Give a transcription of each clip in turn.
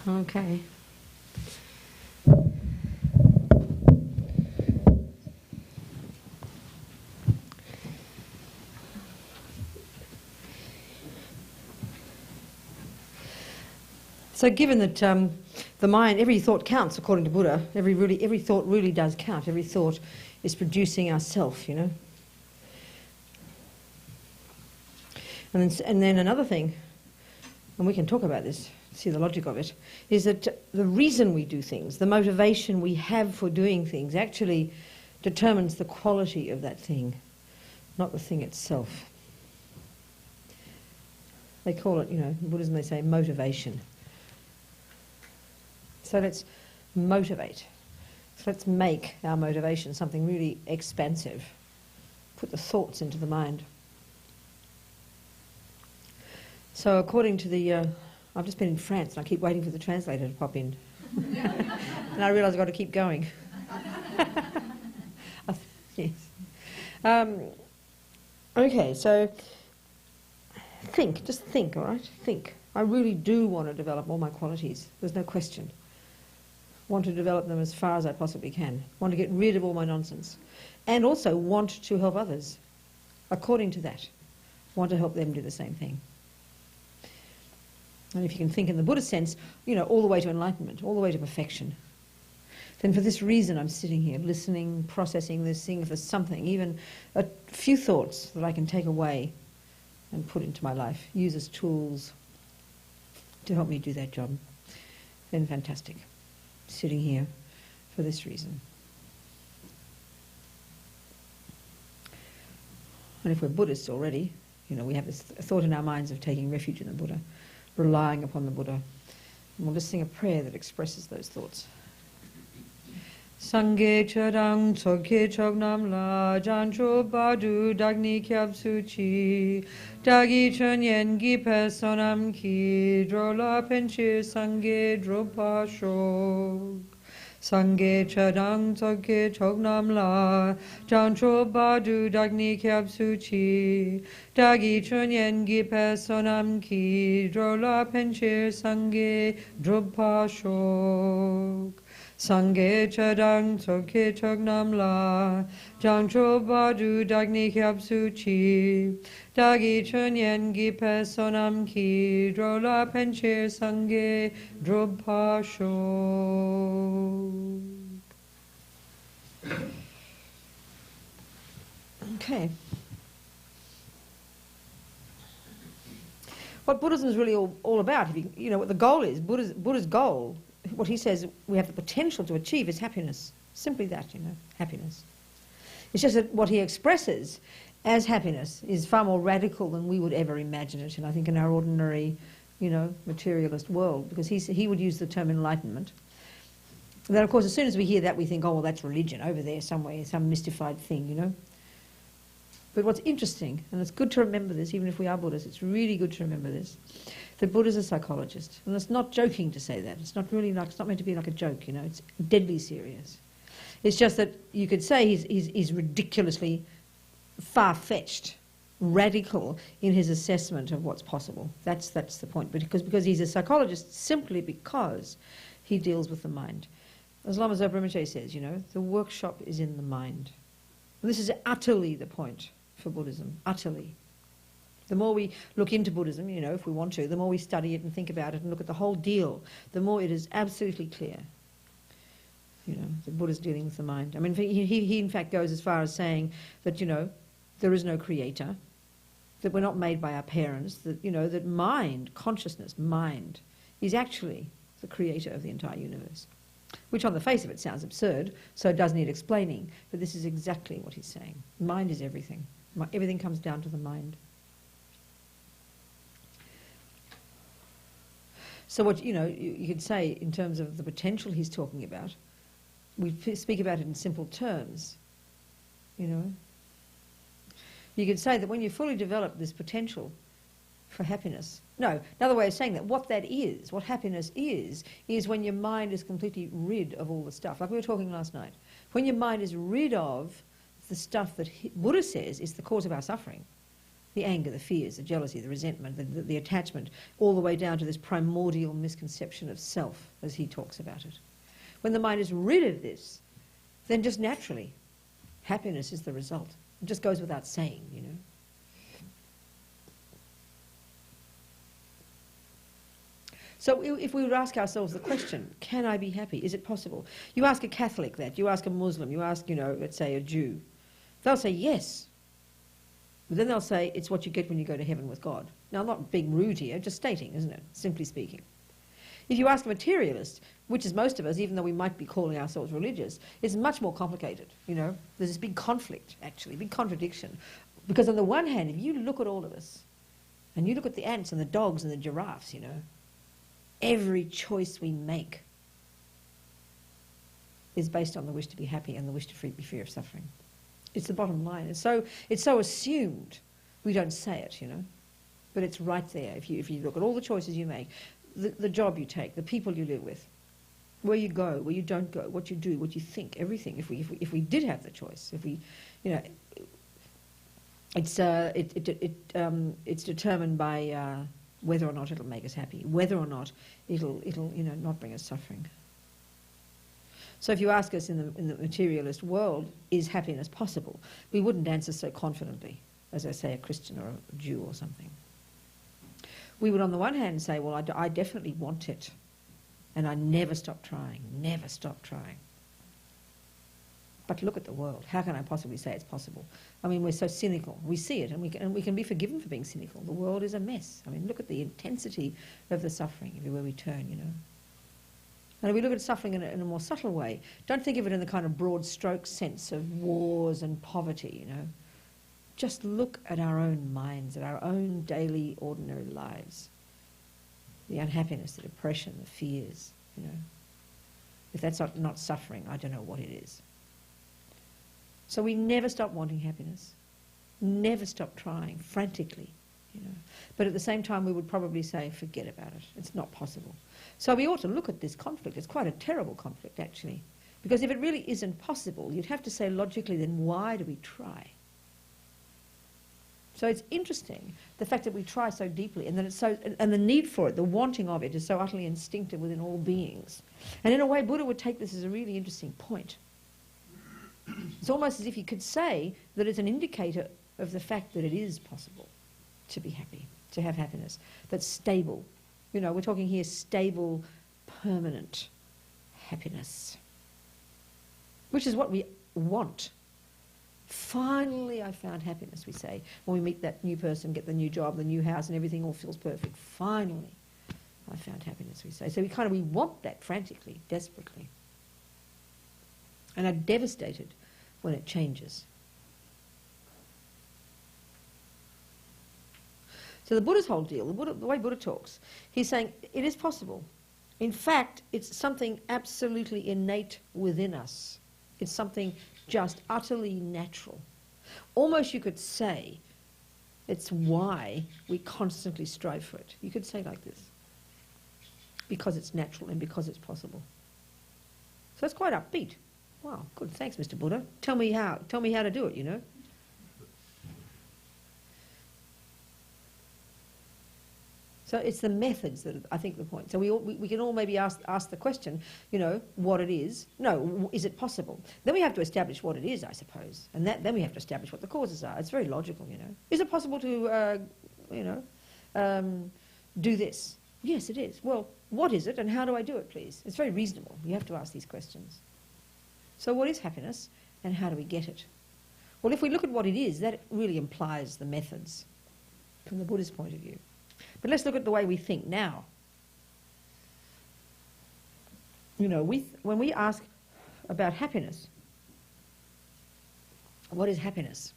Okay. So given that the mind, every thought counts according to Buddha, every thought really does count. Every thought is producing ourself, you know. And then another thing, and we can talk about this, see the logic of it, is that the reason we do things, the motivation we have for doing things, actually determines the quality of that thing, not the thing itself. They call it, you know, in Buddhism they say motivation. So let's motivate. So let's make our motivation something really expansive. Put the thoughts into the mind. So according to the, I've just been in France and I keep waiting for the translator to pop in. And I realise I've got to keep going. Yes. Okay, so just think, all right? Think. I really do want to develop all my qualities. There's no question. Want to develop them as far as I possibly can. Want to get rid of all my nonsense. And also want to help others. According to that, want to help them do the same thing. And if you can think in the Buddhist sense, you know, all the way to enlightenment, all the way to perfection, then for this reason I'm sitting here listening, processing this, seeing if there's something, even a few thoughts that I can take away and put into my life, use as tools to help me do that job. Then fantastic. Sitting here for this reason. And if we're Buddhists already, you know, we have this thought in our minds of taking refuge in the Buddha, relying upon the Buddha. And we'll just sing a prayer that expresses those thoughts. Sangye charang tsokye chognam la jancho badu dagni kyab suchi dagi chunyen gi personam ki drola penchir sangye dropa shok Sangye charang tsokye chognam la jancho badu dagni kyab suchi dagi chunyen gi personam ki drola penchir sangye dropa shok Sangye chadang tsokye chognam la jangcho badu dagni kyab suchi dagi chunyen gi personam ki drola penchir sangye drobpa shok. Okay. What Buddhism is really all about, you know what the goal is, Buddha's goal, what he says we have the potential to achieve is happiness. Simply that, you know, happiness. It's just that what he expresses as happiness is far more radical than we would ever imagine it, and I think in our ordinary, you know, materialist world, because he would use the term enlightenment. And then, of course, as soon as we hear that, we think, oh, well, that's religion over there somewhere, some mystified thing, you know. But what's interesting, and it's good to remember this, even if we are Buddhists, it's really good to remember this, that Buddha's a psychologist. And it's not joking to say that. It's not really like, it's not meant to be like a joke, you know. It's deadly serious. It's just that you could say he's ridiculously far-fetched, radical in his assessment of what's possible. That's the point. But because he's a psychologist, simply because he deals with the mind. As Lama Zopa Rinpoche says, you know, the workshop is in the mind. And this is utterly the point for Buddhism, utterly. The more we look into Buddhism, you know, if we want to, the more we study it and think about it and look at the whole deal, the more it is absolutely clear, you know, that Buddha's dealing with the mind. I mean, he in fact goes as far as saying that, you know, there is no creator, that we're not made by our parents, that, you know, that mind, consciousness, mind, is actually the creator of the entire universe. Which on the face of it sounds absurd, so it does need explaining, but this is exactly what he's saying. Mind is everything. Everything comes down to the mind. So what, you know, you could say in terms of the potential he's talking about, we speak about it in simple terms, you know. You could say that when you fully develop this potential for happiness, no, another way of saying that, what happiness is when your mind is completely rid of all the stuff, like we were talking last night. When your mind is rid of the stuff that Buddha says is the cause of our suffering, The anger, the fears, the jealousy, the resentment, the attachment, all the way down to this primordial misconception of self, as he talks about it. When the mind is rid of this, then just naturally, happiness is the result. It just goes without saying, you know. So if we would ask ourselves the question, can I be happy? Is it possible? You ask a Catholic that, you ask a Muslim, you ask, you know, let's say a Jew. They'll say yes. But then they'll say it's what you get when you go to heaven with God. Now, I'm not being rude here, just stating, isn't it? Simply speaking. If you ask a materialist, which is most of us, even though we might be calling ourselves religious, it's much more complicated, you know. There's this big conflict, actually, big contradiction. Because on the one hand, if you look at all of us, and you look at the ants and the dogs and the giraffes, you know, every choice we make is based on the wish to be happy and the wish to be free of suffering. It's the bottom line. It's so assumed we don't say it, you know. But it's right there. If you look at all the choices you make, the job you take, the people you live with, where you go, where you don't go, what you do, what you think, everything. If we did have the choice, if we, you know, it's determined by whether or not it'll make us happy, whether or not it'll you know, not bring us suffering. So if you ask us in the materialist world, is happiness possible? We wouldn't answer so confidently as, I say, a Christian or a Jew or something. We would on the one hand say, well, I definitely want it, and I never stop trying, never stop trying. But look at the world. How can I possibly say it's possible? I mean, we're so cynical. We see it, and we can be forgiven for being cynical. The world is a mess. I mean, look at the intensity of the suffering everywhere we turn, you know. And if we look at suffering in a more subtle way, don't think of it in the kind of broad stroke sense of wars and poverty, you know. Just look at our own minds, at our own daily, ordinary lives. The unhappiness, the depression, the fears, you know. If that's not suffering, I don't know what it is. So we never stop wanting happiness. Never stop trying, frantically, you know. But at the same time, we would probably say, forget about it. It's not possible. So we ought to look at this conflict. It's quite a terrible conflict, actually. Because if it really isn't possible, you'd have to say logically, then why do we try? So it's interesting, the fact that we try so deeply, and that it's so, and the need for it, the wanting of it, is so utterly instinctive within all beings. And in a way, Buddha would take this as a really interesting point. It's almost as if you could say that it's an indicator of the fact that it is possible to be happy, to have happiness, that's stable. You know, we're talking here stable, permanent happiness, which is what we want. Finally, I found happiness, we say, when we meet that new person, get the new job, the new house, and everything all feels perfect. Finally, I found happiness, we say. So we want that frantically, desperately, and are devastated when it changes. So the Buddha's whole deal, the way Buddha talks, he's saying it is possible. In fact, it's something absolutely innate within us. It's something just utterly natural. Almost you could say it's why we constantly strive for it. You could say like this. Because it's natural and because it's possible. So it's quite upbeat. Wow, good. Thanks, Mr. Buddha. Tell me how. Tell me how to do it, you know. So it's the methods that are, I think, the point. So we can all maybe ask the question, you know, what it is. No, is it possible? Then we have to establish what it is, I suppose. And then we have to establish what the causes are. It's very logical, you know. Is it possible to, do this? Yes, it is. Well, what is it and how do I do it, please? It's very reasonable. You have to ask these questions. So what is happiness and how do we get it? Well, if we look at what it is, that really implies the methods from the Buddhist point of view. But let's look at the way we think now. You know, when we ask about happiness, what is happiness?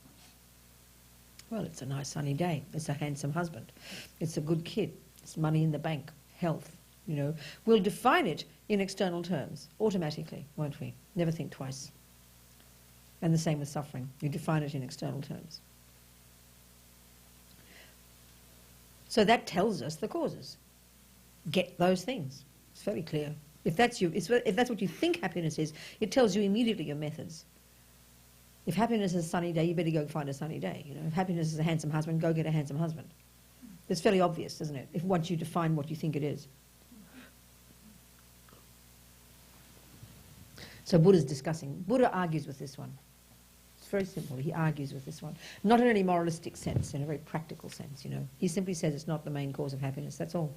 Well, it's a nice sunny day. It's a handsome husband. It's a good kid. It's money in the bank, health, you know. We'll define it in external terms, automatically, won't we? Never think twice. And the same with suffering. You define it in external terms. So that tells us the causes. Get those things. It's very clear. If that's what you think happiness is, it tells you immediately your methods. If happiness is a sunny day, you better go find a sunny day. You know, if happiness is a handsome husband, go get a handsome husband. It's fairly obvious, isn't it? If once you define what you think it is. So Buddha's discussing. Buddha argues with this one. It's very simple. He argues with this one. Not in any moralistic sense, in a very practical sense, you know. He simply says it's not the main cause of happiness. That's all.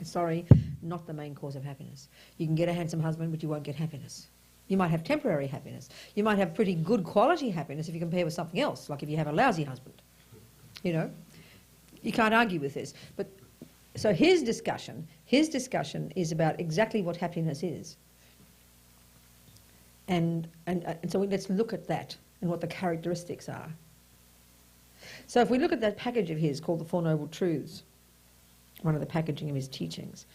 Sorry, not the main cause of happiness. You can get a handsome husband, but you won't get happiness. You might have temporary happiness. You might have pretty good quality happiness if you compare with something else, like if you have a lousy husband. You know, you can't argue with this. But so his discussion is about exactly what happiness is. And so let's look at that and what the characteristics are. So if we look at that package of his called the Four Noble Truths, one of the packaging of his teachings,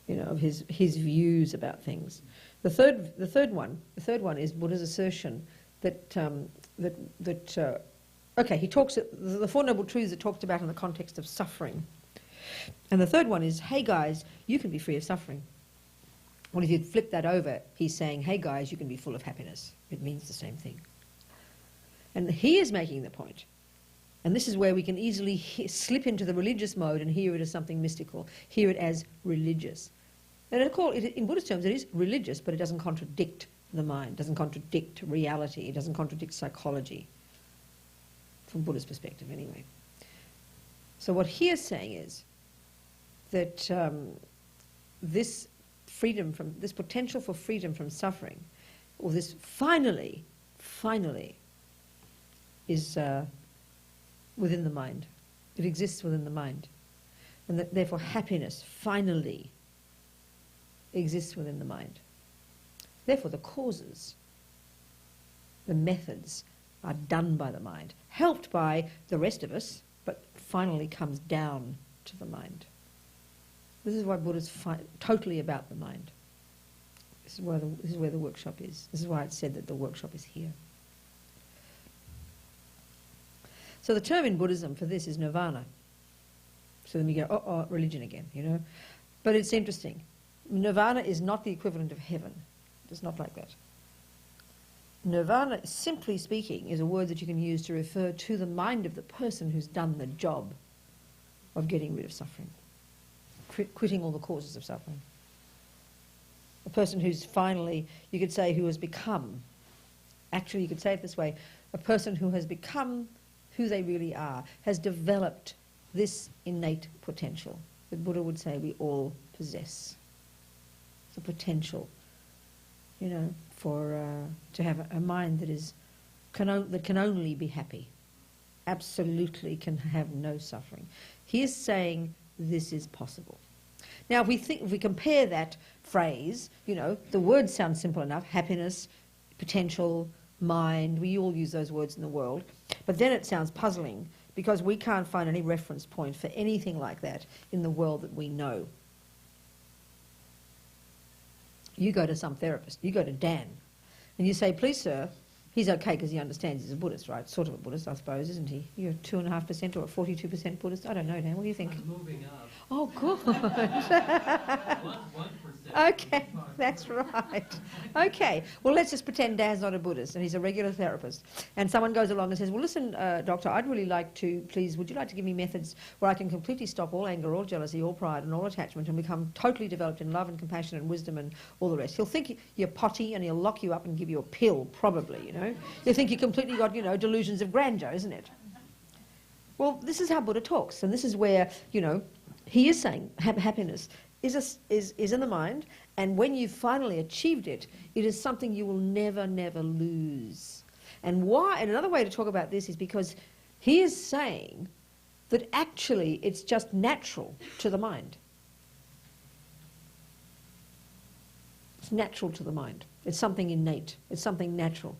you know, of his views about things. The third one is Buddha's assertion that he talks the Four Noble Truths are talked about in the context of suffering, and the third one is, hey guys, you can be free of suffering. Well, if you flip that over, he's saying, hey guys, you can be full of happiness. It means the same thing. And he is making the point, and this is where we can easily slip into the religious mode and hear it as something mystical, hear it as religious. And in Buddhist terms, it is religious, but it doesn't contradict the mind, doesn't contradict reality, it doesn't contradict psychology, from Buddha's perspective anyway. So what he is saying is that this potential for freedom from suffering, or this finally, is within the mind. It exists within the mind. And that therefore happiness finally exists within the mind. Therefore the causes, the methods are done by the mind, helped by the rest of us, but finally comes down to the mind. This is why Buddha's totally about the mind. This is where the workshop is. This is why it's said that the workshop is here. So the term in Buddhism for this is nirvana. So then we go, religion again, you know. But it's interesting. Nirvana is not the equivalent of heaven. It's not like that. Nirvana, simply speaking, is a word that you can use to refer to the mind of the person who's done the job of getting rid of suffering, quitting all the causes of suffering. A person who's finally, you could say, who has become, actually you could say it this way, a person who has become who they really are, has developed this innate potential that Buddha would say we all possess. It's a potential, you know, to have a mind that can only be happy, absolutely can have no suffering. He is saying this is possible. Now, if we compare that phrase, you know, the words sound simple enough: happiness, potential, mind. We all use those words in the world, but then it sounds puzzling because we can't find any reference point for anything like that in the world that we know. You go to some therapist, you go to Dan, and you say, please sir, he's okay because he understands he's a Buddhist, right? Sort of a Buddhist, I suppose, isn't he? You're 2.5% or a 42% Buddhist? I don't know, Dan, what do you think? I'm moving up. Oh, good. 1%. Okay, that's right. Okay, well, let's just pretend Dan's not a Buddhist and he's a regular therapist. And someone goes along and says, well, listen, doctor, I'd really like to, please, would you like to give me methods where I can completely stop all anger, all jealousy, all pride and all attachment and become totally developed in love and compassion and wisdom and all the rest? He'll think you're potty and he'll lock you up and give you a pill, probably, you know. He'll think you completely got, you know, delusions of grandeur, isn't it? Well, this is how Buddha talks, and this is where, you know, he is saying happiness is in the mind, and when you've finally achieved it, it is something you will never, never lose. And why? And another way to talk about this is because he is saying that actually it's just natural to the mind. It's natural to the mind. It's something innate. It's something natural.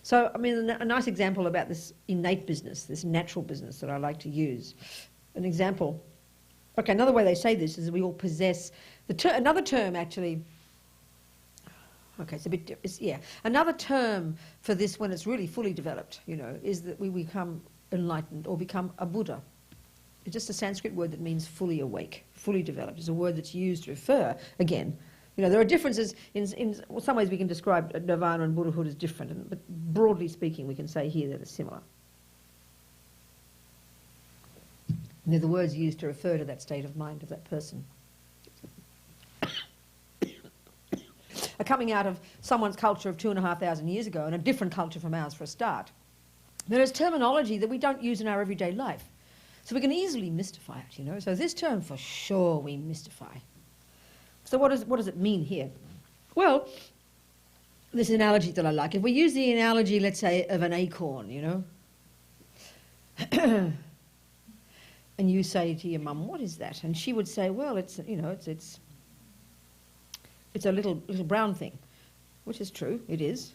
So, I mean, a nice example about this innate business, this natural business that I like to use. An example. Okay, another way they say this is we all possess another term actually. Okay, it's a bit another term for this when it's really fully developed, you know, is that we become enlightened or become a Buddha. It's just a Sanskrit word that means fully awake, fully developed. It's a word that's used to refer, again, You know, there are differences in some ways we can describe nirvana and Buddhahood as different, but broadly speaking we can say here that they're similar. And they're the words used to refer to that state of mind of that person. Are coming out of someone's culture of 2,500 years ago and a different culture from ours for a start. There is terminology that we don't use in our everyday life. So we can easily mystify it, you know. So this term for sure we mystify. So what does it mean here? Well, this analogy that I like. If we use the analogy, let's say, of an acorn, you know, and you say to your mum, "What is that?" And she would say, "Well, it's, you know, it's a little brown thing," which is true, it is.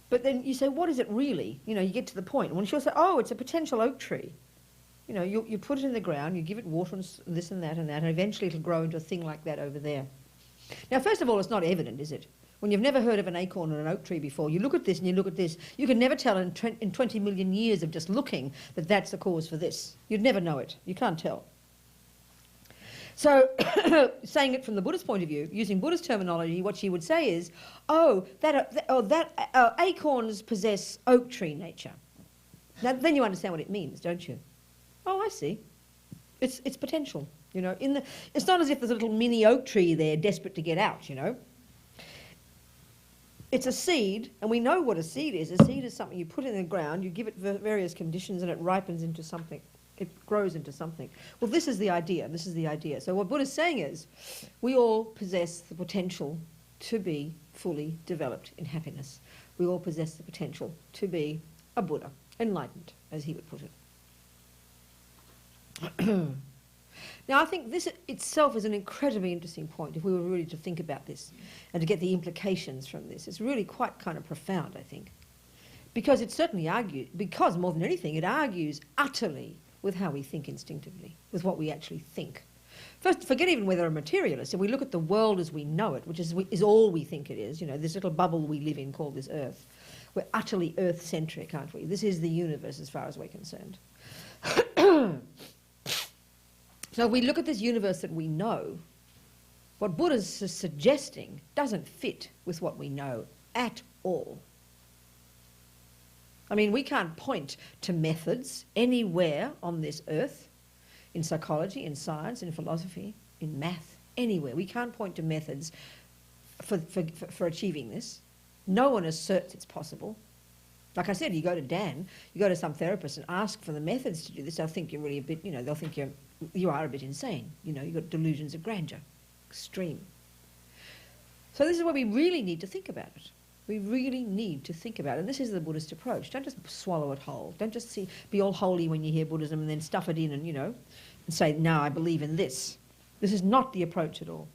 But then you say, "What is it really?" You know, you get to the point. And she'll say, "Oh, it's a potential oak tree." You know, you put it in the ground, you give it water and this and that, and eventually it'll grow into a thing like that over there. Now, first of all, it's not evident, is it? When you've never heard of an acorn and an oak tree before, you look at this and you look at this, you can never tell in 20 million years of just looking that that's the cause for this. You'd never know it. You can't tell. So, saying it from the Buddhist point of view, using Buddhist terminology, what she would say is, acorns possess oak tree nature. Now, then you understand what it means, don't you? Oh, I see. It's potential, you know. It's not as if there's a little mini oak tree there desperate to get out, you know. It's a seed, and we know what a seed is. A seed is something you put in the ground, you give it various conditions, and it ripens into something. It grows into something. Well, this is the idea. This is the idea. So what Buddha's saying is, we all possess the potential to be fully developed in happiness. We all possess the potential to be a Buddha, enlightened, as he would put it. Now, I think this itself is an incredibly interesting point if we were really to think about this and to get the implications from this. It's really quite kind of profound, I think, because it certainly argues, because more than anything, it argues utterly with how we think instinctively, with what we actually think. First, forget even whether a materialist. If we look at the world as we know it, which is all we think it is, you know, this little bubble we live in called this earth, we're utterly earth-centric, aren't we? This is the universe as far as we're concerned. So if we look at this universe that we know, what Buddha's suggesting doesn't fit with what we know at all. I mean, we can't point to methods anywhere on this earth, in psychology, in science, in philosophy, in math, anywhere. We can't point to methods for achieving this. No one asserts it's possible. Like I said, you go to Dan, you go to some therapist and ask for the methods to do this, they'll think you're really a bit, you know, they'll think you are a bit insane. You know, you've got delusions of grandeur, extreme. So this is where we really need to think about it. We really need to think about it. And this is the Buddhist approach. Don't just swallow it whole. Don't just be all holy when you hear Buddhism and then stuff it in and, you know, and say, no, I believe in this. This is not the approach at all.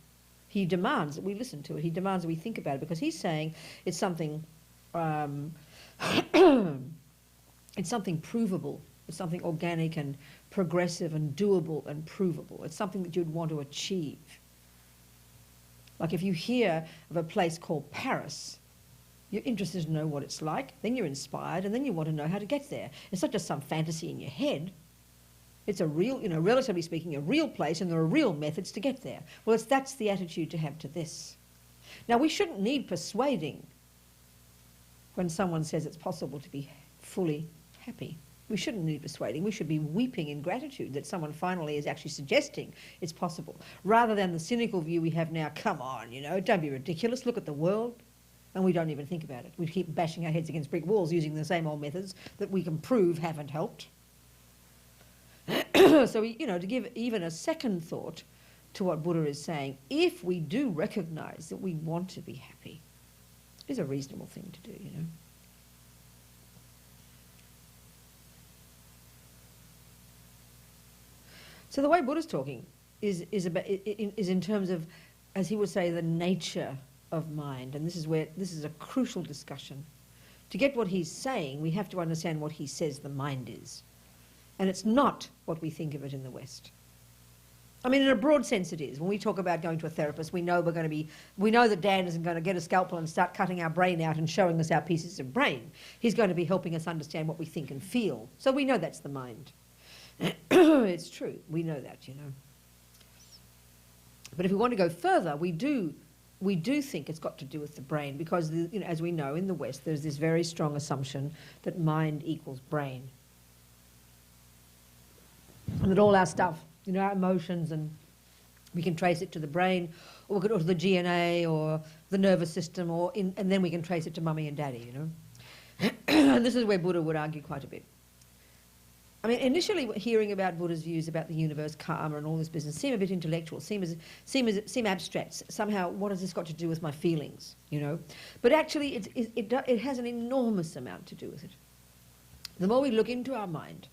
He demands that we listen to it. He demands that we think about it because he's saying it's something, it's something provable. It's something organic and progressive and doable and provable. It's something that you'd want to achieve. Like if you hear of a place called Paris, you're interested to know what it's like, then you're inspired, and then you want to know how to get there. It's not just some fantasy in your head. It's a real, you know, relatively speaking, a real place, and there are real methods to get there. Well, that's the attitude to have to this. Now, we shouldn't need persuading when someone says it's possible to be fully happy. We shouldn't need persuading. We should be weeping in gratitude that someone finally is actually suggesting it's possible, rather than the cynical view we have now, come on, you know, don't be ridiculous, look at the world. And we don't even think about it. We keep bashing our heads against brick walls using the same old methods that we can prove haven't helped. So, you know, to give even a second thought to what Buddha is saying, if we do recognise that we want to be happy, is a reasonable thing to do, you know. So the way Buddha's talking is in terms of, as he would say, the nature of mind, and this is a crucial discussion. To get what he's saying, we have to understand what he says the mind is. And it's not what we think of it in the West. I mean, in a broad sense it is. When we talk about going to a therapist, we know that Dan isn't going to get a scalpel and start cutting our brain out and showing us our pieces of brain. He's going to be helping us understand what we think and feel. So we know that's the mind. It's true. We know that, you know. But if we want to go further, we do think it's got to do with the brain, because as we know in the West, there's this very strong assumption that mind equals brain, and that all our stuff, our emotions, and we can trace it to the brain, or to the DNA, or the nervous system, and then we can trace it to mummy and daddy. And this is where Buddha would argue quite a bit. I mean, initially hearing about Buddha's views about the universe, karma, and all this business seem a bit intellectual, seem abstract. Somehow, what has this got to do with my feelings? But actually, it has an enormous amount to do with it. The more we look into our mind,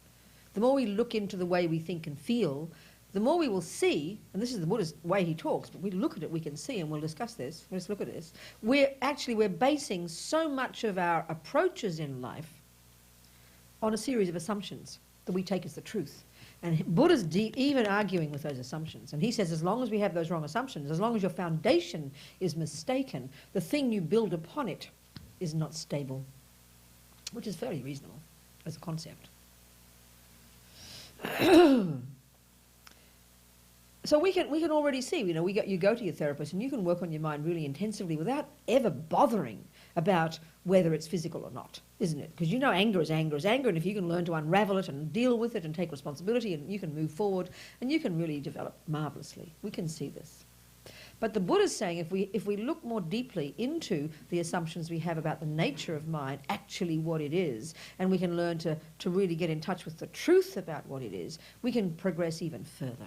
the more we look into the way we think and feel, the more we will see, and this is the Buddha's way he talks, but we look at it, we can see, and we'll discuss this. Let's look at this. We're basing so much of our approaches in life on a series of assumptions that we take as the truth. And Buddha's even arguing with those assumptions. And he says, as long as we have those wrong assumptions, as long as your foundation is mistaken, the thing you build upon it is not stable, which is very reasonable as a concept. So we can already see, you go to your therapist and you can work on your mind really intensively without ever bothering about whether it's physical or not, isn't it? Because anger is anger is anger, and if you can learn to unravel it and deal with it and take responsibility, and you can move forward, and you can really develop marvellously. We can see this. But the Buddha's saying if we look more deeply into the assumptions we have about the nature of mind, actually what it is, and we can learn to really get in touch with the truth about what it is, we can progress even further,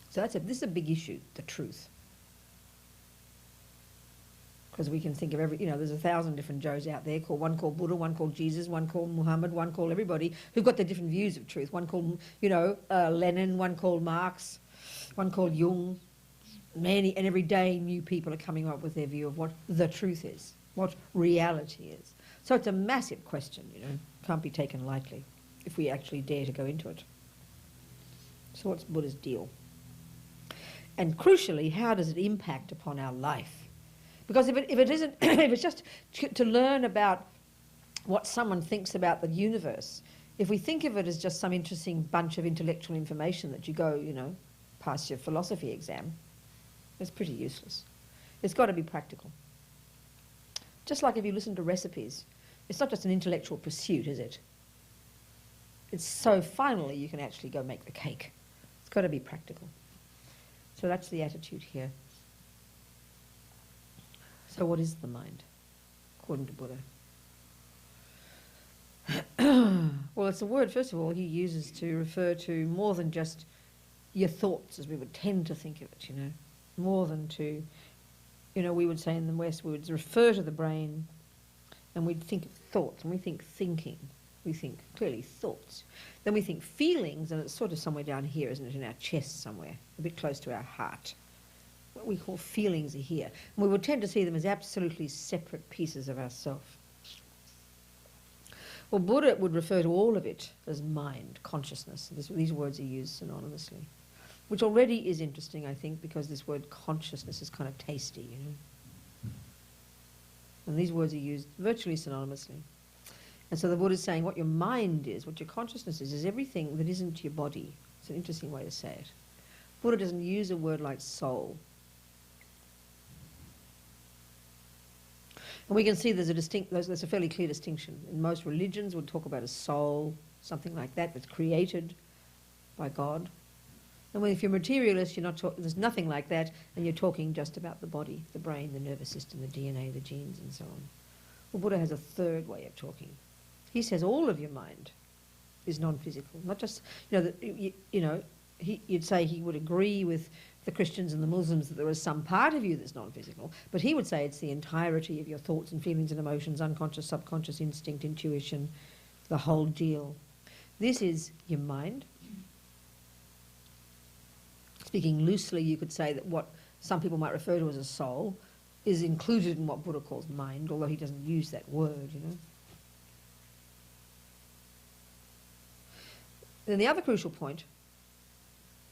So this is a big issue, the truth. Because we can think of there's 1,000 different Joes out there, one called Buddha, one called Jesus, one called Muhammad, one called everybody, who've got their different views of truth. One called, Lenin, one called Marx, one called Jung. And every day new people are coming up with their view of what the truth is, what reality is. So it's a massive question, can't be taken lightly if we actually dare to go into it. So what's Buddha's deal? And crucially, how does it impact upon our life? Because if it isn't, if it's just to learn about what someone thinks about the universe, if we think of it as just some interesting bunch of intellectual information that you go, pass your philosophy exam, it's pretty useless. It's got to be practical. Just like if you listen to recipes, it's not just an intellectual pursuit, is it? It's so finally you can actually go make the cake. It's got to be practical. So that's the attitude here. So what is the mind, according to Buddha? Well, it's a word, first of all, he uses to refer to more than just your thoughts, as we would tend to think of it, more than to, we would say in the West, we would refer to the brain and we'd think of thoughts, and we think thinking. We think clearly thoughts. Then we think feelings, and it's sort of somewhere down here, isn't it, in our chest somewhere, a bit close to our heart. What we call feelings are here. And we would tend to see them as absolutely separate pieces of ourself. Well, Buddha would refer to all of it as mind, consciousness. These words are used synonymously, which already is interesting, I think, because this word consciousness is kind of tasty, And these words are used virtually synonymously. And so the Buddha is saying what your mind is, what your consciousness is everything that isn't your body. It's an interesting way to say it. Buddha doesn't use a word like soul. And we can see there's a fairly clear distinction. In most religions, we'll talk about a soul, something like that's created by God. And if you're materialist, there's nothing like that, and you're talking just about the body, the brain, the nervous system, the DNA, the genes, and so on. Well, Buddha has a third way of talking. He says all of your mind is non-physical, not just, you'd say he would agree with the Christians and the Muslims that there is some part of you that's non-physical, but he would say it's the entirety of your thoughts and feelings and emotions, unconscious, subconscious, instinct, intuition, the whole deal. This is your mind. Speaking loosely, you could say that what some people might refer to as a soul is included in what Buddha calls mind, although he doesn't use that word, Then the other crucial point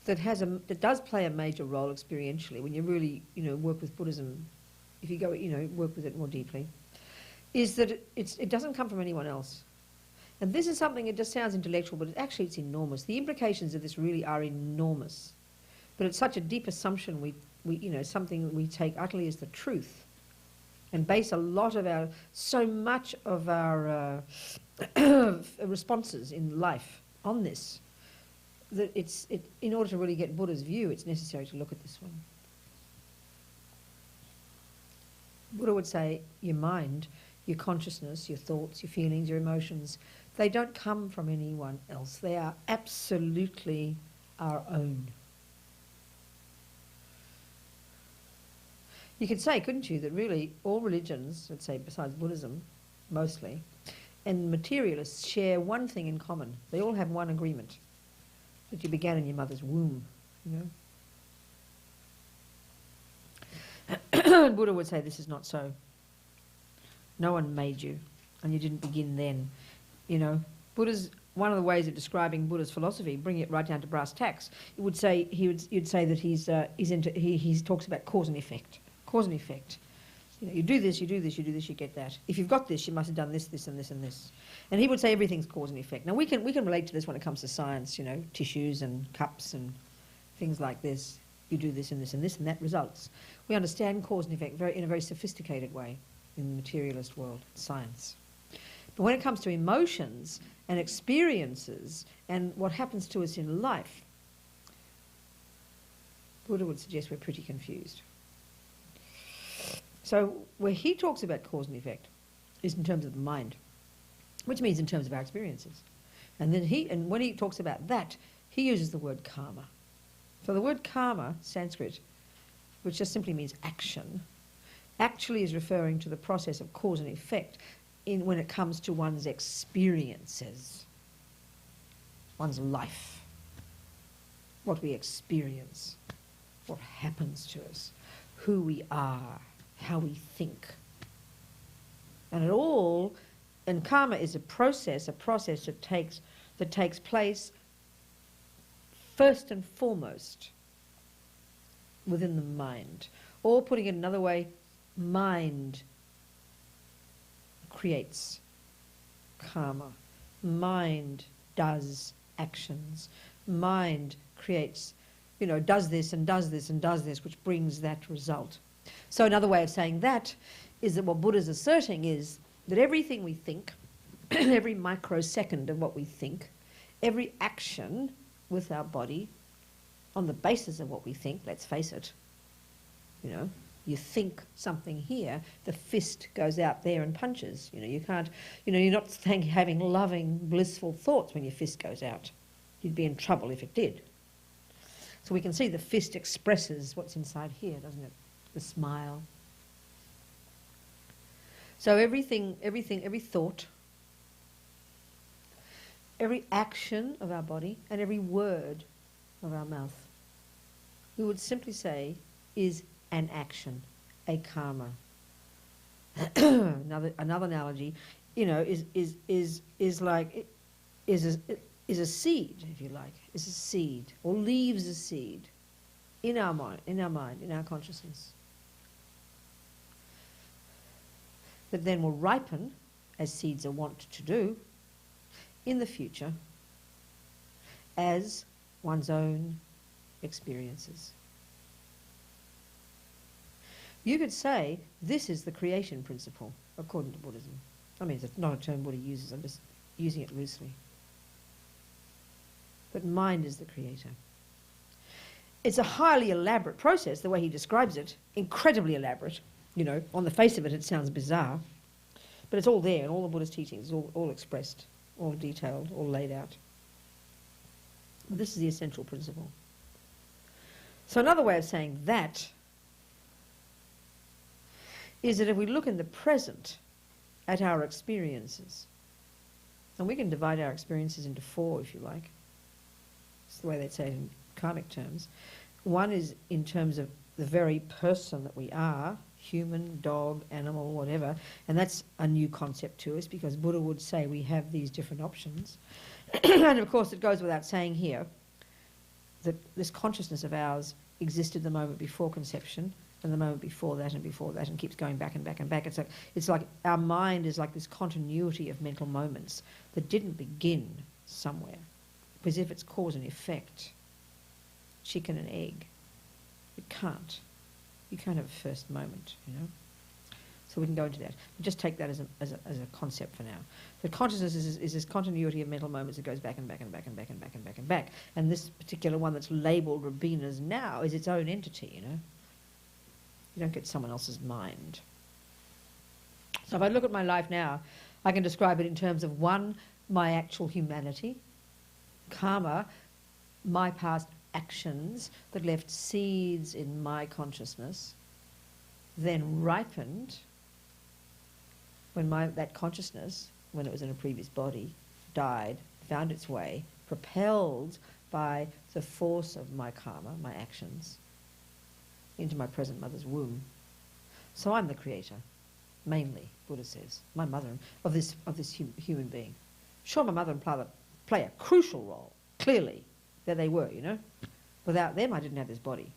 that does play a major role experientially when you really, work with Buddhism, if you go, work with it more deeply, is that it doesn't come from anyone else. And this is something, it just sounds intellectual, but it's enormous. The implications of this really are enormous. But it's such a deep assumption something we take utterly as the truth, and base a lot of so much of our responses in life on this, that in order to really get Buddha's view, it's necessary to look at this one. Buddha would say your mind, your consciousness, your thoughts, your feelings, your emotions, they don't come from anyone else. They are absolutely our own. You could say, couldn't you, that really all religions, let's say besides Buddhism, mostly, and materialists share one thing in common. They all have one agreement, that you began in your mother's womb, And Buddha would say this is not so. No one made you, and you didn't begin then. Buddha's one of the ways of describing Buddha's philosophy, bringing it right down to brass tacks. You'd say that he talks about cause and effect. Cause and effect. You do this, you do this, you do this, you get that. If you've got this, you must have done this, this, and this, and this. And he would say everything's cause and effect. Now we can relate to this when it comes to science. Tissues and cups and things like this. You do this and this and this, and that results. We understand cause and effect in a very sophisticated way in the materialist world, science. But when it comes to emotions and experiences and what happens to us in life, Buddha would suggest we're pretty confused. So where he talks about cause and effect is in terms of the mind, which means in terms of our experiences. And when he talks about that, he uses the word karma. So the word karma, Sanskrit, which just simply means action, actually is referring to the process of cause and effect when it comes to one's experiences, one's life, what we experience, what happens to us, who we are, how we think. And karma is a process that takes place first and foremost within the mind. Or putting it another way, mind creates karma. Mind does actions. Mind creates, does this and does this and does this, which brings that result. So another way of saying that is that what Buddha's asserting is that everything we think, every microsecond of what we think, every action with our body, on the basis of what we think, let's face it, you think something here, the fist goes out there and punches. You can't, you're not having loving, blissful thoughts when your fist goes out. You'd be in trouble if it did. So we can see the fist expresses what's inside here, doesn't it? The smile. So every thought, every action of our body, and every word of our mouth, we would simply say is an action, a karma. Another analogy, is a seed, if you like, is a seed, or leaves a seed in our mind, in our consciousness, that then will ripen, as seeds are wont to do, in the future, as one's own experiences. You could say this is the creation principle, according to Buddhism. I mean, it's not a term Buddha uses, I'm just using it loosely. But mind is the creator. It's a highly elaborate process, the way he describes it, incredibly elaborate. On the face of it, it sounds bizarre, but it's all there in all the Buddha's teachings, all expressed, all detailed, all laid out. This is the essential principle. So another way of saying that is that if we look in the present at our experiences, and we can divide our experiences into four, if you like. It's the way they'd say it in karmic terms. One is in terms of the very person that we are, human, dog, animal, whatever, and that's a new concept to us because Buddha would say we have these different options. And of course it goes without saying here that this consciousness of ours existed the moment before conception and the moment before that and keeps going back and back and back. It's like our mind is like this continuity of mental moments that didn't begin somewhere. Because if it's cause and effect, chicken and egg, It can't. You can't have a first moment, you know. So we can go into that. But just take that as a concept for now. So consciousness is this continuity of mental moments that goes back and back and back and back and back and back and back. And this particular one that's labelled Robina's now is its own entity, you know. You don't get someone else's mind. So if I look at my life now, I can describe it in terms of one, my actual humanity, karma, my past actions that left seeds in my consciousness, then ripened when that consciousness, when it was in a previous body, died, found its way, propelled by the force of my karma, my actions, into my present mother's womb. So I'm the creator, mainly, Buddha says, my mother, of this human being. Sure, my mother and father play a crucial role, clearly, that they were, you know. Without them, I didn't have this body.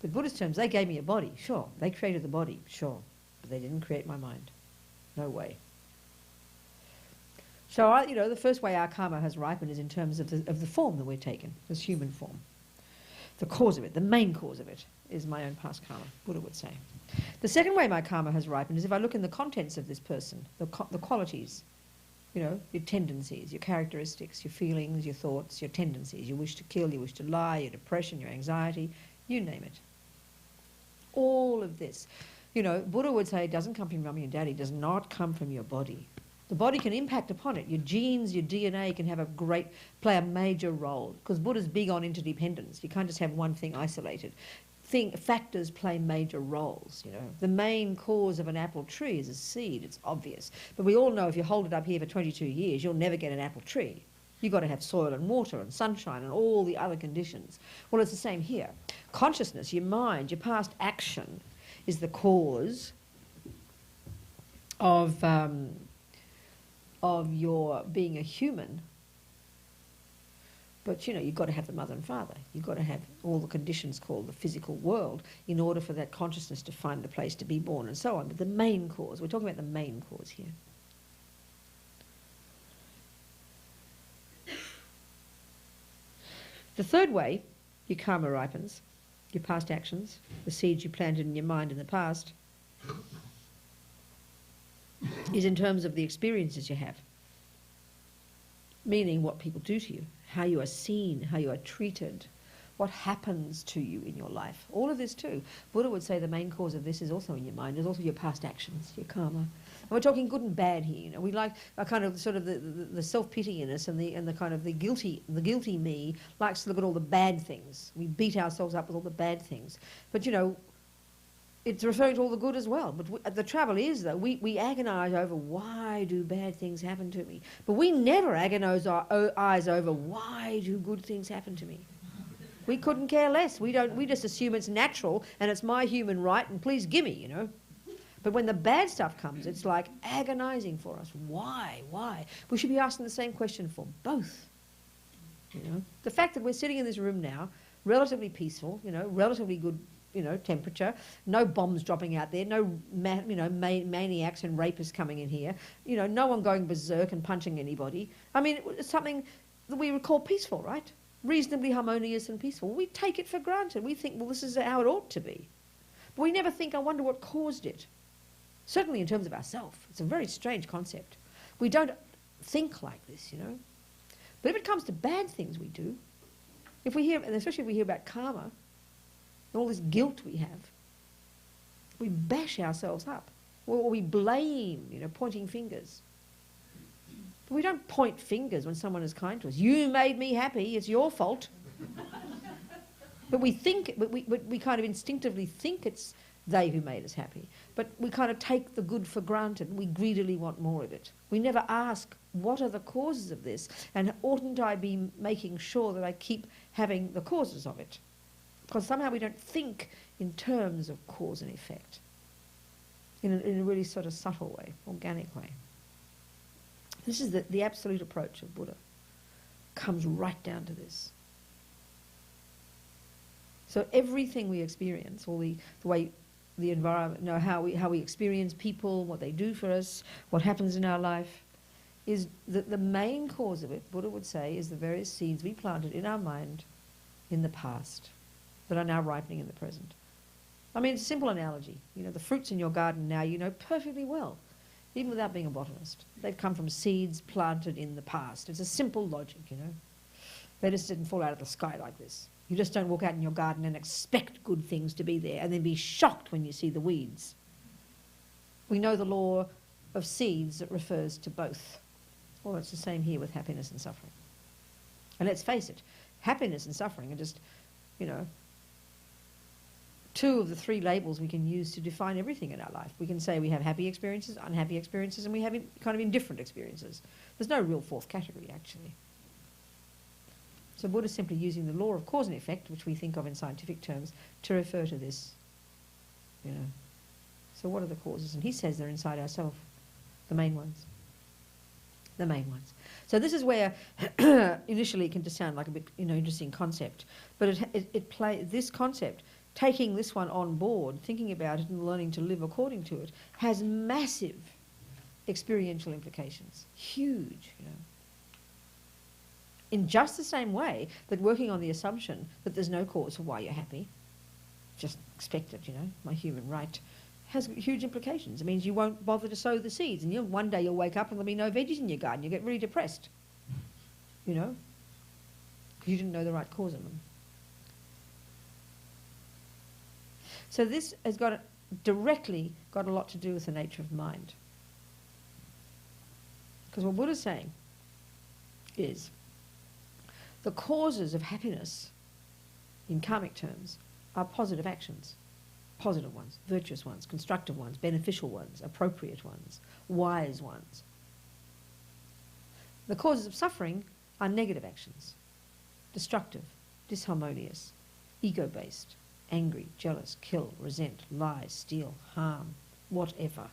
But Buddhist terms, they gave me a body, sure. They created the body, sure. But they didn't create my mind. No way. So, you know, the first way our karma has ripened is in terms of the form that we're taken, this human form. The cause of it, the main cause of it, is my own past karma, Buddha would say. The second way my karma has ripened is if I look in the contents of this person, the qualities, you know, your tendencies, your characteristics, your feelings, your thoughts, your tendencies, your wish to kill, your wish to lie, your depression, your anxiety, you name it. All of this. You know, Buddha would say it doesn't come from your mummy and daddy, it does not come from your body. The body can impact upon it. Your genes, your DNA can play a major role, because Buddha's big on interdependence. You can't just have one thing isolated. Factors play major roles, you know. The main cause of an apple tree is a seed, it's obvious. But we all know if you hold it up here for 22 years, you'll never get an apple tree. You've got to have soil and water and sunshine and all the other conditions. Well, it's the same here. Consciousness, your mind, your past action is the cause of your being a human. But, you know, you've got to have the mother and father. You've got to have all the conditions called the physical world in order for that consciousness to find the place to be born and so on. But the main cause, we're talking about the main cause here. The third way your karma ripens, your past actions, the seeds you planted in your mind in the past, is in terms of the experiences you have. Meaning what people do to you, how you are seen, how you are treated, what happens to you in your life. All of this too. Buddha would say the main cause of this is also in your mind, is also your past actions, your karma. And we're talking good and bad here. You know, we like a kind of sort of the self-pity in us, and the kind of the guilty me likes to look at all the bad things. We beat ourselves up with all the bad things. But you know, it's referring to all the good as well. But the trouble is, though, we agonise over why do bad things happen to me. But we never agonise our eyes over why do good things happen to me. We couldn't care less. We just assume it's natural and it's my human right and please gimme, you know. But when the bad stuff comes, it's like agonising for us. Why? Why? We should be asking the same question for both. You know, the fact that we're sitting in this room now, relatively peaceful, you know, relatively good, you know, temperature, no bombs dropping out there, no maniacs and rapists coming in here, you know, no one going berserk and punching anybody. I mean, it's something that we would call peaceful, right? Reasonably harmonious and peaceful. We take it for granted. We think, well, this is how it ought to be. But we never think, I wonder what caused it. Certainly in terms of ourselves. It's a very strange concept. We don't think like this, you know. But if it comes to bad things we do, if we hear, and especially if we hear about karma, all this guilt we have, we bash ourselves up. Or we blame, you know, pointing fingers. But we don't point fingers when someone is kind to us. You made me happy, it's your fault. But we think, we kind of instinctively think it's they who made us happy. But we kind of take the good for granted and we greedily want more of it. We never ask, what are the causes of this? And oughtn't I be making sure that I keep having the causes of it? Because somehow we don't think in terms of cause and effect. In a really sort of subtle way, organic way. This is the absolute approach of Buddha. Comes right down to this. So everything we experience, all the way the environment, you know, how we experience people, what they do for us, what happens in our life, is the main cause of it, Buddha would say, is the various seeds we planted in our mind in the past. that are now ripening in the present. I mean, it's a simple analogy. You know, the fruits in your garden now you know perfectly well, even without being a botanist. They've come from seeds planted in the past. It's a simple logic, you know. They just didn't fall out of the sky like this. You just don't walk out in your garden and expect good things to be there and then be shocked when you see the weeds. We know the law of seeds that refers to both. Well, it's the same here with happiness and suffering. And let's face it, happiness and suffering are just, you know, two of the three labels we can use to define everything in our life. We can say we have happy experiences, unhappy experiences, and we have kind of indifferent experiences. There's no real fourth category, actually. So Buddha's simply using the law of cause and effect, which we think of in scientific terms, to refer to this, you know. So what are the causes? And he says they're inside ourselves, the main ones. The main ones. So this is where initially it can just sound like a bit, you know, interesting concept, but this concept, taking this one on board, thinking about it and learning to live according to it, has massive experiential implications. Huge, you know. In just the same way that working on the assumption that there's no cause for why you're happy, just expect it, you know, my human right, has huge implications. It means you won't bother to sow the seeds, and one day you'll wake up and there'll be no veggies in your garden. You get really depressed, you know, because you didn't know the right cause of them. So this has directly got a lot to do with the nature of mind. Because what Buddha's saying is the causes of happiness in karmic terms are positive actions. Positive ones, virtuous ones, constructive ones, beneficial ones, appropriate ones, wise ones. The causes of suffering are negative actions, destructive, disharmonious, ego-based, angry, jealous, kill, resent, lie, steal, harm, whatever.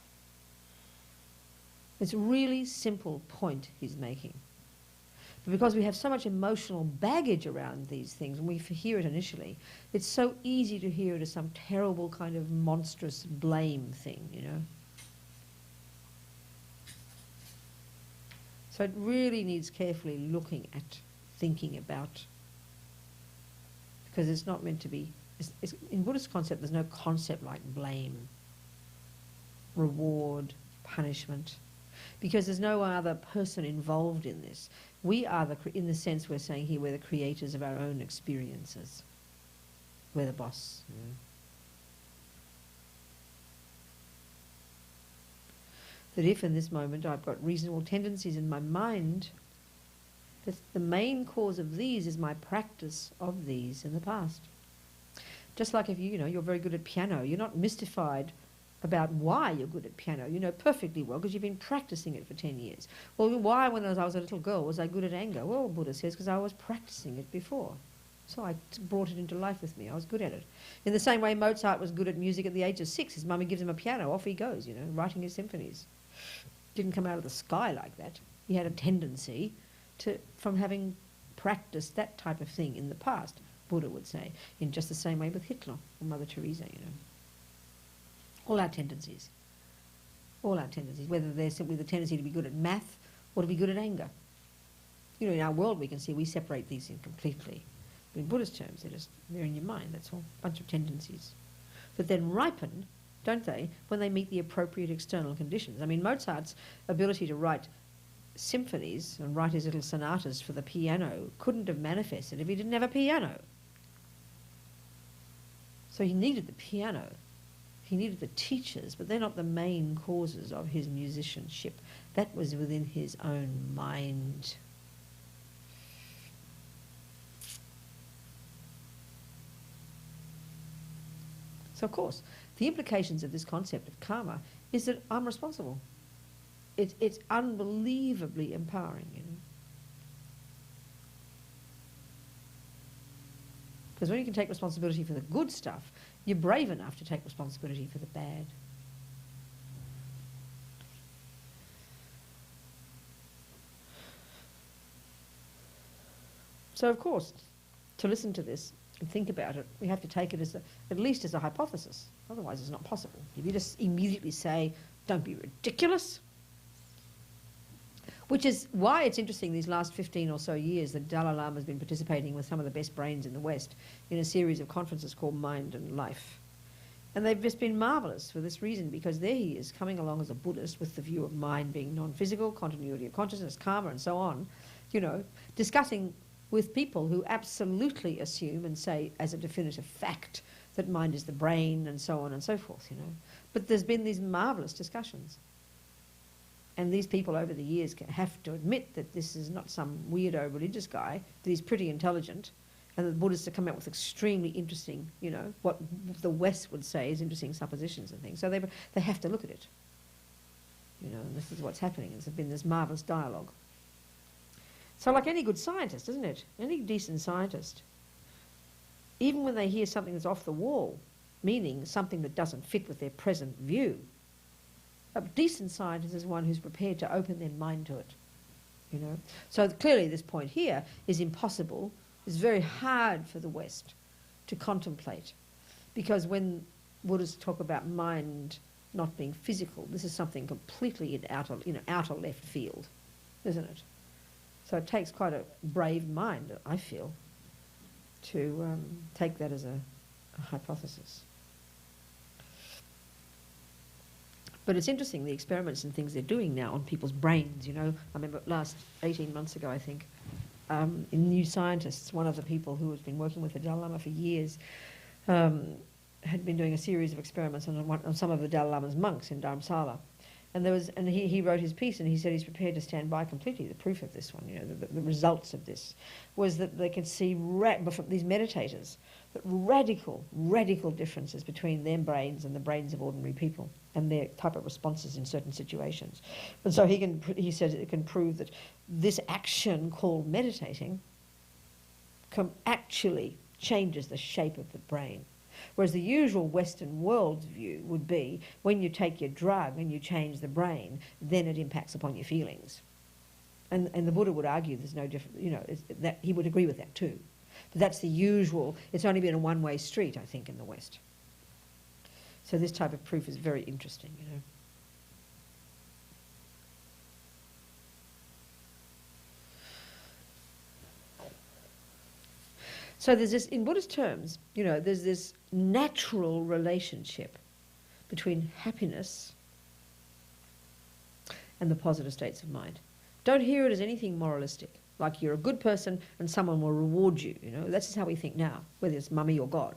It's a really simple point he's making. But because we have so much emotional baggage around these things, when we hear it initially, it's so easy to hear it as some terrible kind of monstrous blame thing, you know. So it really needs carefully looking at, thinking about, because it's not meant to be, in Buddhist concept there's no concept like blame, reward, punishment, because there's no other person involved in this. We are, in the sense we're saying here, we're the creators of our own experiences. We're the boss. Yeah. That if in this moment I've got reasonable tendencies in my mind, that the main cause of these is my practice of these in the past. Just like if you're very good at piano, you're not mystified about why you're good at piano. You know perfectly well because you've been practicing it for 10 years. Well, why, when I was a little girl, was I good at anger? Well, Buddha says, because I was practicing it before. So I brought it into life with me. I was good at it. In the same way Mozart was good at music at the age of 6. His mummy gives him a piano, off he goes, writing his symphonies. Didn't come out of the sky like that. He had a tendency from having practiced that type of thing in the past, Buddha would say, in just the same way with Hitler or Mother Teresa, All our tendencies, whether they're simply the tendency to be good at math or to be good at anger. In our world we can see we separate these in completely. But in Buddhist terms, they're in your mind, that's all, a bunch of tendencies. But then ripen, don't they, when they meet the appropriate external conditions. I mean, Mozart's ability to write symphonies and write his little sonatas for the piano couldn't have manifested if he didn't have a piano. So he needed the piano. He needed the teachers, but they're not the main causes of his musicianship. That was within his own mind. So, of course, the implications of this concept of karma is that I'm responsible. It's unbelievably empowering, Because when you can take responsibility for the good stuff, you're brave enough to take responsibility for the bad. So, of course, to listen to this and think about it, we have to take it at least as a hypothesis. Otherwise, it's not possible. If you just immediately say, don't be ridiculous, Which is why it's interesting these last 15 or so years that Dalai Lama has been participating with some of the best brains in the West in a series of conferences called Mind and Life. And they've just been marvellous for this reason, because there he is coming along as a Buddhist with the view of mind being non-physical, continuity of consciousness, karma and so on, you know, discussing with people who absolutely assume and say as a definitive fact that mind is the brain and so on and so forth, you know. But there's been these marvellous discussions. And these people over the years have to admit that this is not some weirdo religious guy, that he's pretty intelligent, and the Buddhists have come out with extremely interesting, you know, what the West would say is interesting suppositions and things. So they have to look at it. You know, and this is what's happening. There's been this marvellous dialogue. So like any good scientist, isn't it? Any decent scientist, even when they hear something that's off the wall, meaning something that doesn't fit with their present view, a decent scientist is one who's prepared to open their mind to it, you know. So clearly this point here is impossible. It's very hard for the West to contemplate, because when Buddhists talk about mind not being physical, this is something completely in outer left field, isn't it? So it takes quite a brave mind, I feel, to take that as a hypothesis. But it's interesting, the experiments and things they're doing now on people's brains, you know. I remember last 18 months ago, I think, in New Scientists, one of the people who has been working with the Dalai Lama for years had been doing a series of experiments on some of the Dalai Lama's monks in Dharamsala. And he wrote his piece, and he said he's prepared to stand by completely the proof of this one, you know, the results of this, was that they could see, from these meditators, that radical differences between their brains and the brains of ordinary people, and their type of responses in certain situations. And so he says it can prove that this action called meditating actually changes the shape of the brain. Whereas the usual Western world's view would be, when you take your drug and you change the brain, then it impacts upon your feelings. And the Buddha would argue there's no difference, you know, that he would agree with that too. But that's the usual, it's only been a one-way street, I think, in the West. So this type of proof is very interesting, you know. So there's this, in Buddhist terms, you know, there's this natural relationship between happiness and the positive states of mind. Don't hear it as anything moralistic, like you're a good person and someone will reward you, you know. That's just how we think now, whether it's mummy or God.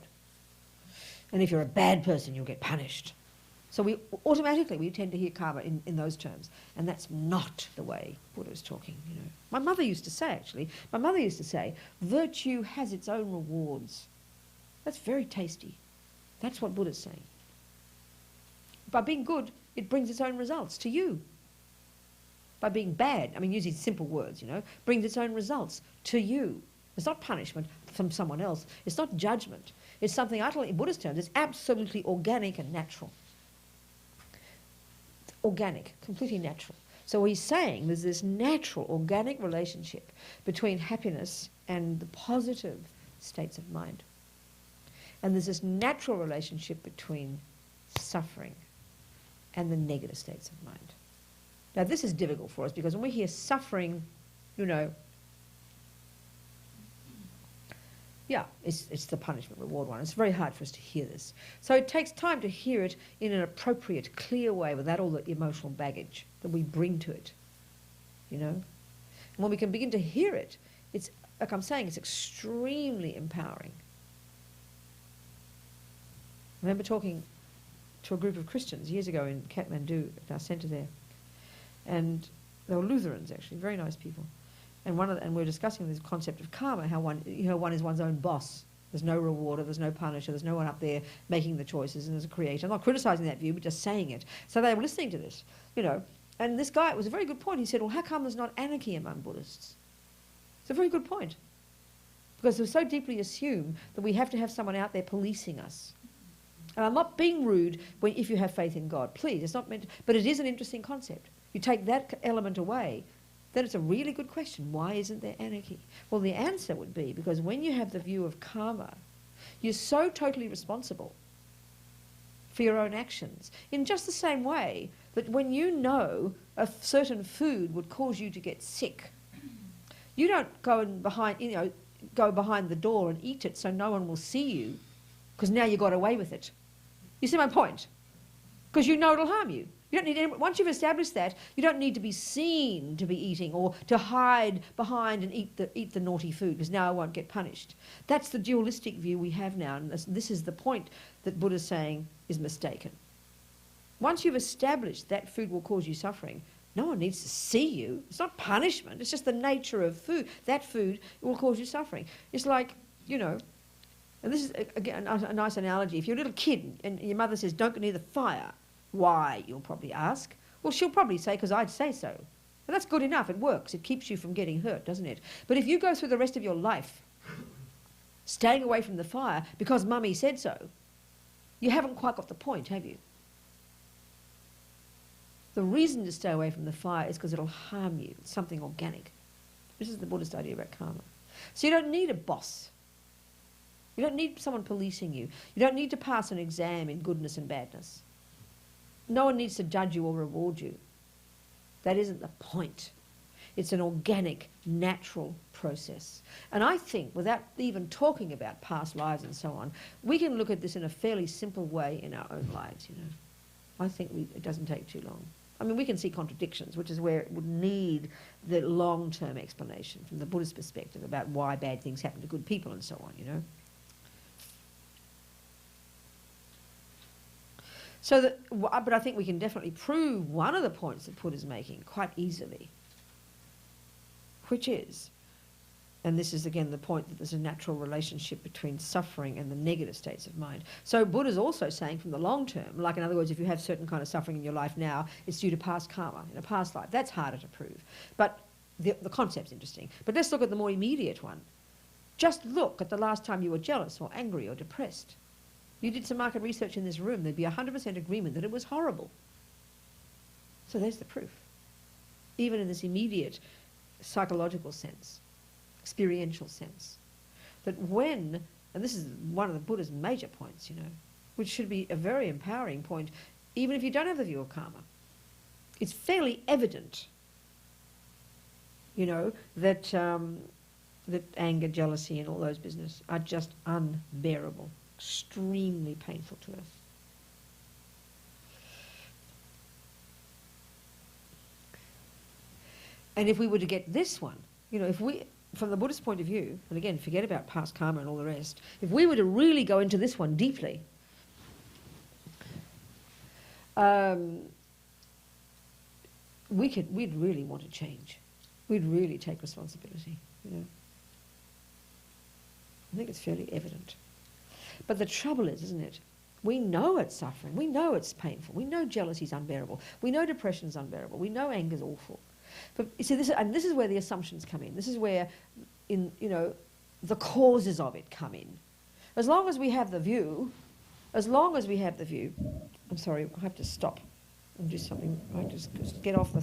And if you're a bad person, you'll get punished. So we tend to hear karma in those terms. And that's not the way Buddha is talking, you know. My mother used to say, virtue has its own rewards. That's very tasty. That's what Buddha's saying. By being good, it brings its own results to you. By being bad, I mean, using simple words, you know, brings its own results to you. It's not punishment from someone else. It's not judgment. It's something utterly, in Buddhist terms, it's absolutely organic and natural. Organic, completely natural. So he's saying there's this natural, organic relationship between happiness and the positive states of mind. And there's this natural relationship between suffering and the negative states of mind. Now this is difficult for us, because when we hear suffering, you know, yeah, it's the punishment reward one. It's very hard for us to hear this. So it takes time to hear it in an appropriate, clear way without all the emotional baggage that we bring to it, you know. And when we can begin to hear it, it's, like I'm saying, it's extremely empowering. I remember talking to a group of Christians years ago in Kathmandu, at our centre there, and they were Lutherans actually, very nice people. And we're discussing this concept of karma, how one is one's own boss. There's no rewarder, there's no punisher, there's no one up there making the choices, and there's a creator. I'm not criticising that view, but just saying it. So they were listening to this, you know. And this guy, it was a very good point. He said, well, how come there's not anarchy among Buddhists? It's a very good point. Because we so deeply assume that we have to have someone out there policing us. And I'm not being rude if you have faith in God. Please, it's not meant to, but it is an interesting concept. You take that element away, then it's a really good question. Why isn't there anarchy? Well, the answer would be because when you have the view of karma, you're so totally responsible for your own actions. In just the same way that when you know a certain food would cause you to get sick, you don't go behind the door and eat it so no one will see you, because now you got away with it. You see my point? Because you know it'll harm you. You don't need once you've established that, you don't need to be seen to be eating or to hide behind and eat the naughty food, because now I won't get punished. That's the dualistic view we have now, and this is the point that Buddha's saying is mistaken. Once you've established that food will cause you suffering, no one needs to see you. It's not punishment. It's just the nature of food. That food will cause you suffering. It's like, and this is, again, a nice analogy. If you're a little kid and your mother says, don't go near the fire, why, you'll probably ask. Well, she'll probably say, because I'd say so. And that's good enough. It works. It keeps you from getting hurt, doesn't it? But if you go through the rest of your life staying away from the fire because Mummy said so, you haven't quite got the point, have you? The reason to stay away from the fire is because it'll harm you. It's something organic. This is the Buddhist idea about karma. So you don't need a boss. You don't need someone policing you. You don't need to pass an exam in goodness and badness. No one needs to judge you or reward you. That isn't the point. It's an organic, natural process. And I think, without even talking about past lives and so on, we can look at this in a fairly simple way in our own lives, I think it doesn't take too long. I mean, we can see contradictions, which is where it would need the long-term explanation from the Buddhist perspective about why bad things happen to good people and so on, So but I think we can definitely prove one of the points that Buddha's making quite easily, which is, and this is again the point that there's a natural relationship between suffering and the negative states of mind. So Buddha's also saying from the long term, like in other words, if you have certain kind of suffering in your life now, it's due to past karma in a past life. That's harder to prove. But the concept's interesting. But let's look at the more immediate one. Just look at the last time you were jealous or angry or depressed. You did some market research in this room, there'd be 100% agreement that it was horrible. So there's the proof. Even in this immediate psychological sense, experiential sense, that when, and this is one of the Buddha's major points, which should be a very empowering point, even if you don't have the view of karma, it's fairly evident, that that anger, jealousy, and all those business are just unbearable. Extremely painful to us. And if we were to get this one, if we, from the Buddhist point of view, and again, forget about past karma and all the rest, if we were to really go into this one deeply, we'd really want to change. We'd really take responsibility, I think it's fairly evident. But the trouble is, isn't it? We know it's suffering. We know it's painful. We know jealousy is unbearable. We know depression is unbearable. We know anger is awful. But you see, this is where the assumptions come in. This is where, the causes of it come in. As long as we have the view, I'm sorry, I have to stop and do something. I just get off the.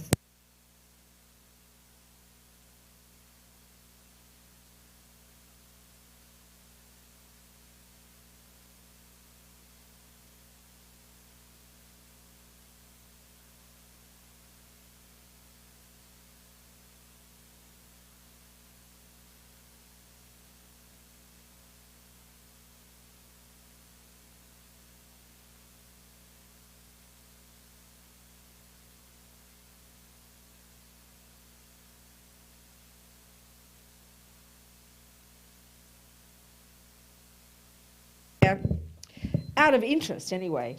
Out of interest, anyway.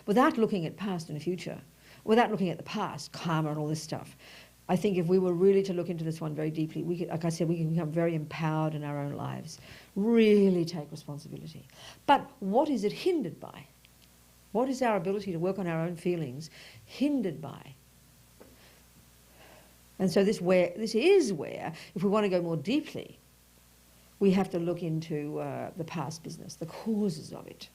Without looking at past and future, without looking at the past, karma and all this stuff, I think if we were really to look into this one very deeply, we could, like I said, we can become very empowered in our own lives, really take responsibility. But what is it hindered by? What is our ability to work on our own feelings hindered by? And so this is where, if we want to go more deeply, we have to look into the past business, the causes of it.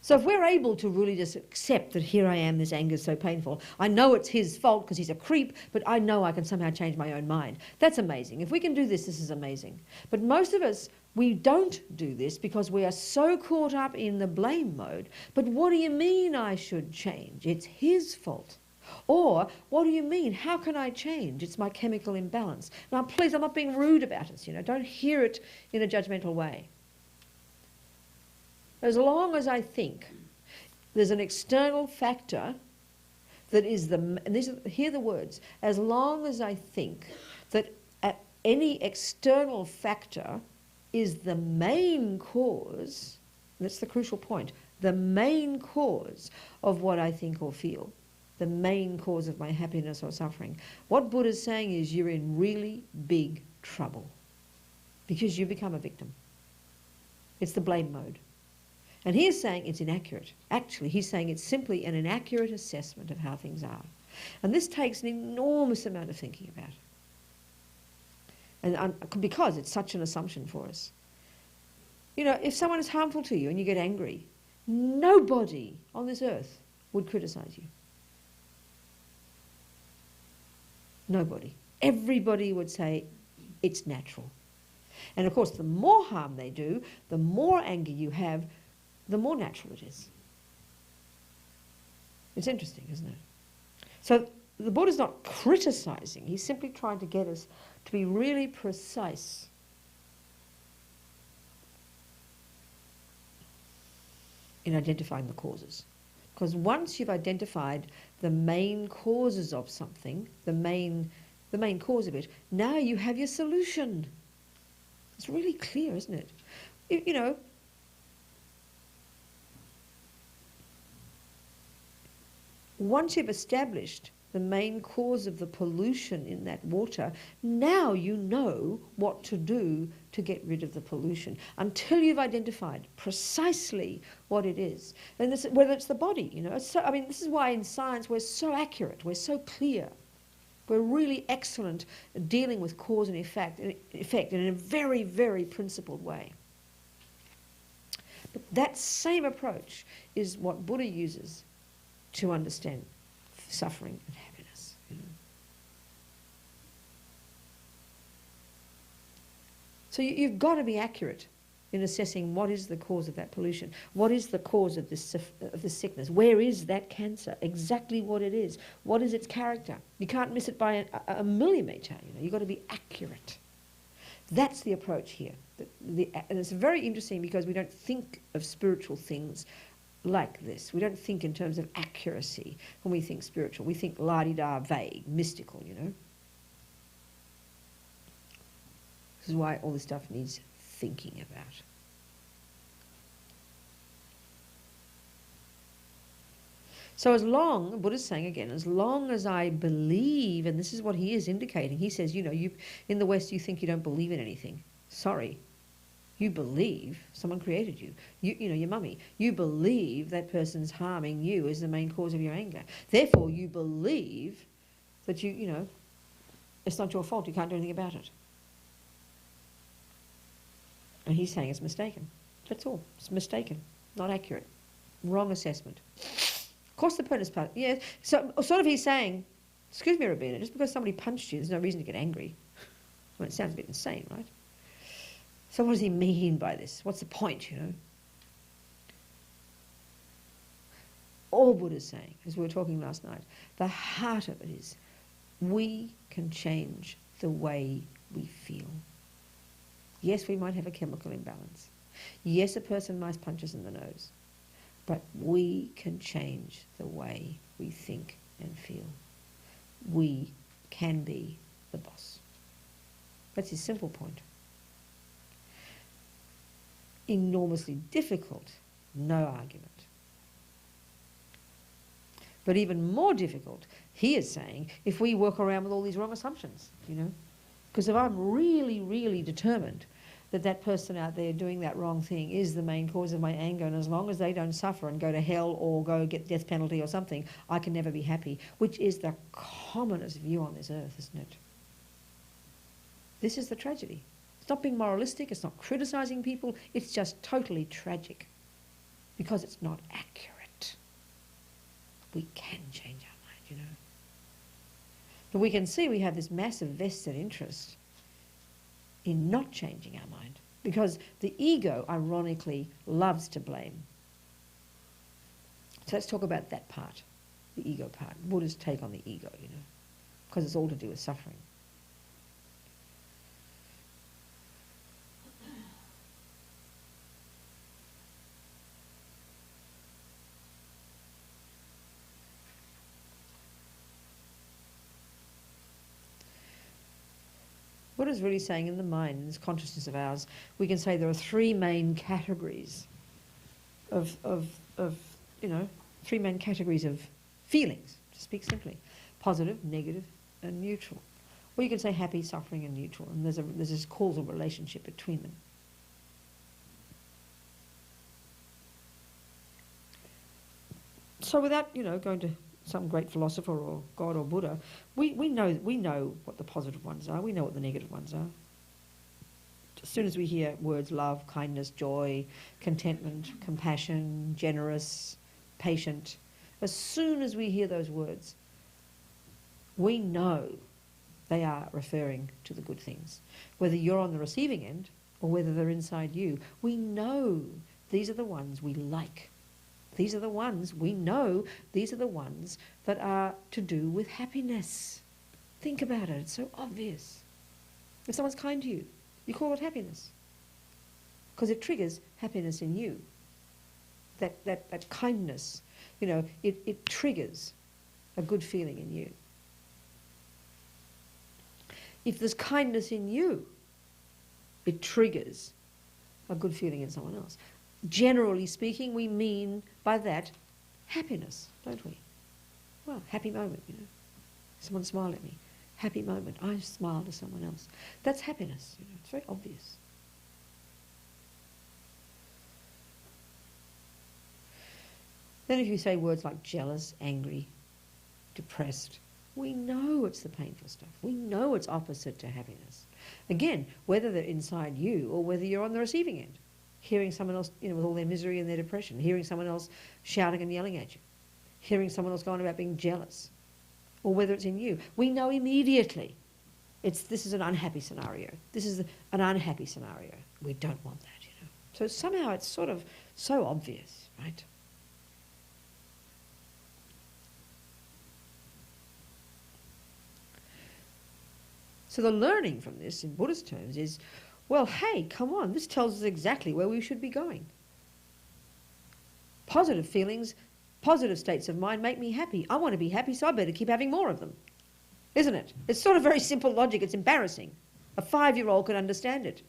So if we're able to really just accept that here I am, this anger is so painful, I know it's his fault because he's a creep, but I know I can somehow change my own mind. That's amazing. If we can do this, this is amazing. But most of us, we don't do this because we are so caught up in the blame mode. But what do you mean I should change? It's his fault. Or, what do you mean? How can I change? It's my chemical imbalance. Now, please, I'm not being rude about it, don't hear it in a judgmental way. As long as I think there's an external factor that is hear the words, as long as I think that any external factor is the main cause, that's the crucial point, the main cause of what I think or feel, the main cause of my happiness or suffering. What Buddha's saying is you're in really big trouble because you become a victim. It's the blame mode. And he is saying it's inaccurate. Actually, he's saying it's simply an inaccurate assessment of how things are. And this takes an enormous amount of thinking about. And because it's such an assumption for us. If someone is harmful to you and you get angry, nobody on this earth would criticize you. Nobody. Everybody would say it's natural. And of course, the more harm they do, the more anger you have, the more natural it is. It's interesting, isn't it? So the Buddha's not criticizing. He's simply trying to get us to be really precise. In identifying the causes. Because once you've identified the main causes of something, the main cause of it, now you have your solution. It's really clear, isn't it? Once you've established the main cause of the pollution in that water, now you know what to do to get rid of the pollution until you've identified precisely what it is. And whether it's the body, this is why in science we're so accurate, we're so clear. We're really excellent at dealing with cause and effect in a very, very principled way. But that same approach is what Buddha uses to understand suffering and happiness. So you've got to be accurate in assessing what is the cause of that pollution, what is the cause of this sickness, where is that cancer, exactly what it is, what is its character. You can't miss it by a millimetre. You've got to be accurate. That's the approach here. And it's very interesting because we don't think of spiritual things like this. We don't think in terms of accuracy when we think spiritual. We think la-di-da, vague, mystical, This is why all this stuff needs thinking about. So as long, Buddha's saying again, as long as I believe, and this is what he is indicating, he says, you in the West you think you don't believe in anything. Sorry. You believe someone created you. Your mummy. You believe that person's harming you is the main cause of your anger. Therefore, you believe that it's not your fault. You can't do anything about it. And he's saying it's mistaken. That's all. It's mistaken. Not accurate. Wrong assessment. Of course, the point is part. Yeah. So sort of he's saying, excuse me, Robina, just because somebody punched you, there's no reason to get angry. Well, it sounds a bit insane, right? So what does he mean by this? What's the point, All Buddha's saying, as we were talking last night, the heart of it is we can change the way we feel. Yes, we might have a chemical imbalance. Yes, a person might punch us in the nose. But we can change the way we think and feel. We can be the boss. That's his simple point. Enormously difficult, no argument. But even more difficult, he is saying, if we walk around with all these wrong assumptions, Because if I'm really, really determined that that person out there doing that wrong thing is the main cause of my anger, and as long as they don't suffer and go to hell or go get death penalty or something, I can never be happy, which is the commonest view on this earth, isn't it? This is the tragedy. It's not being moralistic, it's not criticising people, it's just totally tragic. because it's not accurate. We can change our mind, you know. But we can see we have this massive vested interest in not changing our mind, because the ego, ironically, loves to blame. So let's talk about that part, the ego part, Buddha's take on the ego, you know, because it's all to do with suffering. Buddha's really saying in the mind, in this consciousness of ours, we can say there are three main categories of three main categories of feelings, to speak simply. Positive, negative, and neutral. Or you can say happy, suffering, and neutral, and there's this causal relationship between them. So without, going to some great philosopher or God or Buddha, we know what the positive ones are, we know what the negative ones are. As soon as we hear words love, kindness, joy, contentment, compassion, generous, patient, as soon as we hear those words, we know they are referring to the good things. Whether you're on the receiving end or whether they're inside you, we know these are the ones we like. These are the ones we know, these are the ones that are to do with happiness. Think about it, it's so obvious. If someone's kind to you, you call it happiness, because it triggers happiness in you. That kindness, it triggers a good feeling in you. If there's kindness in you, it triggers a good feeling in someone else. Generally speaking, we mean by that happiness, don't we? Well, happy moment, Someone smiled at me. Happy moment. I smiled to someone else. That's happiness. It's very obvious. Then if you say words like jealous, angry, depressed, we know it's the painful stuff. We know it's opposite to happiness. Again, whether they're inside you or whether you're on the receiving end. Hearing someone else, with all their misery and their depression. Hearing someone else shouting and yelling at you. Hearing someone else going about being jealous. Or whether it's in you. We know immediately this is an unhappy scenario. This is an unhappy scenario. We don't want that, So somehow it's sort of so obvious, right? So the learning from this, in Buddhist terms, is, well, hey, come on, this tells us exactly where we should be going. Positive feelings, positive states of mind make me happy. I want to be happy, so I better keep having more of them. Isn't it? It's sort of very simple logic. It's embarrassing. A 5-year-old can understand it.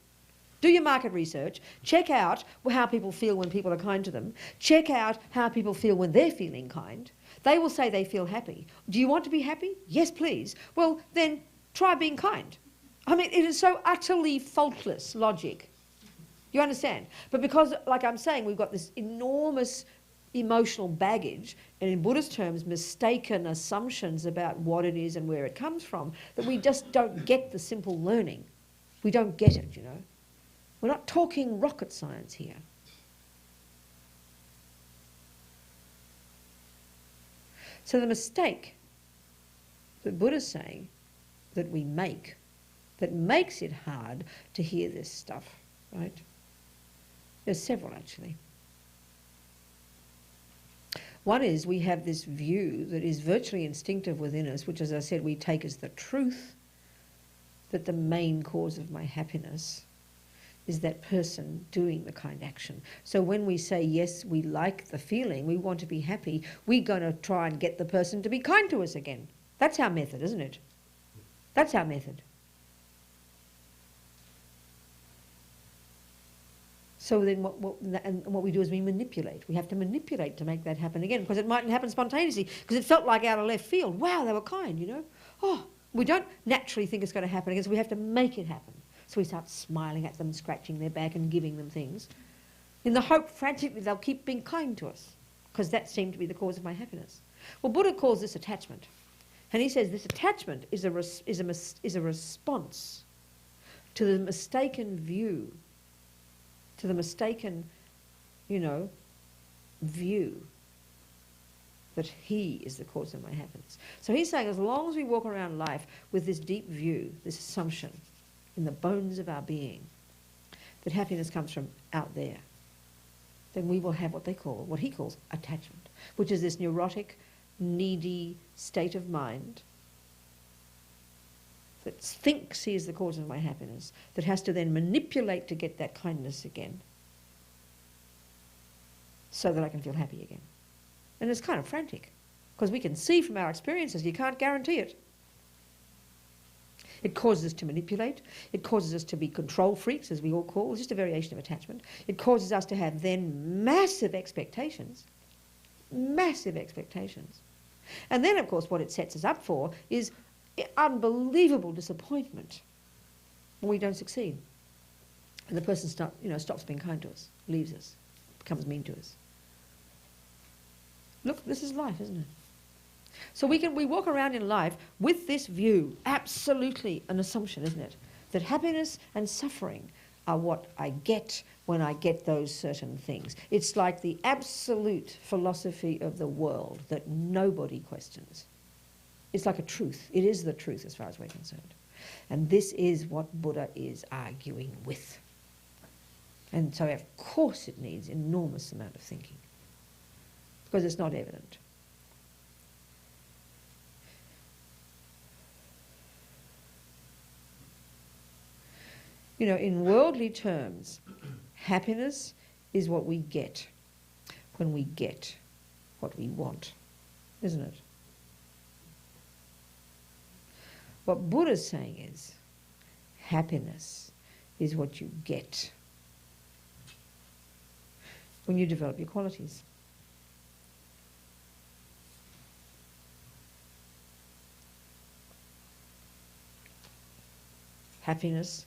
Do your market research. Check out how people feel when people are kind to them. Check out how people feel when they're feeling kind. They will say they feel happy. Do you want to be happy? Yes, please. Well, then try being kind. I mean, it is so utterly faultless logic. You understand? But because, like I'm saying, we've got this enormous emotional baggage, and in Buddhist terms, mistaken assumptions about what it is and where it comes from, that we just don't get the simple learning. We don't get it, We're not talking rocket science here. So the mistake that Buddha's saying that we make, that makes it hard to hear this stuff, right? There's several, actually. One is we have this view that is virtually instinctive within us, which, as I said, we take as the truth, that the main cause of my happiness is that person doing the kind action. So when we say, yes, we like the feeling, we want to be happy, we're going to try and get the person to be kind to us again. That's our method, isn't it? That's our method. So then what we do is we manipulate. We have to manipulate to make that happen again, because it mightn't happen spontaneously, because it felt like out of left field. Wow, they were kind, Oh, we don't naturally think it's going to happen again, so we have to make it happen. So we start smiling at them, scratching their back and giving them things, in the hope, frantically, they'll keep being kind to us, because that seemed to be the cause of my happiness. Well, Buddha calls this attachment. And he says this attachment is a response to the mistaken view, to the mistaken, view that he is the cause of my happiness. So he's saying as long as we walk around life with this deep view, this assumption in the bones of our being, that happiness comes from out there, then we will have what he calls attachment, which is this neurotic, needy state of mind that thinks he is the cause of my happiness, that has to then manipulate to get that kindness again so that I can feel happy again. And it's kind of frantic, because we can see from our experiences you can't guarantee it. It causes us to manipulate. It causes us to be control freaks, as we all call. It's just a variation of attachment. It causes us to have then massive expectations. Massive expectations. And then, of course, what it sets us up for is unbelievable disappointment when we don't succeed. And the person stops being kind to us, leaves us, becomes mean to us. Look, this is life, isn't it? So we walk around in life with this view, absolutely an assumption, isn't it? That happiness and suffering are what I get when I get those certain things. It's like the absolute philosophy of the world that nobody questions. It's like a truth. It is the truth as far as we're concerned. And this is what Buddha is arguing with. And so of course it needs enormous amount of thinking, because it's not evident. You know, in worldly terms, happiness is what we get when we get what we want, isn't it? What Buddha's saying is, happiness is what you get when you develop your qualities. Happiness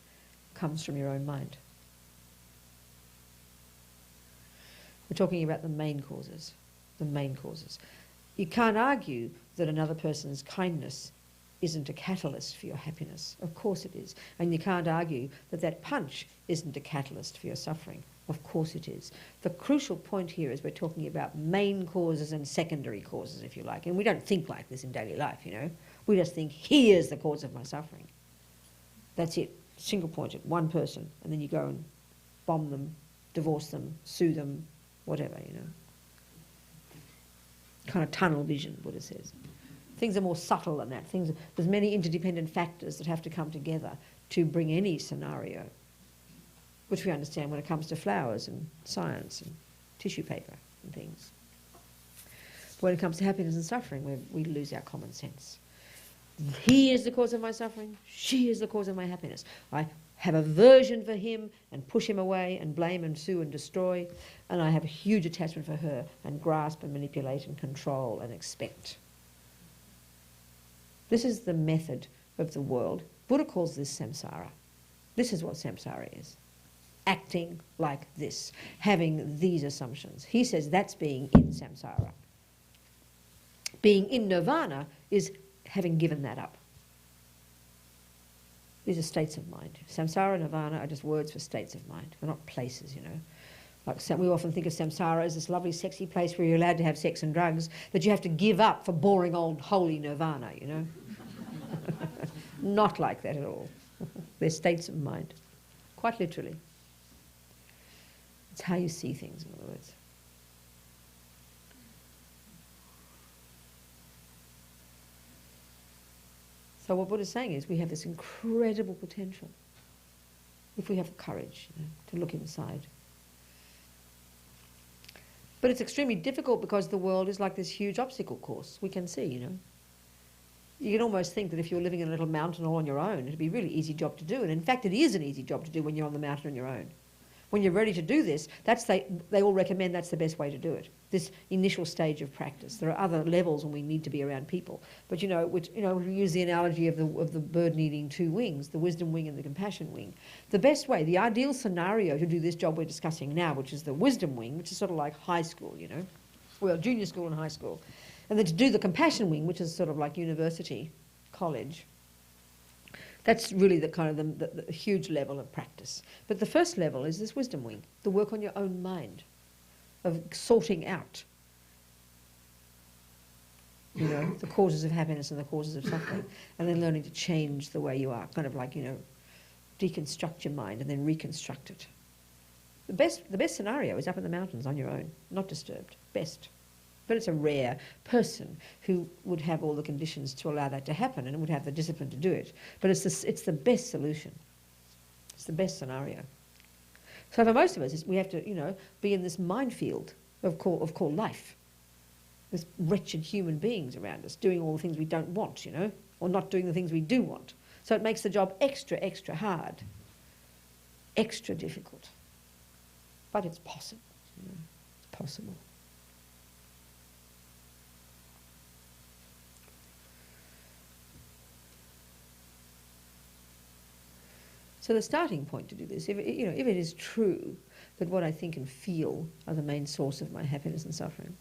comes from your own mind. We're talking about the main causes. The main causes. You can't argue that another person's kindness isn't a catalyst for your happiness. Of course it is. And you can't argue that that punch isn't a catalyst for your suffering. Of course it is. The crucial point here is we're talking about main causes and secondary causes, if you like. And we don't think like this in daily life, you know. We just think, he is the cause of my suffering. That's it. Single pointed, one person, and then you go and bomb them, divorce them, sue them, whatever, you know. Kind of tunnel vision, Buddha says. Things are more subtle than that. There's many interdependent factors that have to come together to bring any scenario, which we understand when it comes to flowers and science and tissue paper and things. But when it comes to happiness and suffering, we lose our common sense. He is the cause of my suffering. She is the cause of my happiness. I have aversion for him and push him away and blame and sue and destroy. And I have a huge attachment for her and grasp and manipulate and control and expect. This is the method of the world. Buddha calls this samsara. This is what samsara is. Acting like this. Having these assumptions. He says that's being in samsara. Being in nirvana is having given that up. These are states of mind. Samsara and nirvana are just words for states of mind. They're not places, you know. Like we often think of samsara as this lovely, sexy place where you're allowed to have sex and drugs that you have to give up for boring old holy nirvana, you know. Not like that at all. They're states of mind, quite literally. It's how you see things, in other words. So what Buddha's saying is we have this incredible potential if we have the courage, you know, to look inside. But it's extremely difficult because the world is like this huge obstacle course. We can see, you know. You can almost think that if you're living in a little mountain all on your own, it'd be a really easy job to do. And in fact, it is an easy job to do when you're on the mountain on your own. When you're ready to do this, they all recommend that's the best way to do it, this initial stage of practice. There are other levels when we need to be around people. But, we use the analogy of the bird needing two wings, the wisdom wing and the compassion wing. The best way, the ideal scenario to do this job we're discussing now, which is the wisdom wing, which is sort of like high school, you know, well, junior school and high school. And then to do the compassion wing, which is sort of like university, college, that's really the kind of the huge level of practice. But the first level is this wisdom wing, the work on your own mind. of sorting out, you know, the causes of happiness and the causes of suffering, and then learning to change the way you are, kind of like, you know, deconstruct your mind and then reconstruct it. The best scenario is up in the mountains on your own, not disturbed. Best. But it's a rare person who would have all the conditions to allow that to happen and would have the discipline to do it. But it's the best solution. It's the best scenario. So for most of us, we have to, you know, be in this minefield of called life. With wretched human beings around us doing all the things we don't want, you know, or not doing the things we do want. So it makes the job extra, extra hard, extra difficult. But it's possible, you know, it's possible. So the starting point to do this, if it is true that what I think and feel are the main source of my happiness and suffering,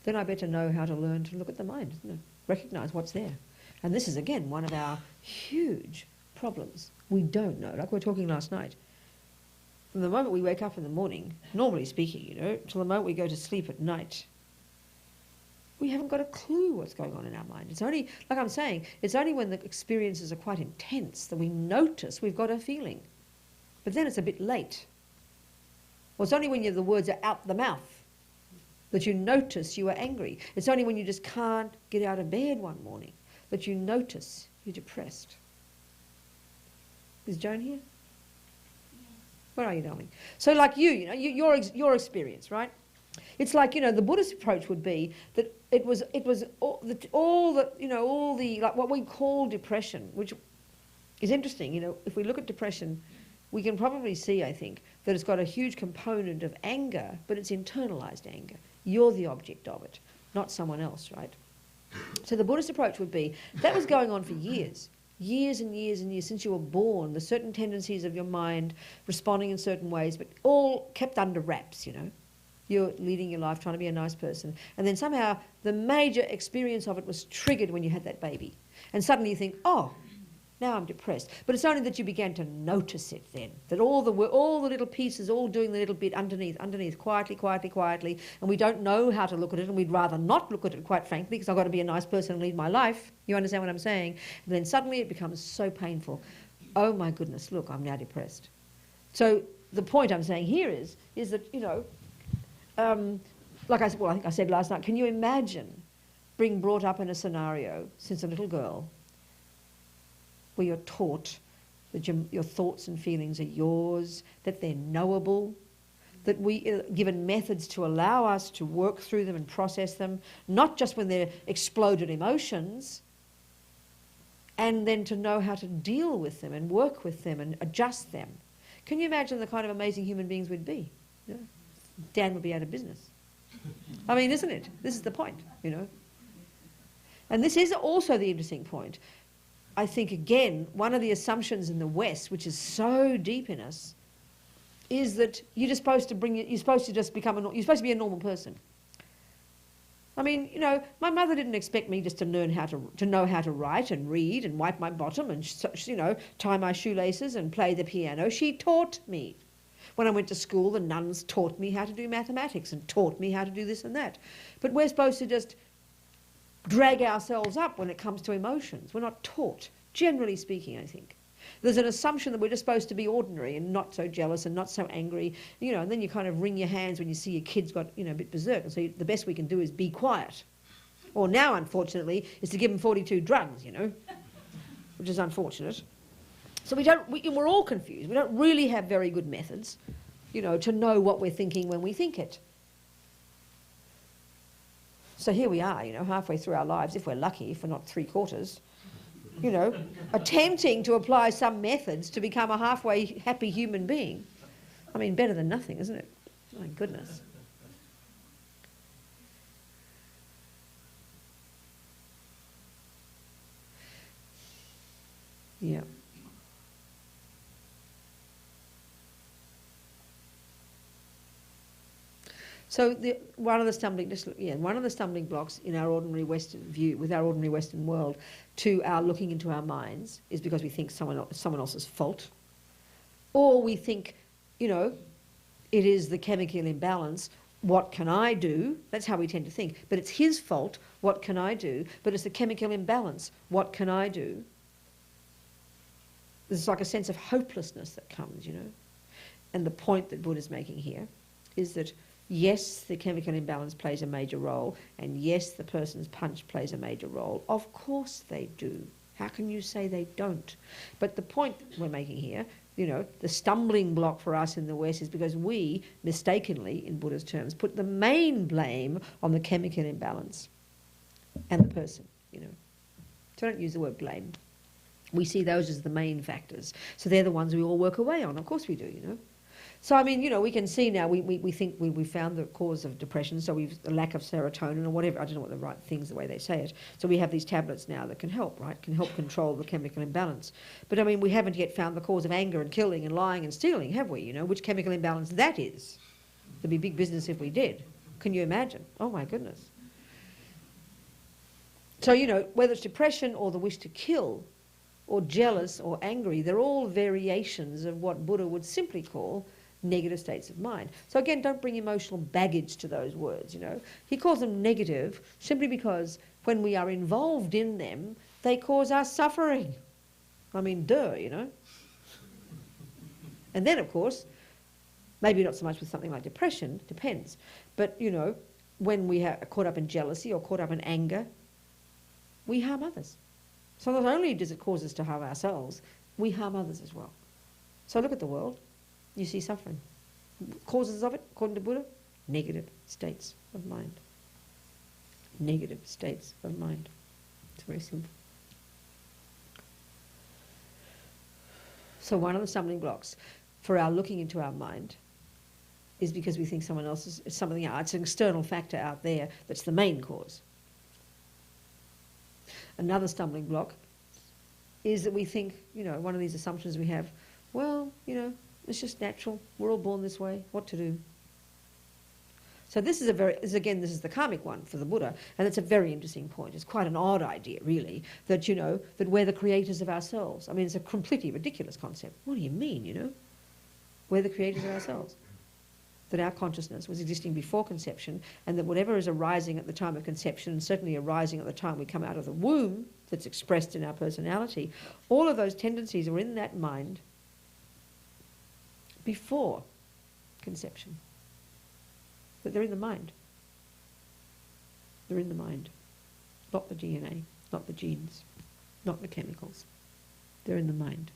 then I better know how to learn to look at the mind, you know, recognise what's there. And this is, again, one of our huge problems. We don't know, like we were talking last night. From the moment we wake up in the morning, normally speaking, you know, till the moment we go to sleep at night, we haven't got a clue what's going on in our mind. It's only, like I'm saying, it's only when the experiences are quite intense that we notice we've got a feeling. But then it's a bit late. Or it's only when the words are out the mouth that you notice you are angry. It's only when you just can't get out of bed one morning that you notice you're depressed. Is Joan here? Where are you, darling? So like you know, your experience, right? It's like, you know, the Buddhist approach would be that it was all the like what we call depression, which is interesting. You know, if we look at depression, we can probably see, I think, that it's got a huge component of anger, but it's internalized anger. You're the object of it, not someone else, right? So the Buddhist approach would be that was going on for years. Years and years and years since you were born, the certain tendencies of your mind responding in certain ways, but all kept under wraps, you know. You're leading your life, trying to be a nice person. And then somehow the major experience of it was triggered when you had that baby. And suddenly you think, oh, now I'm depressed. But it's only that you began to notice it then, that all the little pieces, all doing the little bit underneath, quietly, and we don't know how to look at it, and we'd rather not look at it, quite frankly, because I've got to be a nice person and lead my life. You understand what I'm saying? And then suddenly it becomes so painful. Oh my goodness, look, I'm now depressed. So the point I'm saying here is that, you know, like I think I said last night, can you imagine being brought up in a scenario since a little girl where you're taught that your thoughts and feelings are yours, that they're knowable, that we are given methods to allow us to work through them and process them, not just when they're exploded emotions, and then to know how to deal with them and work with them and adjust them. Can you imagine the kind of amazing human beings we'd be? Yeah. Dan would be out of business. I mean, isn't it? This is the point, you know. And this is also the interesting point. I think, again, one of the assumptions in the West, which is so deep in us, is that you're just supposed to you're supposed to be a normal person. I mean, you know, my mother didn't expect me just to learn to know how to write and read and wipe my bottom and, you know, tie my shoelaces and play the piano. She taught me. When I went to school, the nuns taught me how to do mathematics and taught me how to do this and that. But we're supposed to just drag ourselves up when it comes to emotions. We're not taught, generally speaking, I think. There's an assumption that we're just supposed to be ordinary and not so jealous and not so angry, you know, and then you kind of wring your hands when you see your kids got, you know, a bit berserk, and so the best we can do is be quiet. Or now, unfortunately, is to give them 42 drugs, you know, which is unfortunate. So we're all confused. We don't really have very good methods, you know, to know what we're thinking when we think it. So here we are, you know, halfway through our lives, if we're lucky, if we're not 3/4, you know, attempting to apply some methods to become a halfway happy human being. I mean, better than nothing, isn't it? My goodness. Yeah. So one of the stumbling blocks in our ordinary Western view, with our ordinary Western world, to our looking into our minds is because we think someone else's fault, or we think, you know, it is the chemical imbalance what can I do? That's how we tend to think. But it's his fault, what can I do? But it's the chemical imbalance, what can I do? There's like a sense of hopelessness that comes, you know. And the point that Buddha's making here is that, yes, the chemical imbalance plays a major role, and yes, the person's punch plays a major role. Of course they do. How can you say they don't? But the point that we're making here, you know, the stumbling block for us in the West is because we, mistakenly, in Buddha's terms, put the main blame on the chemical imbalance and the person, you know. So don't use the word blame. We see those as the main factors. So they're the ones we all work away on. Of course we do, you know. So, I mean, you know, we can see now, we think we found the cause of depression, so we've a lack of serotonin or whatever. I don't know what the right thing's the way they say it. So we have these tablets now that can help, right? Can help control the chemical imbalance. But, I mean, we haven't yet found the cause of anger and killing and lying and stealing, have we? You know, which chemical imbalance that is. There'd be big business if we did. Can you imagine? Oh, my goodness. So, you know, whether it's depression or the wish to kill or jealous or angry, they're all variations of what Buddha would simply call negative states of mind. So again, don't bring emotional baggage to those words, you know. He calls them negative simply because when we are involved in them, they cause us suffering. I mean, duh, you know. And then, of course, maybe not so much with something like depression, depends. But, you know, when we are caught up in jealousy or caught up in anger, we harm others. So not only does it cause us to harm ourselves, we harm others as well. So look at the world. You see suffering. Causes of it, according to Buddha, negative states of mind. Negative states of mind. It's very simple. So one of the stumbling blocks for our looking into our mind is because we think someone else is something else. It's an external factor out there that's the main cause. Another stumbling block is that we think, you know, one of these assumptions we have, well, you know, it's just natural. We're all born this way. What to do? So this is this is the karmic one for the Buddha, and it's a very interesting point. It's quite an odd idea, really, that, you know, that we're the creators of ourselves. I mean, it's a completely ridiculous concept. What do you mean, you know? We're the creators of ourselves. That our consciousness was existing before conception, and that whatever is arising at the time of conception, and certainly arising at the time we come out of the womb, that's expressed in our personality, all of those tendencies are in that mind before conception. But they're in the mind. They're in the mind. Not the DNA, not the genes, not the chemicals. They're in the mind.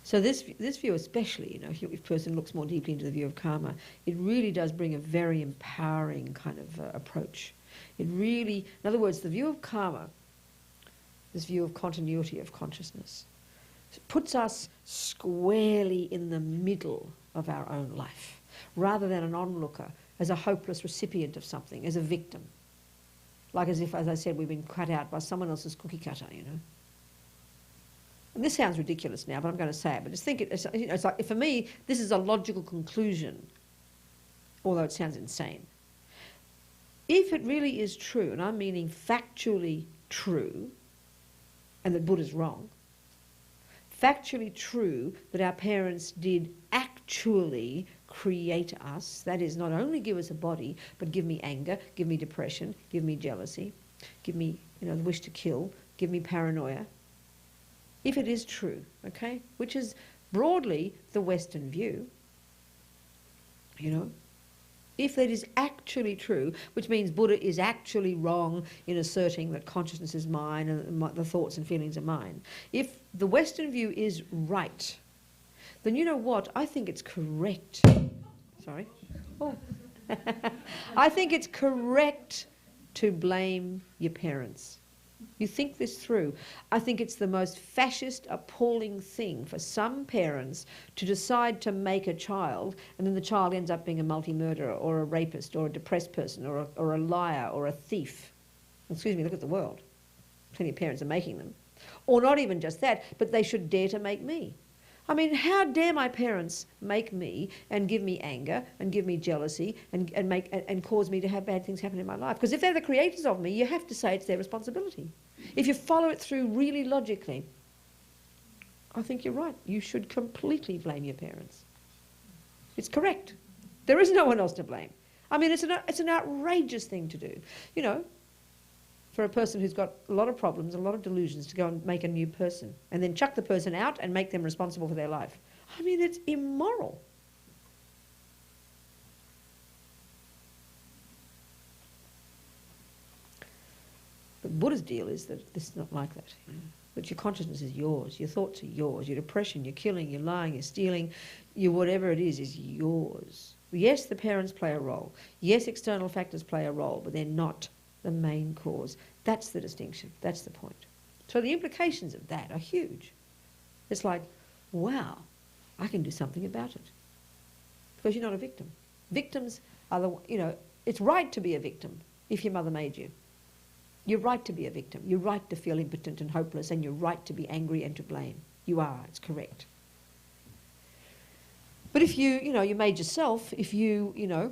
So this view especially, you know, if a person looks more deeply into the view of karma, it really does bring a very empowering kind of approach. It really, in other words, the view of karma, this view of continuity of consciousness, puts us squarely in the middle of our own life, rather than an onlooker, as a hopeless recipient of something, as a victim. Like as if, as I said, we've been cut out by someone else's cookie cutter, you know. And this sounds ridiculous now, but I'm going to say it. But just think, it's like, for me, this is a logical conclusion, although it sounds insane. If it really is true, and I'm meaning factually true, and that Buddha's wrong, factually true that our parents did actually create us, that is, not only give us a body, but give me anger, give me depression, give me jealousy, give me, you know, the wish to kill, give me paranoia. If it is true, okay, which is broadly the Western view, you know, if that is actually true, which means Buddha is actually wrong in asserting that consciousness is mine and the thoughts and feelings are mine, if the Western view is right, then you know what? I think it's correct. Sorry. Oh. I think it's correct to blame your parents. You think this through. I think it's the most fascist, appalling thing for some parents to decide to make a child, and then the child ends up being a multi-murderer or a rapist or a depressed person or a liar or a thief. Excuse me, look at the world. Plenty of parents are making them. Or not even just that, but they should dare to make me. I mean, how dare my parents make me and give me anger and give me jealousy and cause me to have bad things happen in my life? Because if they're the creators of me, you have to say it's their responsibility. if you follow it through really logically, I think you're right. You should completely blame your parents. It's correct. There is no one else to blame. I mean, it's an outrageous thing to do. You know, for a person who's got a lot of problems, a lot of delusions, to go and make a new person and then chuck the person out and make them responsible for their life. I mean, it's immoral. But Buddha's deal is that this is not like that. You know? That your consciousness is yours, your thoughts are yours, your depression, your killing, your lying, your stealing, your whatever it is yours. Yes, the parents play a role. Yes, external factors play a role, but they're not the main cause. That's the distinction. That's the point. So the implications of that are huge. It's like, wow, I can do something about it. Because you're not a victim. Victims are the, you know, it's right to be a victim if your mother made you. You're right to be a victim. You're right to feel impotent and hopeless, and you're right to be angry and to blame. You are. It's correct. But if you made yourself, if you know,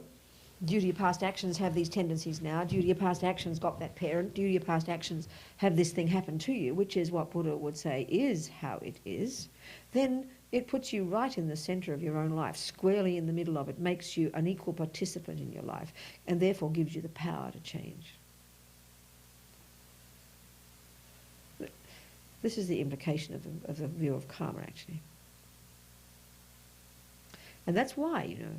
due to your past actions have these tendencies now, due to your past actions got that parent, due to your past actions have this thing happen to you, which is what Buddha would say is how it is, then it puts you right in the centre of your own life, squarely in the middle of it, makes you an equal participant in your life, and therefore gives you the power to change. This is the implication of the view of karma, actually. And that's why, you know,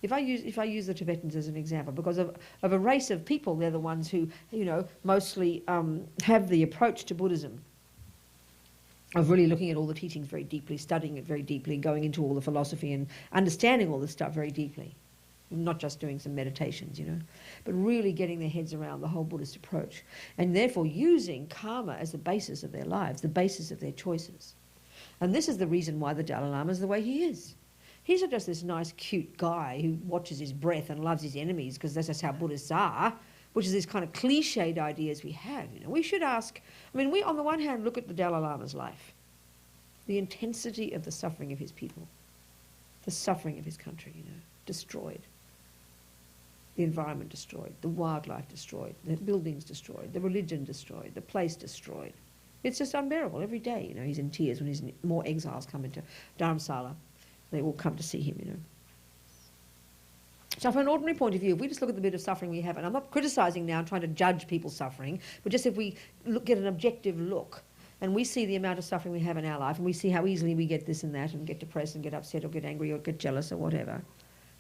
if I use the Tibetans as an example, because of a race of people, they're the ones who, you know, mostly have the approach to Buddhism of really looking at all the teachings very deeply, studying it very deeply, going into all the philosophy and understanding all this stuff very deeply. Not just doing some meditations, you know, but really getting their heads around the whole Buddhist approach, and therefore using karma as the basis of their lives, the basis of their choices. And this is the reason why the Dalai Lama is the way he is. He's not just this nice, cute guy who watches his breath and loves his enemies, because that's just how Buddhists are, which is this kind of cliched ideas we have. You know, we should ask, I mean, we on the one hand look at the Dalai Lama's life, the intensity of the suffering of his people, the suffering of his country, you know, destroyed. The environment destroyed, the wildlife destroyed, the buildings destroyed, the religion destroyed, the place destroyed. It's just unbearable every day. You know, he's in tears when more exiles come into Dharamsala. They all come to see him, you know. So from an ordinary point of view, if we just look at the bit of suffering we have, and I'm not criticising now and trying to judge people's suffering, but just if we get an objective look and we see the amount of suffering we have in our life and we see how easily we get this and that and get depressed and get upset or get angry or get jealous or whatever,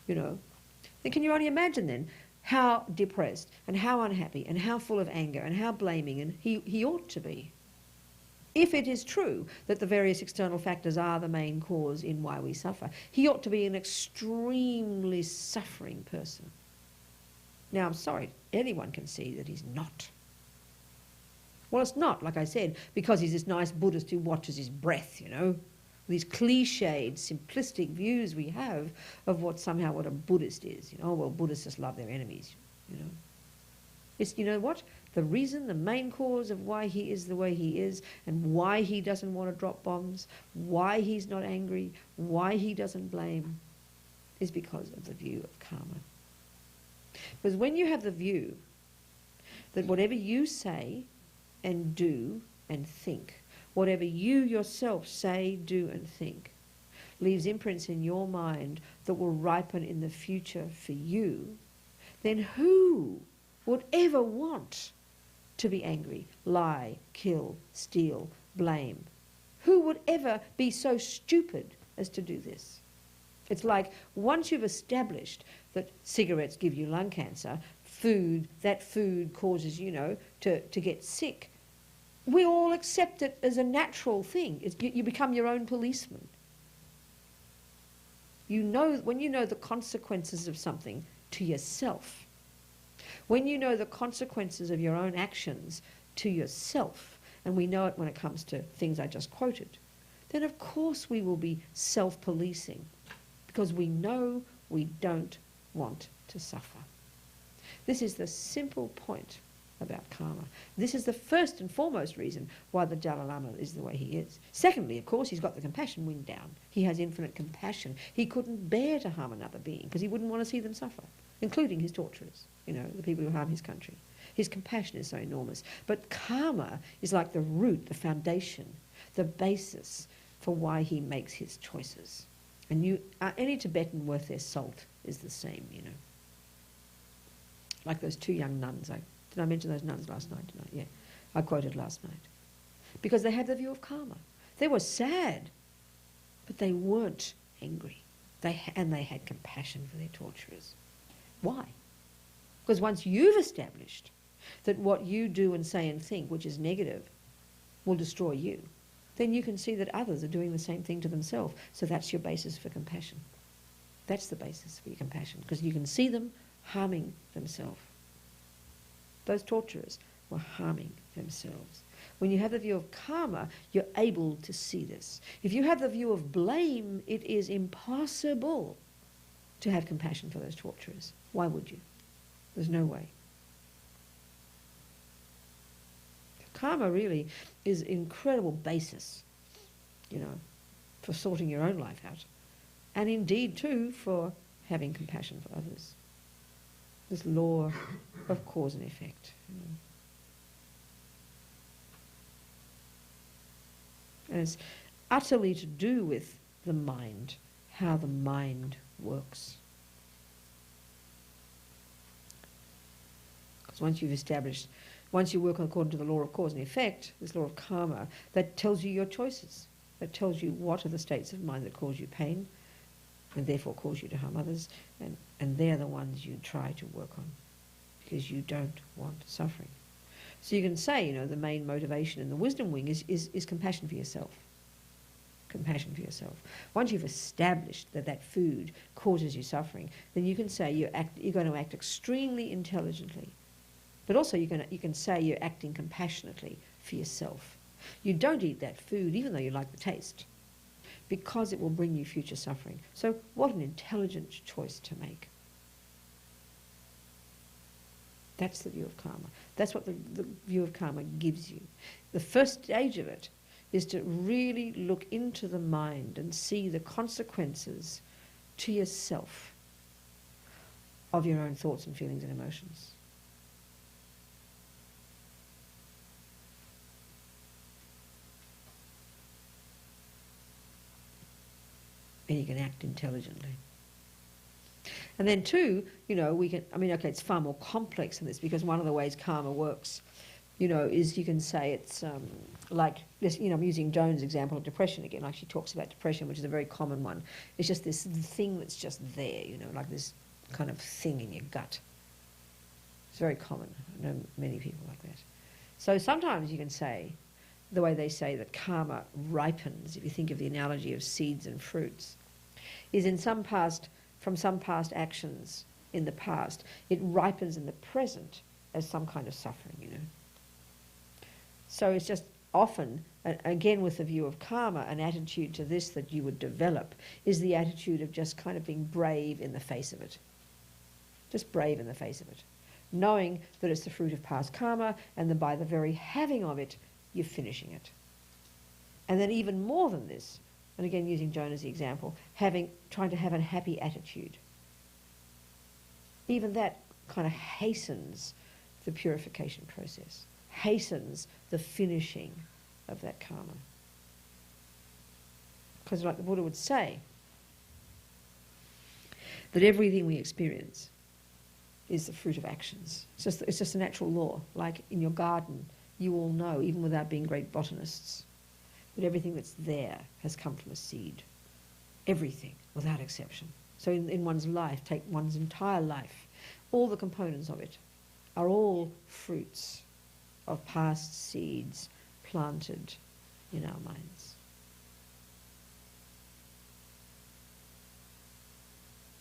you know, then can you only imagine then how depressed and how unhappy and how full of anger and how blaming and he ought to be, if it is true that the various external factors are the main cause in why we suffer. He ought to be an extremely suffering person. Now, I'm sorry, anyone can see that he's not. Well, it's not, like I said, because he's this nice Buddhist who watches his breath, you know. These cliched, simplistic views we have of what a Buddhist is. You know, well, Buddhists just love their enemies, you know. It's, you know what? The reason, the main cause of why he is the way he is and why he doesn't want to drop bombs, why he's not angry, why he doesn't blame, is because of the view of karma. Because when you have the view that whatever you say and do and think, whatever you yourself say, do and think, leaves imprints in your mind that will ripen in the future for you, then who would ever want to be angry, lie, kill, steal, blame? Who would ever be so stupid as to do this? It's like once you've established that cigarettes give you lung cancer, that food causes, you know, to get sick, we all accept it as a natural thing. You become your own policeman. You know, when you know the consequences of something to yourself, when you know the consequences of your own actions to yourself, and we know it when it comes to things I just quoted, then of course we will be self-policing, because we know we don't want to suffer. This is the simple point about karma. This is the first and foremost reason why the Dalai Lama is the way he is. Secondly, of course, he's got the compassion wind down. He has infinite compassion. He couldn't bear to harm another being because he wouldn't want to see them suffer. including his torturers, you know, the people who harm his country. His compassion is so enormous. But karma is like the root, the foundation, the basis for why he makes his choices. And any Tibetan worth their salt is the same, you know. Like those two young nuns. Did I mention those nuns last night? Didn't I? Yeah, I quoted last night. Because they had the view of karma. They were sad, but they weren't angry. And they had compassion for their torturers. Why? Because once you've established that what you do and say and think, which is negative, will destroy you, then you can see that others are doing the same thing to themselves. So that's your basis for compassion. That's the basis for your compassion, because you can see them harming themselves. Those torturers were harming themselves. When you have the view of karma, you're able to see this. If you have the view of blame, it is impossible to have compassion for those torturers. Why would you? There's no way. Karma really is an incredible basis, you know, for sorting your own life out. And indeed, too, for having compassion for others. This law of cause and effect. You know. And it's utterly to do with the mind, how the mind works. Because once you've established, once you work according to the law of cause and effect, this law of karma, that tells you your choices. That tells you what are the states of mind that cause you pain and therefore cause you to harm others, and they're the ones you try to work on because you don't want suffering. So you can say, you know, the main motivation in the wisdom wing is compassion for yourself. Compassion for yourself. Once you've established that that food causes you suffering, then you can say you're going to act extremely intelligently. But also you can say you're acting compassionately for yourself. You don't eat that food even though you like the taste, because it will bring you future suffering. So what an intelligent choice to make. That's the view of karma. That's what the view of karma gives you. The first stage of it is to really look into the mind and see the consequences to yourself of your own thoughts and feelings and emotions. And you can act intelligently. And then too, you know, we can, I mean, okay, it's far more complex than this, because one of the ways karma works, you know, is you can say it's like this, you know, I'm using Joan's example of depression again, like she talks about depression, which is a very common one. It's just this thing that's just there, you know, like this kind of thing in your gut. It's very common. I know many people like that. So sometimes you can say, the way they say that karma ripens, if you think of the analogy of seeds and fruits, is from some past actions in the past, it ripens in the present as some kind of suffering, you know. So it's just often, again with the view of karma, an attitude to this that you would develop is the attitude of just kind of being brave in the face of it. Just brave in the face of it. Knowing that it's the fruit of past karma, and that by the very having of it, you're finishing it. And then even more than this, and again using Joan as the example, trying to have a happy attitude. Even that kind of hastens the purification process, hastens the finishing of that karma. Because like the Buddha would say, that everything we experience is the fruit of actions. It's just a natural law. Like in your garden, you all know, even without being great botanists, that everything that's there has come from a seed. Everything, without exception. So in one's life, take one's entire life, all the components of it are all fruits of past seeds planted in our minds.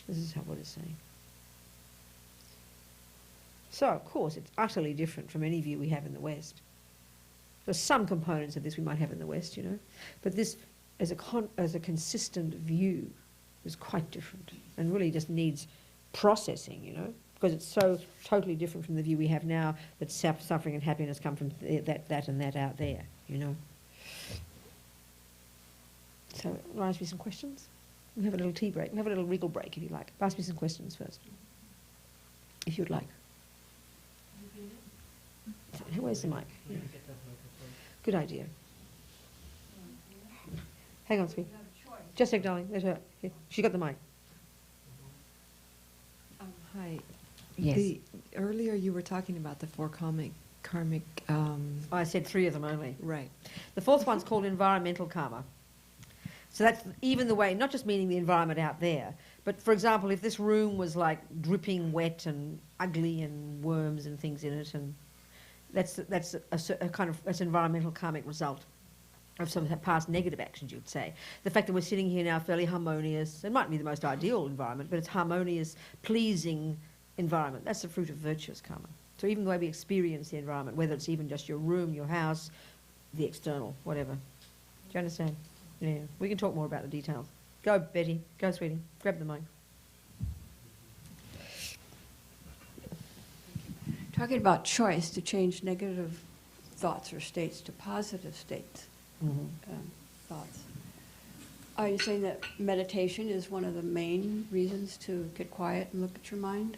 This is what it's saying. So, of course, it's utterly different from any view we have in the West. There's some components of this we might have in the West, you know, but this, as a consistent view, is quite different and really just needs processing, you know, because it's so totally different from the view we have now that suffering and happiness come from that and that out there, you know. So, will I ask you some questions? We'll have a little tea break. We'll have a little wriggle break if you like. Ask me some questions first. if you'd like. Where's the mic? Yeah. Good idea. Hang on, sweetie. Just a sec, darling. Let her. Here. She got the mic. Hi. Yes. Earlier you were talking about the four karmic. I said 3 of them only. Right. The 4th one's called environmental karma. So that's even the way, not just meaning the environment out there, but for example, if this room was like dripping wet and ugly and worms and things in it, and that's a kind of that's environmental karmic result of some past negative actions, you'd say. The fact that we're sitting here now fairly harmonious, it might be the most ideal environment, but it's harmonious, pleasing environment. That's the fruit of virtuous karma. So even the way we experience the environment, whether it's even just your room, your house, the external, whatever. Do you understand? Yeah. We can talk more about the details. Go, Betty. Go, sweetie. Grab the mic. Talking about choice to change negative thoughts or states to positive states, thoughts. Are you saying that meditation is one of the main reasons to get quiet and look at your mind?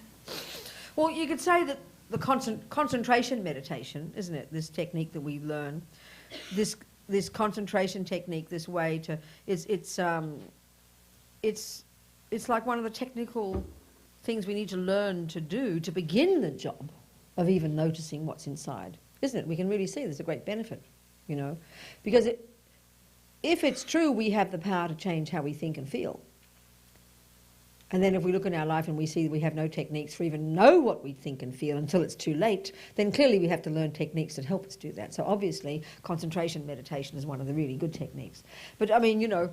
Well, you could say that the concentration meditation, isn't it? This technique that we learn, this concentration technique, this way to, it's like one of the technical things we need to learn to do to begin the job of even noticing what's inside, isn't it? We can really see there's a great benefit, you know, because if it's true we have the power to change how we think and feel, and then if we look in our life and we see that we have no techniques for even know what we think and feel until it's too late, then clearly we have to learn techniques that help us do that. So obviously concentration meditation is one of the really good techniques. But I mean, you know,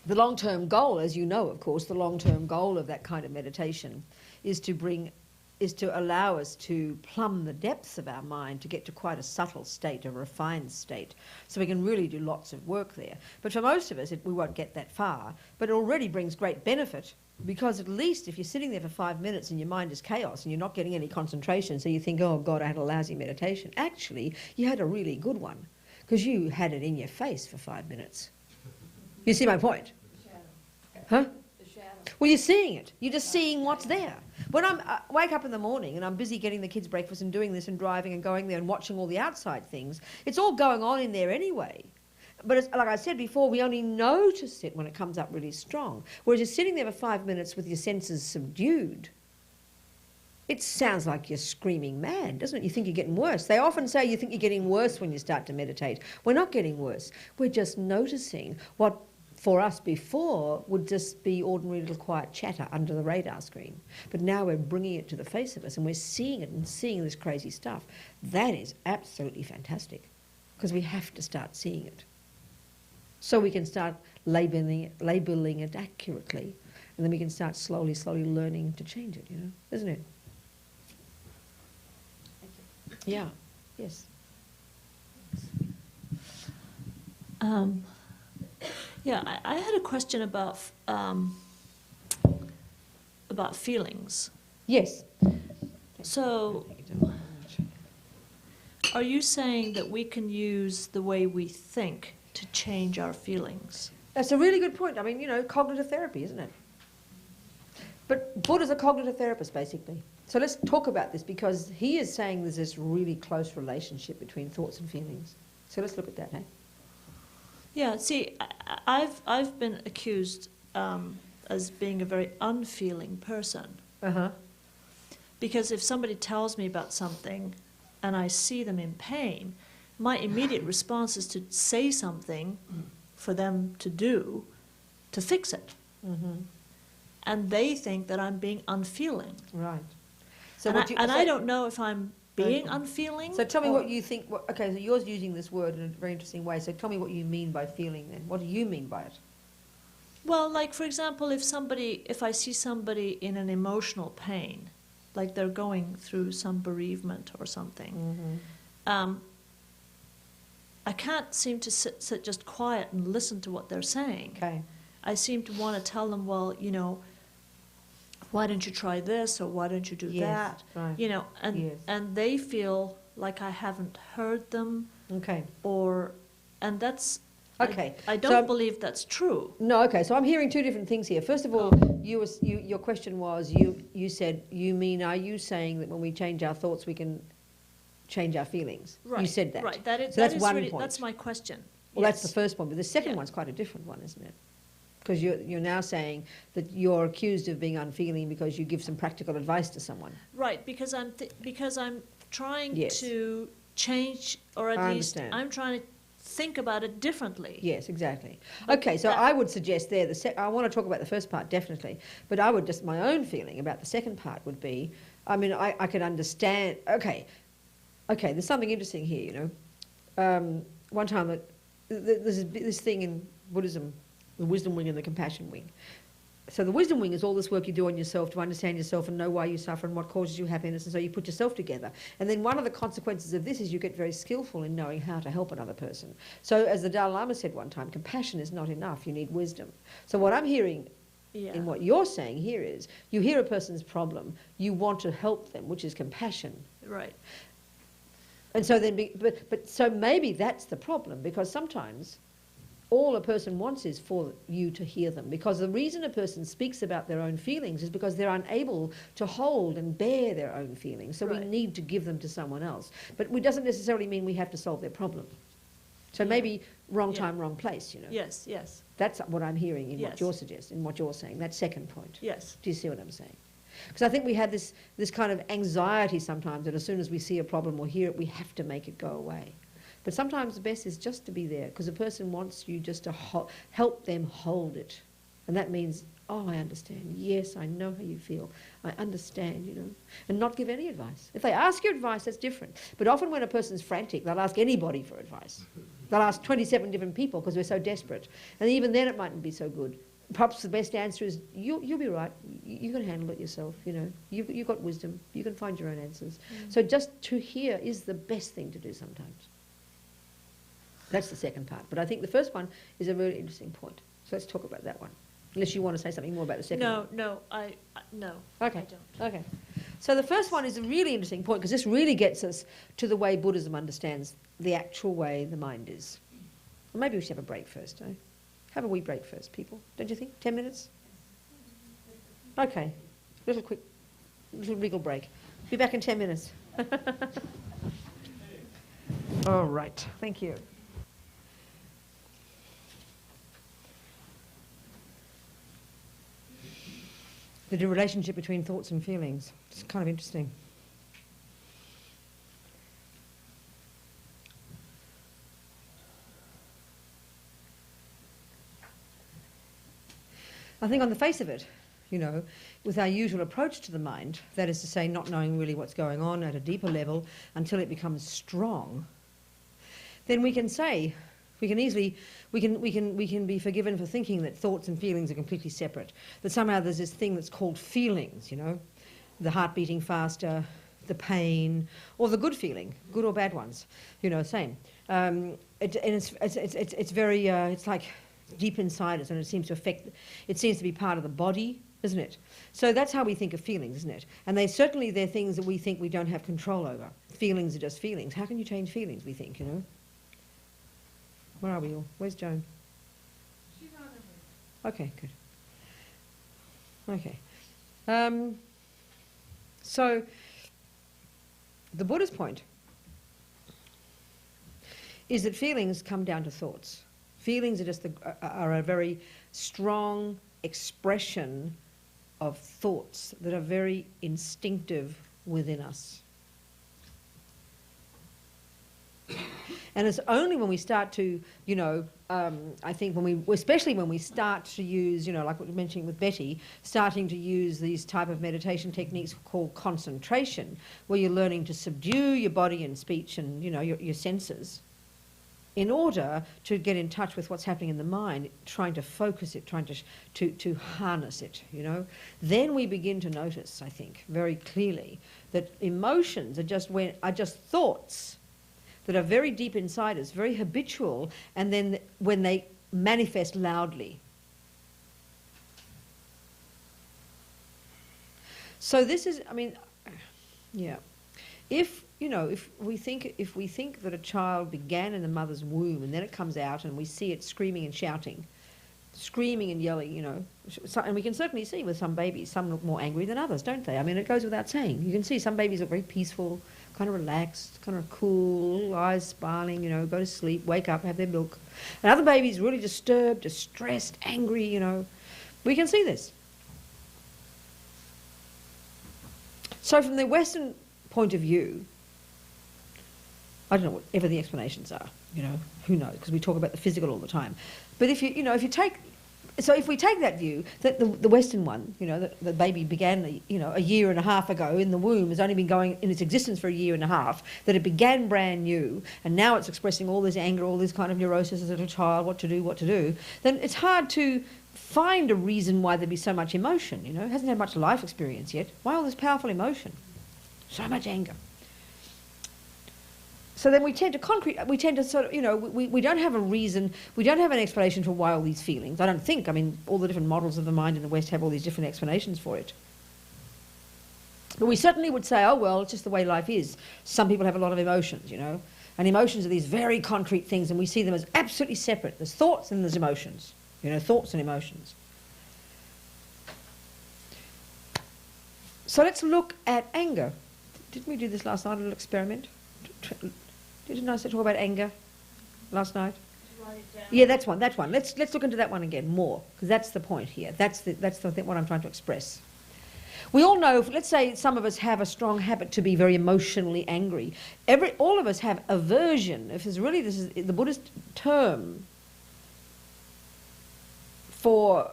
the long-term goal, as you know, of course, the long-term goal of that kind of meditation is to allow us to plumb the depths of our mind to get to quite a subtle state, a refined state, so we can really do lots of work there. But for most of us, we won't get that far, but it already brings great benefit, because at least if you're sitting there for 5 minutes and your mind is chaos and you're not getting any concentration, so you think, oh God, I had a lousy meditation. Actually, you had a really good one, because you had it in your face for 5 minutes. You see my point? Huh? Well, you're seeing it. You're just seeing what's there. When I wake up in the morning and I'm busy getting the kids breakfast and doing this and driving and going there and watching all the outside things, it's all going on in there anyway. But it's, like I said before, we only notice it when it comes up really strong. Whereas you're sitting there for 5 minutes with your senses subdued, it sounds like you're screaming mad, doesn't it? You think you're getting worse. They often say you think you're getting worse when you start to meditate. We're not getting worse. We're just noticing what for us before would just be ordinary little quiet chatter under the radar screen. But now we're bringing it to the face of us and we're seeing it and seeing this crazy stuff. That is absolutely fantastic, because we have to start seeing it. So we can start labeling it accurately, and then we can start slowly learning to change it, you know, isn't it? Yeah, yes. Yeah, I had a question about feelings. Yes. So, are you saying that we can use the way we think to change our feelings? That's a really good point. I mean, you know, cognitive therapy, isn't it? But Buddha's a cognitive therapist, basically. So let's talk about this, because he is saying there's this really close relationship between thoughts and feelings. So let's look at that, eh? Yeah, see, I've been accused as being a very unfeeling person. Uh-huh. Because if somebody tells me about something and I see them in pain, my immediate response is to say something for them to do to fix it. Mm-hmm. And they think that I'm being unfeeling. Right. So I don't know if I'm being unfeeling. So tell me what you think. Okay, so you're using this word in a very interesting way. So tell me what you mean by feeling then. What do you mean by it? Well, like, for example, if I see somebody in an emotional pain, like they're going through some bereavement or something, I can't seem to sit just quiet and listen to what they're saying. Okay. I seem to want to tell them, well, you know, why don't you try this, or why don't you do that? Right. You know, and they feel like I haven't heard them. Okay. And that's Okay. I so don't believe that's true. No, okay, so I'm hearing two different things here. First of all, your question was, you said, are you saying that when we change our thoughts we can change our feelings? Right. You said that. Right. That is, so that's that is one really, point. that's my question. Well, that's the Yes. first one, but the second Yeah. one's quite a different one, isn't it? Because you're now saying that you're accused of being unfeeling because you give some practical advice to someone. Right, because I'm trying Yes. to change, or at I least understand. I'm trying to think about it differently. Yes, exactly. But Okay, so that- I would suggest there, I want to talk about the first part, definitely, but I would just, my own feeling about the second part would be, I mean, I could understand, okay, there's something interesting here, you know. One time, there's this thing in Buddhism, the wisdom wing and the compassion wing. So the wisdom wing is all this work you do on yourself to understand yourself and know why you suffer and what causes you happiness, and so you put yourself together. And then one of the consequences of this is you get very skillful in knowing how to help another person. So as the Dalai Lama said one time, compassion is not enough, you need wisdom. So what I'm hearing Yeah. in what you're saying here is, you hear a person's problem, you want to help them, which is compassion. Right. And so then, but so maybe that's the problem, because sometimes all a person wants is for you to hear them. Because the reason a person speaks about their own feelings is because they're unable to hold and bear their own feelings. So Right. we need to give them to someone else. But it doesn't necessarily mean we have to solve their problem. So Yeah. maybe wrong Yeah. time, wrong place, you know. Yes, yes, That's what I'm hearing in what Yes. you're suggesting, in what you're saying, that second point. yes. Do you see what I'm saying? Because I think we have this kind of anxiety sometimes that as soon as we see a problem or hear it, we have to make it go away. But sometimes the best is just to be there, because a person wants you just to help them hold it. And that means, oh, I understand. Yes, I know how you feel. I understand, you know. And not give any advice. If they ask you advice, that's different. But often when a person's frantic, they'll ask anybody for advice. They'll ask 27 different people because we're so desperate. And even then it mightn't be so good. Perhaps the best answer is, you'll be right. You can handle it yourself, you know. You've got wisdom. You can find your own answers. So just to hear is the best thing to do sometimes. That's the second part. But I think the first one is a really interesting point. So let's talk about that one. Unless you want to say something more about the second one. No, no, Okay. I don't. Okay. So the first one is a really interesting point, because this really gets us to the way Buddhism understands the actual way the mind is. Well, maybe we should have a break first, eh? Have a wee break first, people. Don't you think? 10 minutes? Okay. Little wriggle break. Be back in 10 minutes. All right. Thank you. The relationship between thoughts and feelings. It's kind of interesting. I think on the face of it, you know, with our usual approach to the mind, that is to say, not knowing really what's going on at a deeper level until it becomes strong, then we can say, we can be forgiven for thinking that thoughts and feelings are completely separate. That somehow there's this thing that's called feelings, you know, the heart beating faster, the pain, or the good feeling, good or bad ones, you know, same. It's very, it's like deep inside us, and it seems to be part of the body, isn't it? So that's how we think of feelings, isn't it? And they're things that we think we don't have control over. Feelings are just feelings. How can you change feelings, we think, you know? Where are we all? Where's Joan? She's on her way. Okay, good. Okay. So, the Buddha's point is that feelings come down to thoughts. Feelings are a very strong expression of thoughts that are very instinctive within us. And it's only when we start to, you know, I think especially when we start to use, you know, like what we were mentioning with Betty, starting to use these type of meditation techniques called concentration, where you're learning to subdue your body and speech and, you know, your senses, in order to get in touch with what's happening in the mind, trying to focus it, trying to harness it, you know. Then we begin to notice, I think, very clearly that emotions are just thoughts that are very deep inside us, very habitual, and then when they manifest loudly. So this is, I mean, yeah. If you know, if we think that a child began in the mother's womb and then it comes out and we see it screaming and shouting, screaming and yelling, you know, and we can certainly see with some babies, some look more angry than others, don't they? I mean, it goes without saying. You can see some babies look very peaceful, kind of relaxed, kind of cool, eyes smiling, you know, go to sleep, wake up, have their milk. And other babies really disturbed, distressed, angry, you know. We can see this. So from the Western point of view, I don't know whatever the explanations are, you know, who knows, because we talk about the physical all the time. But if if we take that view, that the Western one, you know, that the baby began, you know, a year and a half ago in the womb, has only been going in its existence for a year and a half, that it began brand new, and now it's expressing all this anger, all this kind of neurosis as a little child, what to do, then it's hard to find a reason why there'd be so much emotion, you know. It hasn't had much life experience yet. Why all this powerful emotion? So much anger. So then we tend to sort of, you know, we don't have a reason, we don't have an explanation for why all these feelings. I don't think, I mean, all the different models of the mind in the West have all these different explanations for it. But we certainly would say, oh, well, it's just the way life is. Some people have a lot of emotions, you know, and emotions are these very concrete things, and we see them as absolutely separate. There's thoughts and there's emotions, you know, thoughts and emotions. So let's look at anger. Didn't we do this last night, a little experiment? Didn't I talk about anger last night? Write it down. Yeah, that's one. Let's look into that one again more, because that's the point here. That's what I'm trying to express. We all know, let's say some of us have a strong habit to be very emotionally angry. All of us have aversion. This is the Buddhist term for,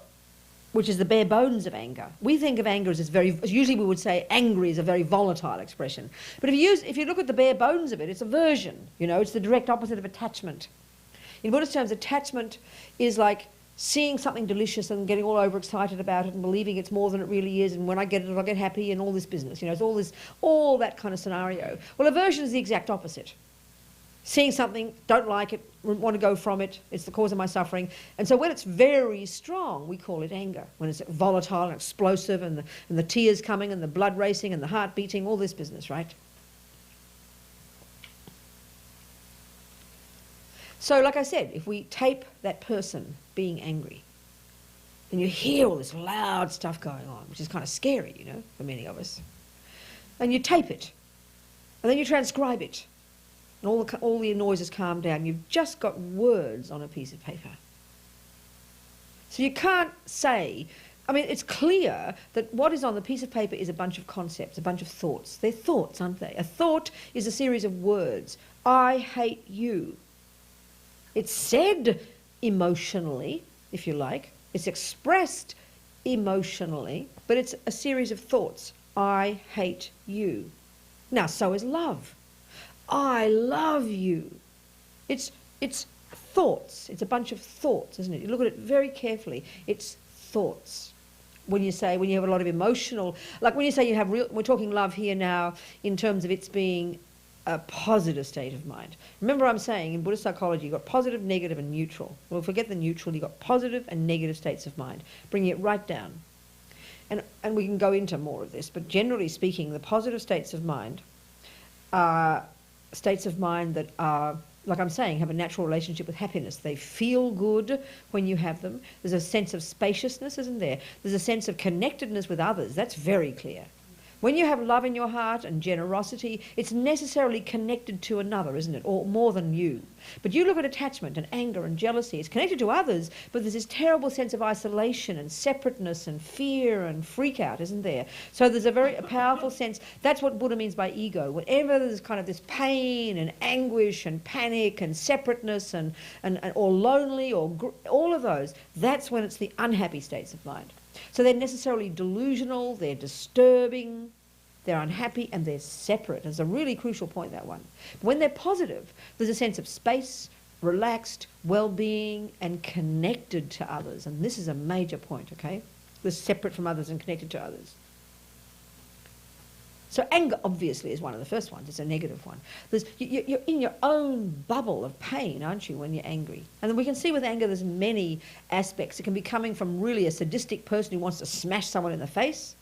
which is the bare bones of anger. We think of anger as usually we would say angry is a very volatile expression. But if you look at the bare bones of it, it's aversion. You know, it's the direct opposite of attachment. In Buddhist terms, attachment is like seeing something delicious and getting all overexcited about it and believing it's more than it really is, and when I get it, I'll get happy, and all this business. You know, it's all that kind of scenario. Well, aversion is the exact opposite. Seeing something, don't like it, want to go from it, it's the cause of my suffering. And so when it's very strong, we call it anger. When it's volatile and explosive and the tears coming and the blood racing and the heart beating, all this business, right? So like I said, if we tape that person being angry, and you hear all this loud stuff going on, which is kind of scary, you know, for many of us, and you tape it, and then you transcribe it, and all the noises calm down. You've just got words on a piece of paper. So you can't say, I mean, it's clear that what is on the piece of paper is a bunch of concepts, a bunch of thoughts. They're thoughts, aren't they? A thought is a series of words. I hate you. It's said emotionally, if you like. It's expressed emotionally, but it's a series of thoughts. I hate you. Now, so is love. I love you. It's thoughts. It's a bunch of thoughts, isn't it? You look at it very carefully. It's thoughts. When you have a lot of emotional, like when you say we're talking love here now in terms of its being a positive state of mind. Remember I'm saying in Buddhist psychology you've got positive, negative and neutral. Well, forget the neutral, you've got positive and negative states of mind. Bringing it right down. And we can go into more of this, but generally speaking, the positive states of mind are states of mind that are, like I'm saying, have a natural relationship with happiness. They feel good when you have them. There's a sense of spaciousness, isn't there? There's a sense of connectedness with others. That's very clear. When you have love in your heart and generosity, it's necessarily connected to another, isn't it? Or more than you. But you look at attachment and anger and jealousy, it's connected to others, but there's this terrible sense of isolation and separateness and fear and freak out, isn't there? So there's a powerful sense. That's what Buddha means by ego. Whenever there's kind of this pain and anguish and panic and separateness and or lonely or all of those, that's when it's the unhappy states of mind. So they're necessarily delusional, they're disturbing, they're unhappy, and they're separate. It's a really crucial point, that one. But when they're positive, there's a sense of space, relaxed, well-being, and connected to others. And this is a major point, okay? They're separate from others and connected to others. So anger, obviously, is one of the first ones. It's a negative one. You're in your own bubble of pain, aren't you, when you're angry? And then we can see with anger there's many aspects. It can be coming from really a sadistic person who wants to smash someone in the face.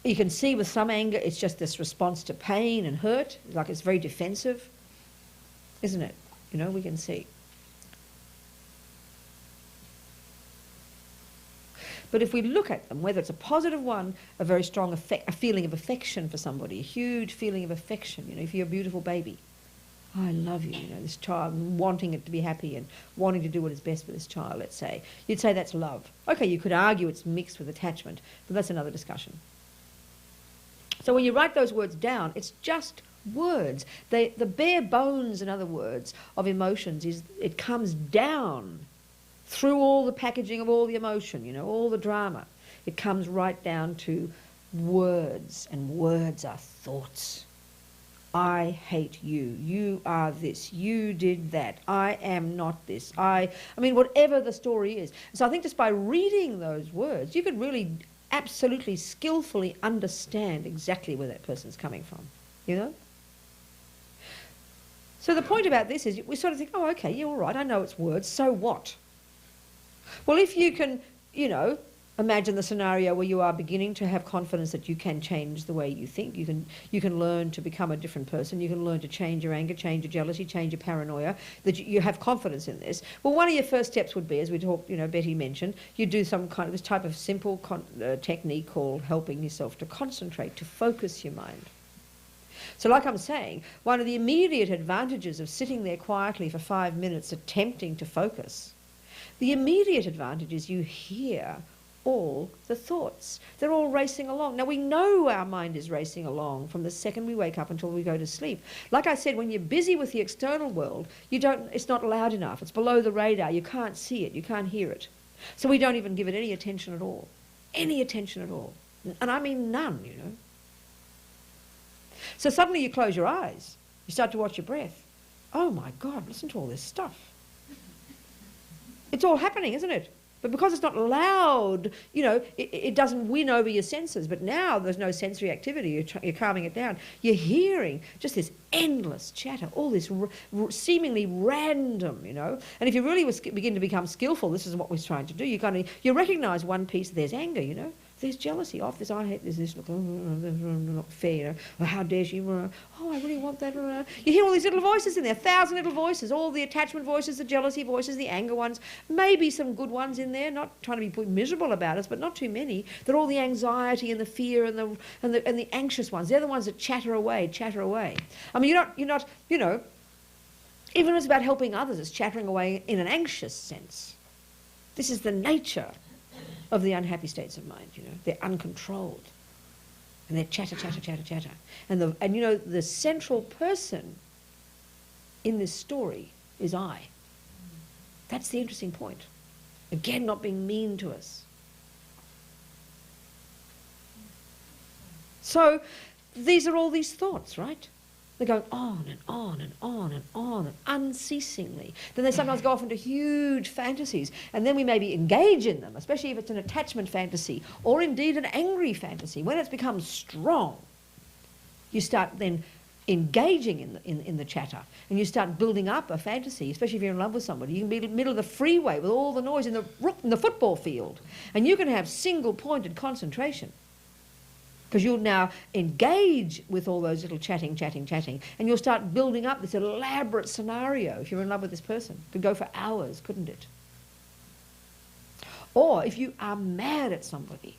You can see with some anger, it's just this response to pain and hurt, like it's very defensive, isn't it? You know, we can see. But if we look at them, whether it's a positive one, a very strong a feeling of affection for somebody, a huge feeling of affection, you know, if you're a beautiful baby, I love you, you know, this child, wanting it to be happy and wanting to do what is best for this child, let's say. You'd say that's love. Okay, you could argue it's mixed with attachment, but that's another discussion. So when you write those words down, it's just words. The bare bones, in other words, of emotions is it comes down through all the packaging of all the emotion, you know, all the drama. It comes right down to words, and words are thoughts. I hate you. You are this. You did that. I am not this. I mean, whatever the story is. So I think just by reading those words, you could really absolutely skillfully understand exactly where that person's coming from, you know? So the point about this is we sort of think, oh, okay, yeah, all right, I know it's words, so what? Well, if you can, you know, imagine the scenario where you are beginning to have confidence that you can change the way you think, you can learn to become a different person, you can learn to change your anger, change your jealousy, change your paranoia, that you have confidence in this. Well, one of your first steps would be, as we talked, you know, Betty mentioned, you do some kind of this type of simple technique called helping yourself to concentrate, to focus your mind. So like I'm saying, one of the immediate advantages of sitting there quietly for 5 minutes attempting to focus, the immediate advantage is you hear all the thoughts. They're all racing along. Now, we know our mind is racing along from the second we wake up until we go to sleep. Like I said, when you're busy with the external world, it's not loud enough. It's below the radar. You can't see it. You can't hear it. So we don't even give it any attention at all. Any attention at all. And I mean none, you know. So suddenly you close your eyes. You start to watch your breath. Oh, my God, listen to all this stuff. It's all happening, isn't it? But because it's not loud, you know, it doesn't win over your senses. But now there's no sensory activity. You're calming it down. You're hearing just this endless chatter, all this seemingly random, you know. And if you really begin to become skillful, this is what we're trying to do. You recognise one piece. There's anger, you know. There's jealousy. Oh, this, I hate this. Look, not fair. You know. Oh, how dare she? Oh, I really want that. You hear all these little voices in there, 1,000 little voices, all the attachment voices, the jealousy voices, the anger ones, maybe some good ones in there, not trying to be miserable about us, but not too many. They're all the anxiety and the fear and the anxious ones. They're the ones that chatter away. I mean, you're not, you know, even when it's about helping others, it's chattering away in an anxious sense. This is the nature of the unhappy states of mind, you know. They're uncontrolled. And they're chatter. And you know, the central person in this story is I. That's the interesting point. Again, not being mean to us. So these are all these thoughts, right? They're going on and on and on and on and unceasingly. Then they sometimes go off into huge fantasies, and then we maybe engage in them, especially if it's an attachment fantasy or indeed an angry fantasy. When it's become strong, you start then engaging in the chatter, and you start building up a fantasy, especially if you're in love with somebody. You can be in the middle of the freeway with all the noise in the football field, and you can have single-pointed concentration. Because you'll now engage with all those little chatting, and you'll start building up this elaborate scenario if you're in love with this person. It could go for hours, couldn't it? Or if you are mad at somebody,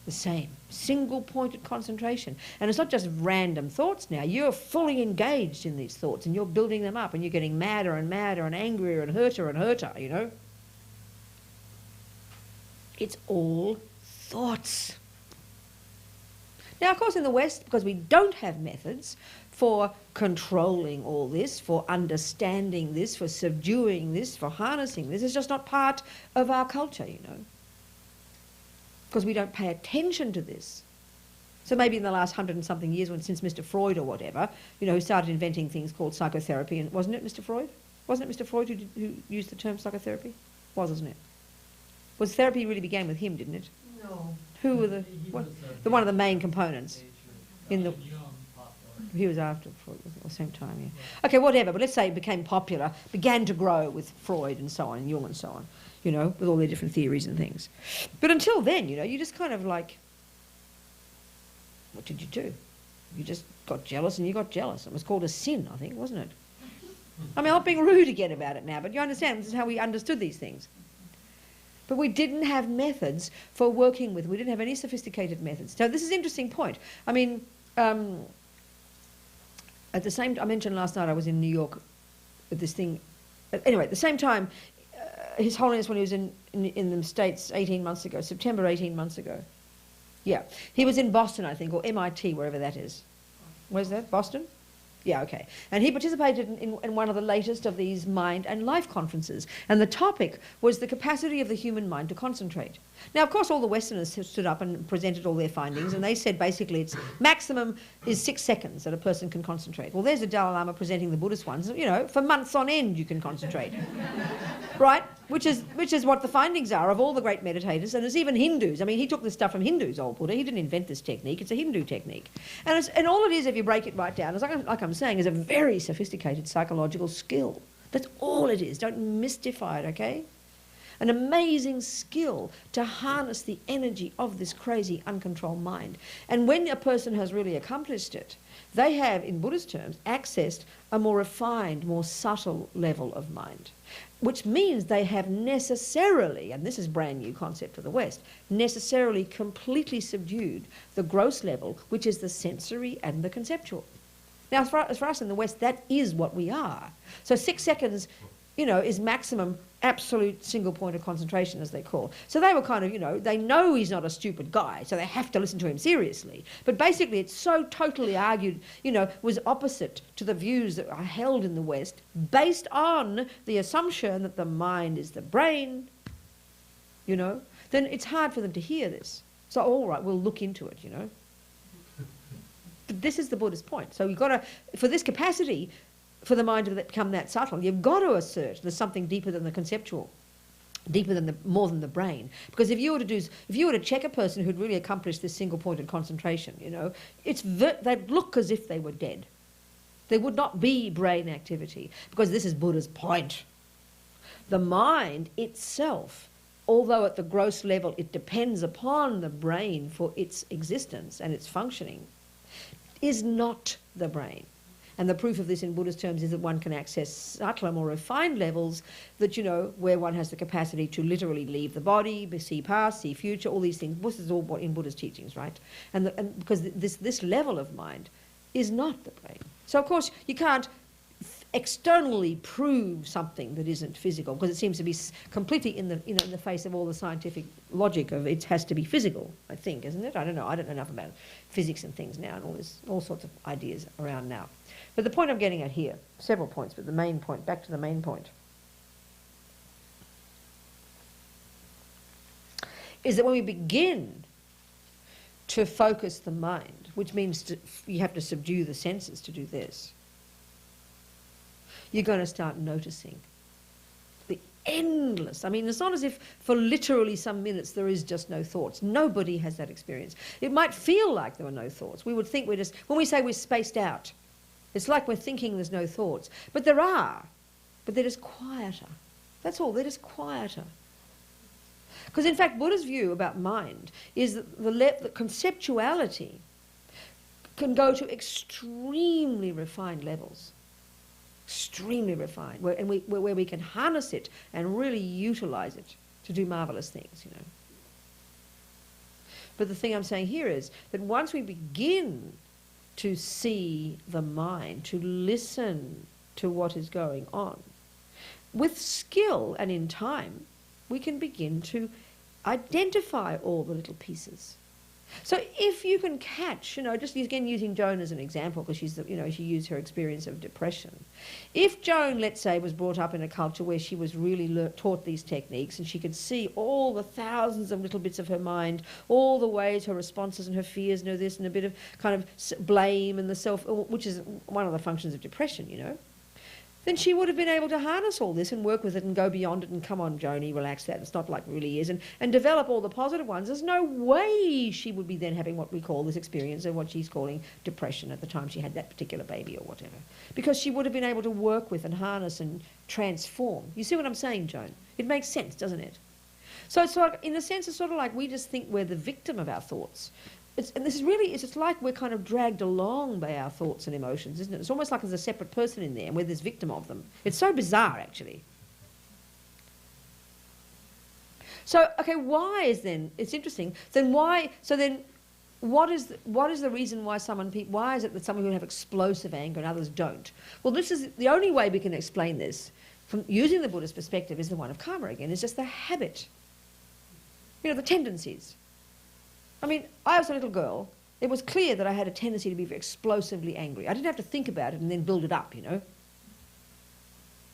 the same. Single-pointed concentration. And it's not just random thoughts now. You're fully engaged in these thoughts, and you're building them up, and you're getting madder and madder and angrier and hurter, you know. It's all thoughts. Now, of course, in the West, because we don't have methods for controlling all this, for understanding this, for subduing this, for harnessing this, it's just not part of our culture, you know, because we don't pay attention to this. So maybe in the last 100 and something years, since Mr. Freud or whatever, you know, who started inventing things called psychotherapy, and wasn't it Mr. Freud? Wasn't it Mr. Freud who used the term psychotherapy? Wasn't it? Was therapy really began with him, didn't it? No. Who were the one of the main components in the? He was after Freud at the same time, yeah. Okay, whatever. But let's say it became popular, began to grow with Freud and so on, and Jung and so on, you know, with all their different theories and things. But until then, you know, you just kind of like what did you do? You just got jealous and you got jealous. It was called a sin, I think, wasn't it? I mean, I'm not being rude again about it now, but you understand, this is how we understood these things. But we didn't have methods for working with. We didn't have any sophisticated methods. So this is an interesting point. I mean, at the same, I mentioned last night I was in New York with this thing. Anyway, at the same time, His Holiness, when he was in the States 18 months ago, September 18 months ago, yeah, he was in Boston, I think, or MIT, wherever that is. Where's that? Boston? Yeah, okay. And he participated in one of the latest of these mind and life conferences. And the topic was the capacity of the human mind to concentrate. Now, of course, all the Westerners stood up and presented all their findings, and they said basically it's maximum is 6 seconds that a person can concentrate. Well, there's the Dalai Lama presenting the Buddhist ones. You know, for months on end you can concentrate. Right? Which is what the findings are of all the great meditators, and there's even Hindus. I mean, he took this stuff from Hindus, old Buddha. He didn't invent this technique. It's a Hindu technique. And all it is, if you break it right down, is like I'm saying, is a very sophisticated psychological skill. That's all it is. Don't mystify it, okay? An amazing skill to harness the energy of this crazy, uncontrolled mind. And when a person has really accomplished it, they have, in Buddhist terms, accessed a more refined, more subtle level of mind, which means they have necessarily, and this is a brand new concept for the West, necessarily completely subdued the gross level, which is the sensory and the conceptual. Now, as for us in the West, that is what we are. So 6 seconds, you know, is maximum absolute single point of concentration, as they call. So they were kind of, you know, they know he's not a stupid guy, so they have to listen to him seriously. But basically it's so totally argued, you know, was opposite to the views that are held in the West, based on the assumption that the mind is the brain, you know, then it's hard for them to hear this. So, all right, we'll look into it, you know. But this is the Buddhist point. So you've got to, for this capacity, for the mind to become that subtle, you've got to assert there's something deeper than the conceptual, deeper than more than the brain. Because if you were to check a person who'd really accomplished this single-pointed concentration, you know, they'd look as if they were dead. There would not be brain activity, because this is Buddha's point. The mind itself, although at the gross level it depends upon the brain for its existence and its functioning, is not the brain. And the proof of this in Buddhist terms is that one can access subtler, more refined levels that, you know, where one has the capacity to literally leave the body, see past, see future, all these things. This is all in Buddhist teachings, right? And because this level of mind is not the brain. So, of course, you can't externally prove something that isn't physical, because it seems to be completely in the face of all the scientific logic of it has to be physical, I think, isn't it? I don't know. I don't know enough about physics and things now, and all sorts of ideas around now. But the point I'm getting at here, several points, but the main point, back to the main point, is that when we begin to focus the mind, which means you have to subdue the senses to do this, you're going to start noticing the endless. I mean, it's not as if for literally some minutes there is just no thoughts. Nobody has that experience. It might feel like there were no thoughts. We would think we're just, when we say we're spaced out, it's like we're thinking there's no thoughts. But there are, but they're just quieter. That's all, they're just quieter. Because in fact, Buddha's view about mind is that the conceptuality can go to extremely refined levels. Extremely refined, where we can harness it and really utilize it to do marvelous things, you know. But the thing I'm saying here is that once we begin to see the mind, to listen to what is going on, with skill and in time, we can begin to identify all the little pieces. So if you can catch, you know, just again using Joan as an example, because she's, you know, she used her experience of depression. If Joan, let's say, was brought up in a culture where she was really taught these techniques and she could see all the thousands of little bits of her mind, all the ways her responses and her fears and this and a bit of kind of blame and the self, which is one of the functions of depression, you know, then she would have been able to harness all this and work with it and go beyond it and come on, Joni, relax that, it's not like it really is, and develop all the positive ones. There's no way she would be then having what we call this experience of what she's calling depression at the time she had that particular baby or whatever. Because she would have been able to work with and harness and transform. You see what I'm saying, Joan? It makes sense, doesn't it? So it's like, in a sense, it's sort of like we just think we're the victim of our thoughts. and this is really, it's like we're kind of dragged along by our thoughts and emotions, isn't it? It's almost like there's a separate person in there and we're this victim of them. It's so bizarre, actually. So, okay, why is then, it's interesting, then why, so then what is the reason why why is it that some people have explosive anger and others don't? Well, this is, the only way we can explain this from using the Buddhist perspective is the one of karma again, is just the habit. You know, the tendencies. I mean, I was a little girl. It was clear that I had a tendency to be explosively angry. I didn't have to think about it and then build it up, you know.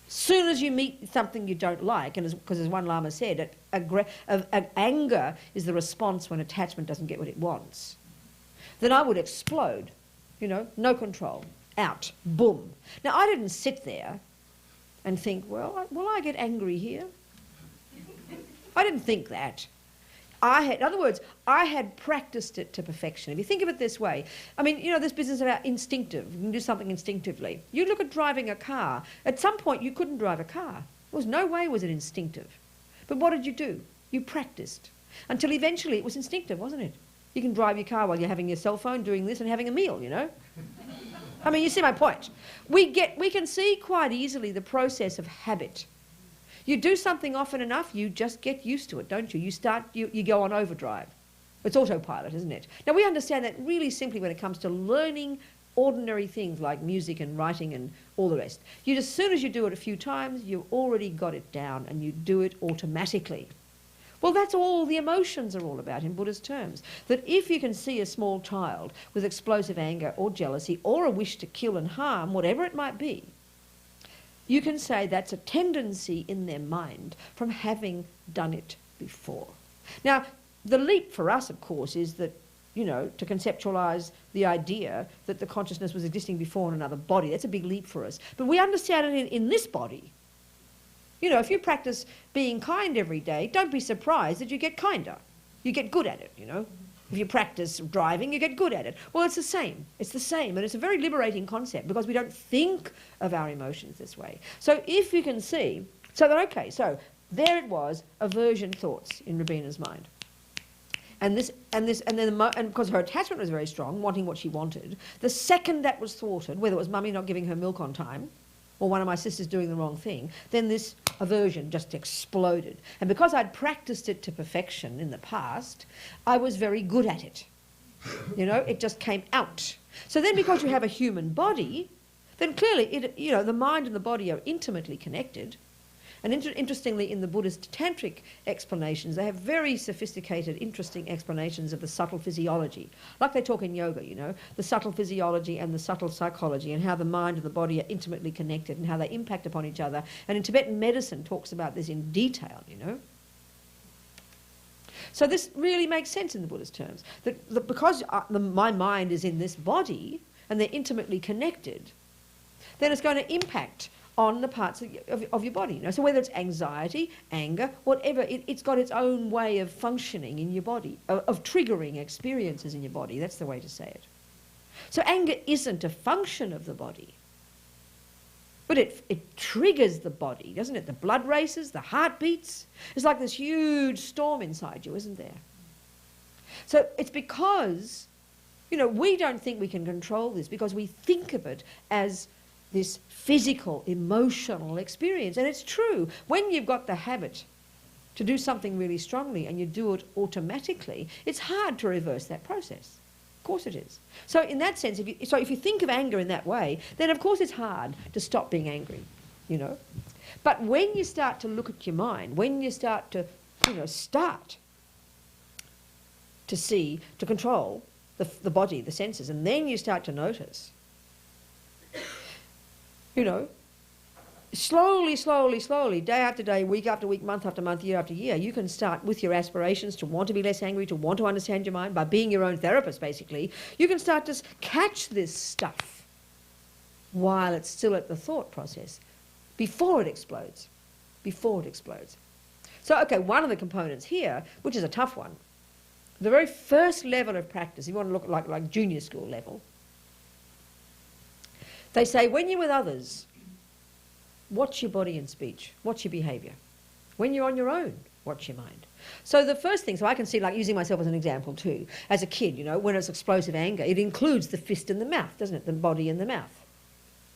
Soon as you meet something you don't like, and because as one Lama said, anger is the response when attachment doesn't get what it wants, then I would explode, you know, no control, out, boom. Now, I didn't sit there and think, well, will I get angry here? I didn't think that. In other words, I had practiced it to perfection. If you think of it this way, I mean, you know, this business about instinctive, you can do something instinctively. You look at driving a car. At some point, you couldn't drive a car. There was no way was it instinctive. But what did you do? You practiced. Until eventually it was instinctive, wasn't it? You can drive your car while you're having your cell phone, doing this and having a meal, you know? I mean, you see my point. We can see quite easily the process of habit. You do something often enough, you just get used to it, don't you? You go on overdrive. It's autopilot, isn't it? Now, we understand that really simply when it comes to learning ordinary things like music and writing and all the rest. As soon as you do it a few times, you've already got it down and you do it automatically. Well, that's all the emotions are all about in Buddha's terms. That if you can see a small child with explosive anger or jealousy or a wish to kill and harm, whatever it might be, you can say that's a tendency in their mind from having done it before. Now, the leap for us, of course, is that, you know, to conceptualise the idea that the consciousness was existing before in another body. That's a big leap for us. But we understand it in this body. You know, if you practice being kind every day, don't be surprised that you get kinder. You get good at it, you know. If you practice driving, you get good at it. Well, it's the same. It's the same. And it's a very liberating concept because we don't think of our emotions this way. So if you can see, so there it was, aversion thoughts in Robina's mind. And because her attachment was very strong, wanting what she wanted, the second that was thwarted, whether it was mummy not giving her milk on time or one of my sisters doing the wrong thing, then this aversion just exploded. And because I'd practiced it to perfection in the past, I was very good at it. You know, it just came out. So then because you have a human body, then clearly, the mind and the body are intimately connected. And interestingly, in the Buddhist tantric explanations, they have very sophisticated, interesting explanations of the subtle physiology. Like they talk in yoga, you know, the subtle physiology and the subtle psychology and how the mind and the body are intimately connected and how they impact upon each other. And in Tibetan medicine talks about this in detail, you know. So this really makes sense in the Buddhist terms. That because my mind is in this body and they're intimately connected, then it's going to impact on the parts of your body. You know? So whether it's anxiety, anger, whatever, it's got its own way of functioning in your body, of triggering experiences in your body. That's the way to say it. So anger isn't a function of the body, but it triggers the body, doesn't it? The blood races, the heart beats. It's like this huge storm inside you, isn't there? So it's because, you know, we don't think we can control this because we think of it as this physical, emotional experience. And it's true. When you've got the habit to do something really strongly and you do it automatically, it's hard to reverse that process. Of course it is. So in that sense, if you think of anger in that way, then of course it's hard to stop being angry, you know. But when you start to look at your mind, when you start to, start to see, to control the body, the senses, and then you start to notice, slowly, day after day, week after week, month after month, year after year, you can start with your aspirations to want to be less angry, to want to understand your mind, by being your own therapist, basically. You can start to catch this stuff while it's still at the thought process, before it explodes. So, okay, one of the components here, which is a tough one, the very first level of practice, if you want to look at like junior school level, they say when you're with others, watch your body and speech, watch your behaviour. When you're on your own, watch your mind. So the first thing, so I can see, like using myself as an example too, as a kid, when it's explosive anger, it includes the fist and the mouth, doesn't it? The body and the mouth.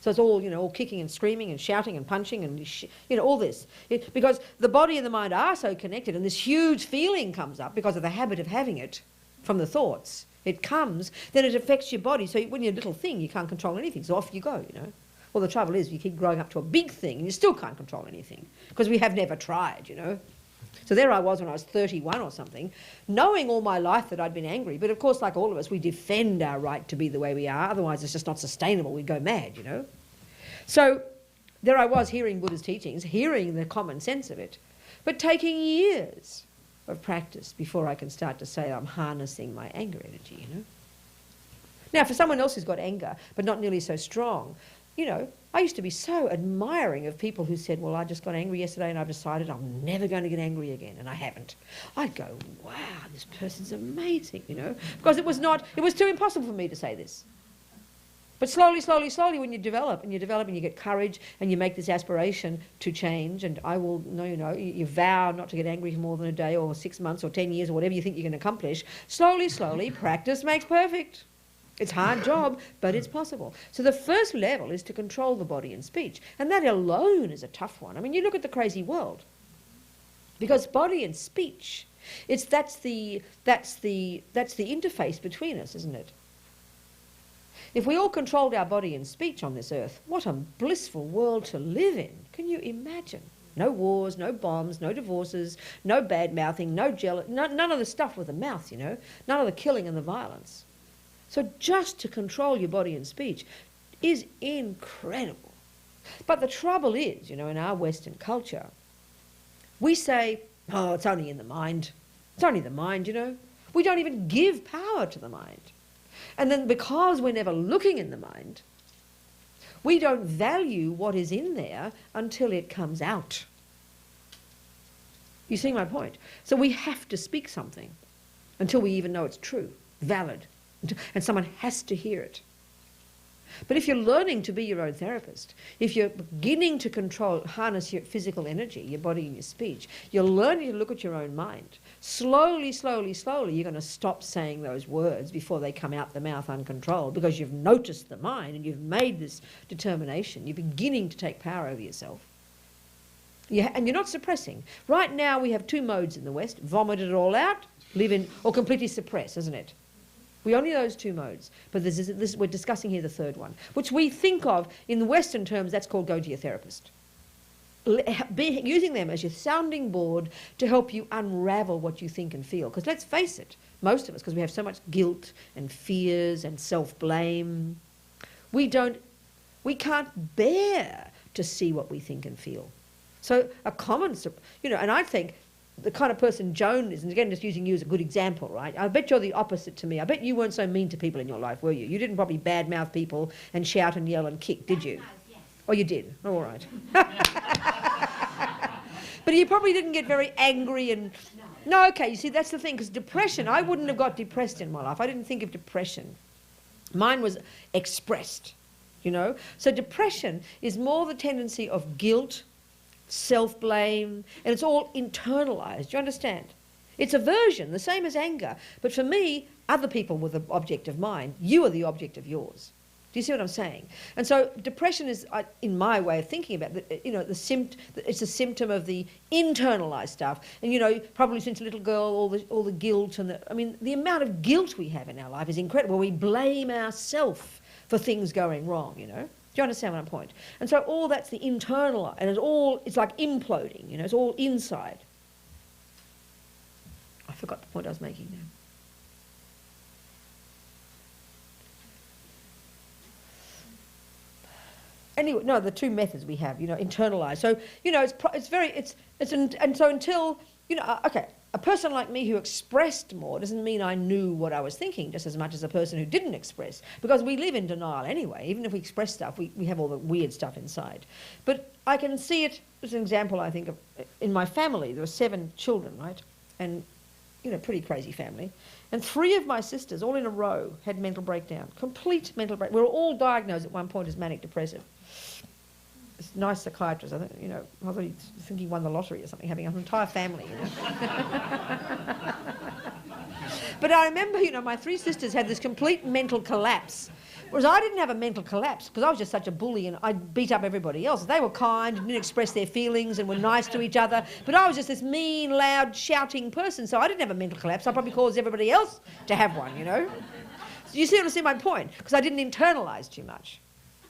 So it's all, all kicking and screaming and shouting and punching and, all this. Because the body and the mind are so connected, and this huge feeling comes up because of the habit of having it from the thoughts. It comes, then it affects your body. So when you're a little thing, you can't control anything. So off you go, Well, the trouble is you keep growing up to a big thing and you still can't control anything because we have never tried, So there I was when I was 31 or something, knowing all my life that I'd been angry. But of course, like all of us, we defend our right to be the way we are. Otherwise, it's just not sustainable. We go mad, So there I was hearing Buddha's teachings, hearing the common sense of it, but taking years of practice before I can start to say I'm harnessing my anger energy, Now, for someone else who's got anger, but not nearly so strong, I used to be so admiring of people who said, well, I just got angry yesterday and I've decided I'm never going to get angry again, and I haven't. I'd go, wow, this person's amazing, because it was too impossible for me to say this. But slowly, slowly, slowly, when you develop and you get courage and you make this aspiration to change, and I will, you vow not to get angry for more than a day or 6 months or 10 years or whatever you think you can accomplish, slowly, slowly, practice makes perfect. It's a hard job, but it's possible. So the first level is to control the body and speech. And that alone is a tough one. I mean, you look at the crazy world. Because body and speech, that's the interface between us, isn't it? If we all controlled our body and speech on this earth, what a blissful world to live in. Can you imagine? No wars, no bombs, no divorces, no bad-mouthing, no jealousy, none of the stuff with the mouth, none of the killing and the violence. So just to control your body and speech is incredible. But the trouble is, in our Western culture, we say, oh, it's only in the mind. It's only the mind, We don't even give power to the mind. And then because we're never looking in the mind, we don't value what is in there until it comes out. You see my point? So we have to speak something until we even know it's true, valid. And someone has to hear it. But if you're learning to be your own therapist, if you're beginning to harness your physical energy, your body and your speech, you're learning to look at your own mind. Slowly, slowly, slowly, you're going to stop saying those words before they come out the mouth uncontrolled, because you've noticed the mind and you've made this determination. You're beginning to take power over yourself. And you're not suppressing. Right now we have two modes in the West: vomit it all out, live in, or completely suppress, isn't it? We only know those two modes, but we're discussing here the third one, which we think of in the Western terms, that's called go to your therapist. Using them as your sounding board to help you unravel what you think and feel. Because let's face it, most of us, because we have so much guilt and fears and self-blame, we can't bear to see what we think and feel. So a common, and I think the kind of person Joan is, and again just using you as a good example, right? I bet you're the opposite to me. I bet you weren't so mean to people in your life, were you? You didn't probably badmouth people and shout and yell and kick, did you? Yes. Oh, you did? Oh, all right. But you probably didn't get very angry and... No, okay, you see, that's the thing, because depression, I wouldn't have got depressed in my life. I didn't think of depression. Mine was expressed, So depression is more the tendency of guilt, self-blame, and it's all internalized. Do you understand? It's aversion, the same as anger. But for me, other people were the object of mine. You are the object of yours. Do you see what I'm saying? And so depression is, in my way of thinking about it, it's a symptom of the internalized stuff. And, probably since a little girl, all the guilt and the amount of guilt we have in our life is incredible. We blame ourselves for things going wrong, Do you understand my point? And so all that's the internal, and it's like imploding, it's all inside. I forgot the point I was making now. Anyway, no, the two methods we have, internalize. So, so until, okay, a person like me who expressed more doesn't mean I knew what I was thinking just as much as a person who didn't express, because we live in denial anyway. Even if we express stuff, we have all the weird stuff inside. But I can see it as an example, I think, of in my family. There were 7 children, right? And, pretty crazy family. And 3 of my sisters, all in a row, had mental breakdown, complete mental breakdown. We were all diagnosed at one point as manic depressive. nice psychiatrist. I think, you know, I think he won the lottery or something, having an entire family, you know. But I remember, you know, my three sisters had this complete mental collapse. Whereas I didn't have a mental collapse because I was just such a bully and I beat up everybody else. They were kind and didn't express their feelings and were nice to each other. But I was just this mean, loud, shouting person. So I didn't have a mental collapse. I probably caused everybody else to have one, you know. So you see my point? Because I didn't internalise too much.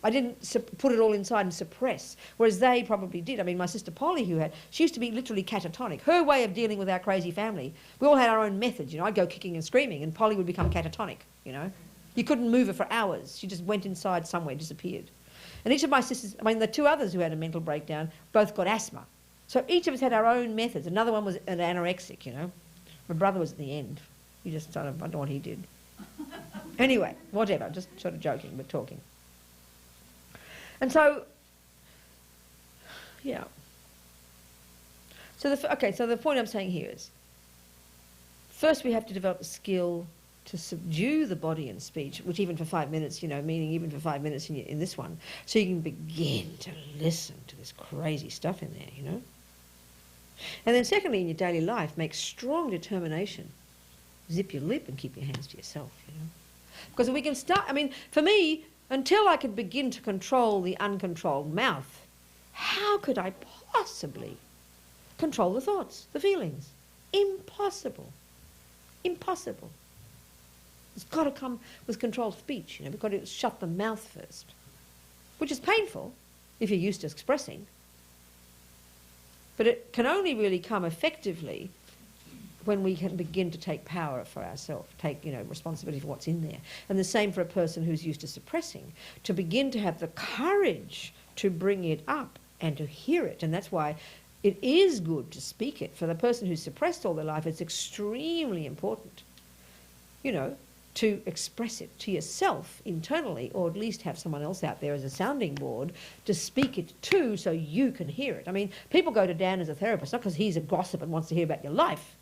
I didn't put it all inside and suppress, whereas they probably did. I mean, my sister Polly, she used to be literally catatonic. Her way of dealing with our crazy family, we all had our own methods, you know. I'd go kicking and screaming and Polly would become catatonic, you know. You couldn't move her for hours. She just went inside somewhere, disappeared. And each of my sisters, I mean, the two others who had a mental breakdown, both got asthma. So each of us had our own methods. Another one was an anorexic, you know. My brother was at the end. He just sort of, I don't know what he did. Anyway, whatever, just sort of joking, but talking. And so, yeah. So the point I'm saying here is, first we have to develop the skill to subdue the body and speech, which even for 5 minutes, you know, meaning even for 5 minutes in this one, so you can begin to listen to this crazy stuff in there, you know. And then secondly, in your daily life, make strong determination. Zip your lip and keep your hands to yourself, you know. Because if we can start, I mean, for me, until I could begin to control the uncontrolled mouth, how could I possibly control the thoughts, the feelings? Impossible. Impossible. It's got to come with controlled speech, you know. We've got to shut the mouth first, which is painful if you're used to expressing. But it can only really come effectively when we can begin to take power for ourselves, take, you know, responsibility for what's in there. And the same for a person who's used to suppressing, to begin to have the courage to bring it up and to hear it. And that's why it is good to speak it. For the person who's suppressed all their life, it's extremely important, you know, to express it to yourself internally, or at least have someone else out there as a sounding board to speak it to so you can hear it. I mean, people go to Dan as a therapist, not because he's a gossip and wants to hear about your life.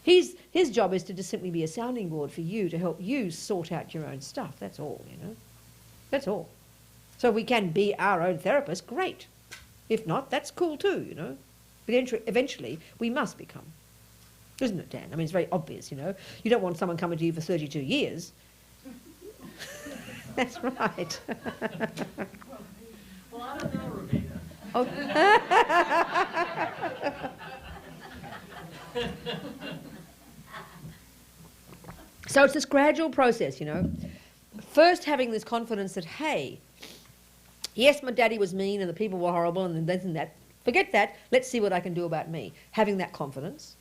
His job is to just simply be a sounding board for you, to help you sort out your own stuff. That's all, you know. That's all. So if we can be our own therapist, great. If not, that's cool too, you know. But eventually, we must become. Isn't it, Dan? I mean, it's very obvious, you know. You don't want someone coming to you for 32 years. That's right. Well, I don't know, Robina. Oh. So it's this gradual process, you know. First having this confidence that, hey, yes, my daddy was mean and the people were horrible and this and that. Forget that. Let's see what I can do about me. Having that confidence.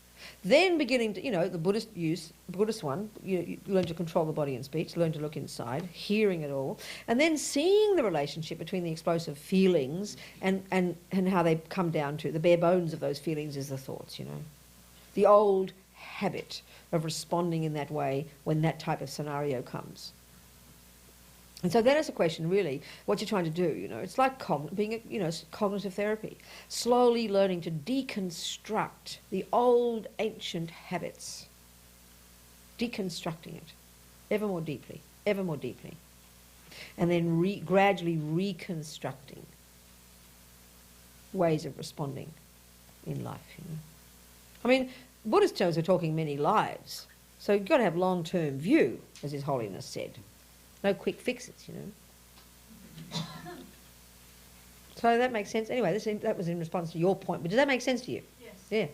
Then beginning to, you know, the Buddhist one, you learn to control the body and speech, learn to look inside, hearing it all, and then seeing the relationship between the explosive feelings and how they come down to the bare bones of those feelings is the thoughts, you know. The old habit of responding in that way when that type of scenario comes. And so then it's a question, really, what you're trying to do, you know. It's like cognitive therapy. Slowly learning to deconstruct the old, ancient habits. Deconstructing it ever more deeply, and then gradually reconstructing ways of responding in life, you know. I mean, Buddhist terms are talking many lives. So you've got to have long-term view, as His Holiness said. No quick fixes, you know. So that makes sense. Anyway, that was in response to your point. But does that make sense to you? Yes. Yeah.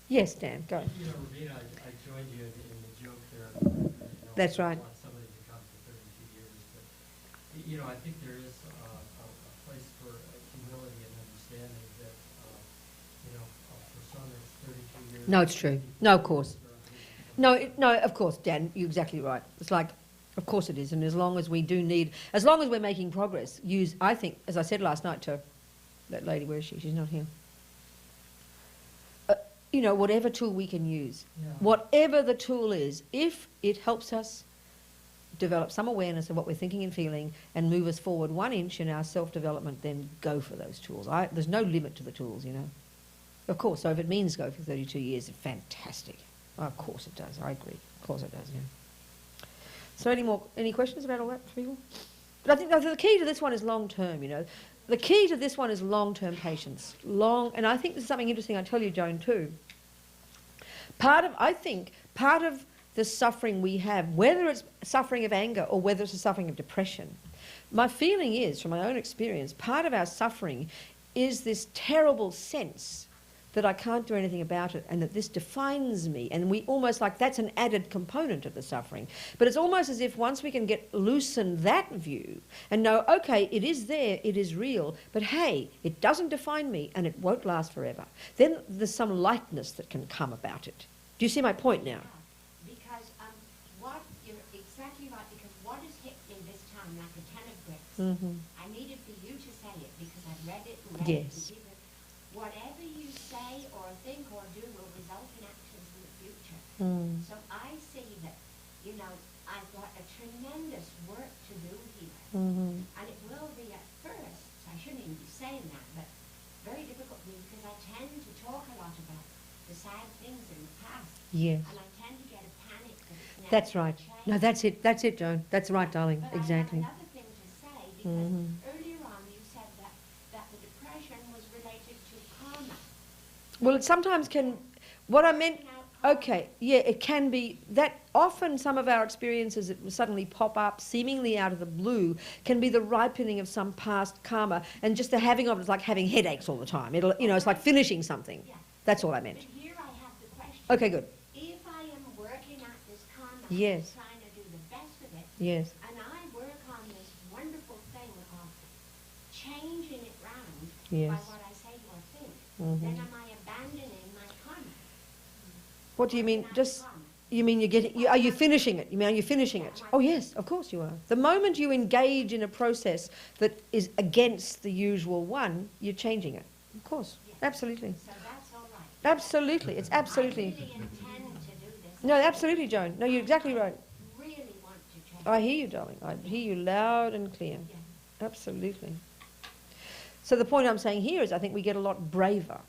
Yes, Dan, go. You know, Robina, I joined you in the joke there. You know, That's right. I want somebody to come for 32 years. But, you know, I think there is a place for humility and understanding that, you know, for some it's 32 years. No, it's true. No, of course. No, of course, Dan, you're exactly right. It's like, of course it is, and as long as we do need, as long as we're making progress, I think, as I said last night to that lady, where is she? She's not here. You know, whatever tool we can use, whatever the tool is, if it helps us develop some awareness of what we're thinking and feeling and move us forward 1 inch in our self-development, then go for those tools. There's no limit to the tools, you know. Of course, so if it means go for 32 years, it's fantastic. Oh, of course it does, I agree. Of course it does, yeah. So any questions about all that for people? But I think the key to this one is long term, you know. the key to this one is long-term patience. And I think this is something interesting I tell you, Joan, too. I think part of the suffering we have, whether it's suffering of anger or whether it's a suffering of depression, my feeling is, from my own experience, part of our suffering is this terrible sense that I can't do anything about it and that this defines me. And we almost like that's an added component of the suffering. But it's almost as if once we can loosen that view and know, okay, it is there, it is real, but hey, it doesn't define me and it won't last forever. Then there's some lightness that can come about it. Do you see my point now? Because what you're exactly right, because what has hit me this time like a ton of bricks. Mm-hmm. I needed for you to say it because I've read it and read Yes. it. And whatever you say or think or do will result in actions in the future. Mm. So I see that, you know, I've got a tremendous work to do here. Mm-hmm. And it will be at first, I shouldn't even be saying that, but very difficult for me because I tend to talk a lot about the sad things in the past. Yes. And I tend to get a panic that it's never That's right. changed. No, that's it, Joan. That's right, darling. But Exactly. I have another thing to say, because Mhm. earlier on you said that the depression was related to karma. Well, it sometimes can, what I meant, Taking out karma. okay, yeah, it can be, that often some of our experiences that suddenly pop up seemingly out of the blue can be the ripening of some past karma, and just the having of it is like having headaches all the time. It'll, you know, it's like finishing something. Yeah. That's all I meant. But here I have the question. Okay, good. If I am working at this karma, Yes. trying to do the best of it, Yes. and I work on this wonderful thing of changing it round Yes. by what I say or think, Mhm. then am I abandoning my karma? What do you mean? Working out Just, karma. you mean you're getting, are you finishing it? You mean, are you finishing it? Oh, yes, of course you are. The moment you engage in a process that is against the usual one, you're changing it. Of course. Absolutely. So that's all right. Absolutely. It's absolutely. I really intend to do this. No, absolutely, Joan. No, you're exactly right. I really want to change. I hear you, darling. I hear you loud and clear. Absolutely. So the point I'm saying here is I think we get a lot braver.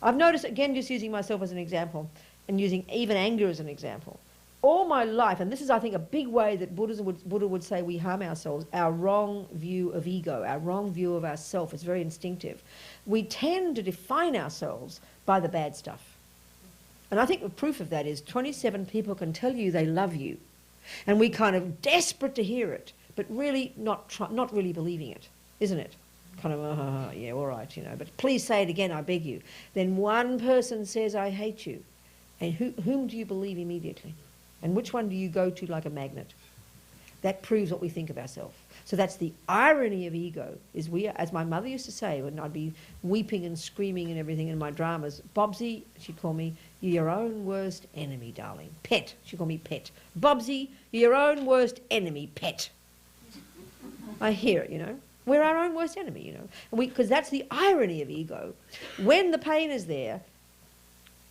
I've noticed, again, just using myself as an example, and using even anger as an example, all my life, and this is, I think, a big way that Buddha would say we harm ourselves, our wrong view of ego, our wrong view of ourself. It's very instinctive. We tend to define ourselves by the bad stuff. And I think the proof of that is 27 people can tell you they love you, and we kind of desperate to hear it, but really not really believing it, isn't it? Kind of, yeah, all right, you know, but please say it again, I beg you. Then one person says, I hate you. And whom do you believe immediately? And which one do you go to like a magnet? That proves what we think of ourselves. So that's the irony of ego, is we are, as my mother used to say when I'd be weeping and screaming and everything in my dramas, Bobsy, she'd call me, you're your own worst enemy, darling. Pet, she'd call me Pet. Bobsy, you're your own worst enemy, Pet. I hear it, you know. We're our own worst enemy, you know. Because that's the irony of ego. When the pain is there,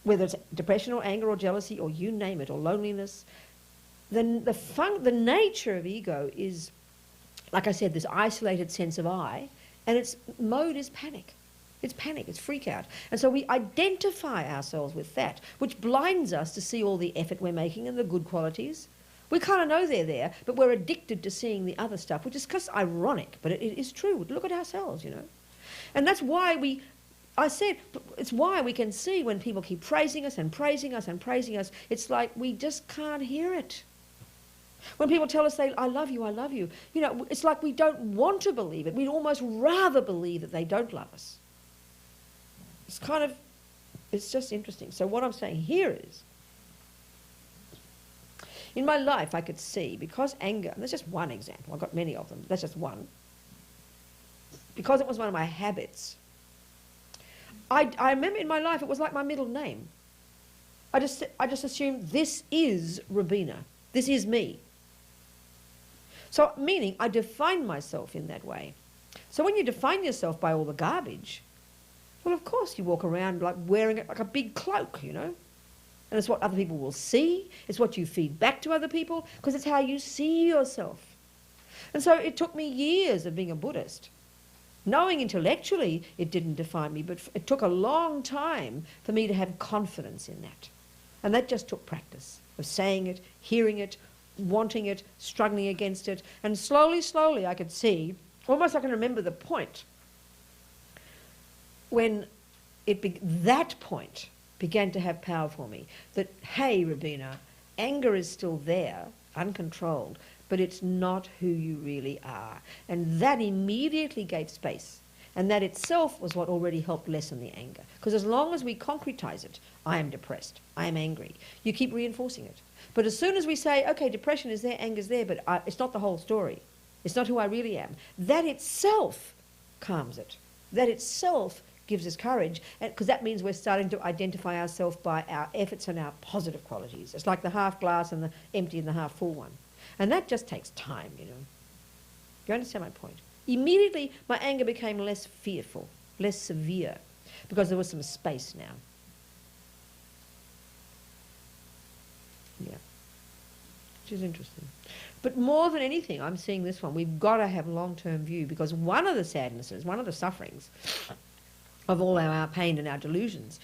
whether it's depression or anger or jealousy or you name it, or loneliness, then the nature of ego is, like I said, this isolated sense of I, and its mode is panic. It's panic, it's freak out. And so we identify ourselves with that, which blinds us to see all the effort we're making and the good qualities. We kind of know they're there, but we're addicted to seeing the other stuff, which is just ironic, but it is true. Look at ourselves, you know. And that's why it's why we can see when people keep praising us and praising us and praising us, it's like we just can't hear it. When people tell us I love you, you know, it's like we don't want to believe it. We'd almost rather believe that they don't love us. It's just interesting. So what I'm saying here is, in my life I could see, because anger, and that's just one example, I've got many of them, that's just one, because it was one of my habits, I remember in my life it was like my middle name. I just assumed this is Robina. This is me. So, meaning I define myself in that way. So when you define yourself by all the garbage, well, of course you walk around like wearing it like a big cloak, you know. And it's what other people will see. It's what you feed back to other people, because it's how you see yourself. And so it took me years of being a Buddhist, knowing intellectually it didn't define me, but it took a long time for me to have confidence in that. And that just took practice of saying it, hearing it, wanting it, struggling against it. And slowly, slowly I could see almost I can remember the point when that point began to have power for me. That, hey, Robina, anger is still there, uncontrolled, but it's not who you really are. And that immediately gave space. And that itself was what already helped lessen the anger. Because as long as we concretize it, I am depressed, I am angry, you keep reinforcing it. But as soon as we say, okay, depression is there, anger is there, but it's not the whole story, it's not who I really am, that itself calms it. That itself gives us courage, because that means we're starting to identify ourselves by our efforts and our positive qualities. It's like the half glass and the empty and the half full one. And that just takes time, you know. You understand my point? Immediately, my anger became less fearful, less severe, because there was some space now. Yeah. Which is interesting. But more than anything, I'm seeing this one, we've got to have long-term view, because one of the sadnesses, one of the sufferings of all our pain and our delusions,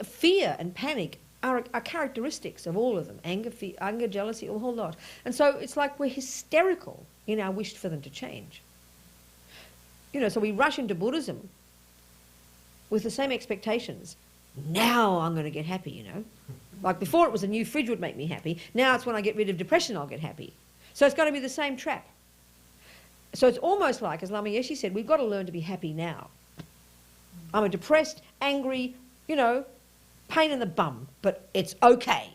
fear and panic are characteristics of all of them. Anger, fear, anger, jealousy, a whole lot. And so it's like we're hysterical in our wish for them to change. You know, so we rush into Buddhism with the same expectations. Now I'm going to get happy, you know. Like before it was a new fridge would make me happy. Now it's when I get rid of depression I'll get happy. So it's going to be the same trap. So it's almost like, as Lama Yeshe said, we've got to learn to be happy now. I'm a depressed, angry, you know, pain in the bum, but it's okay.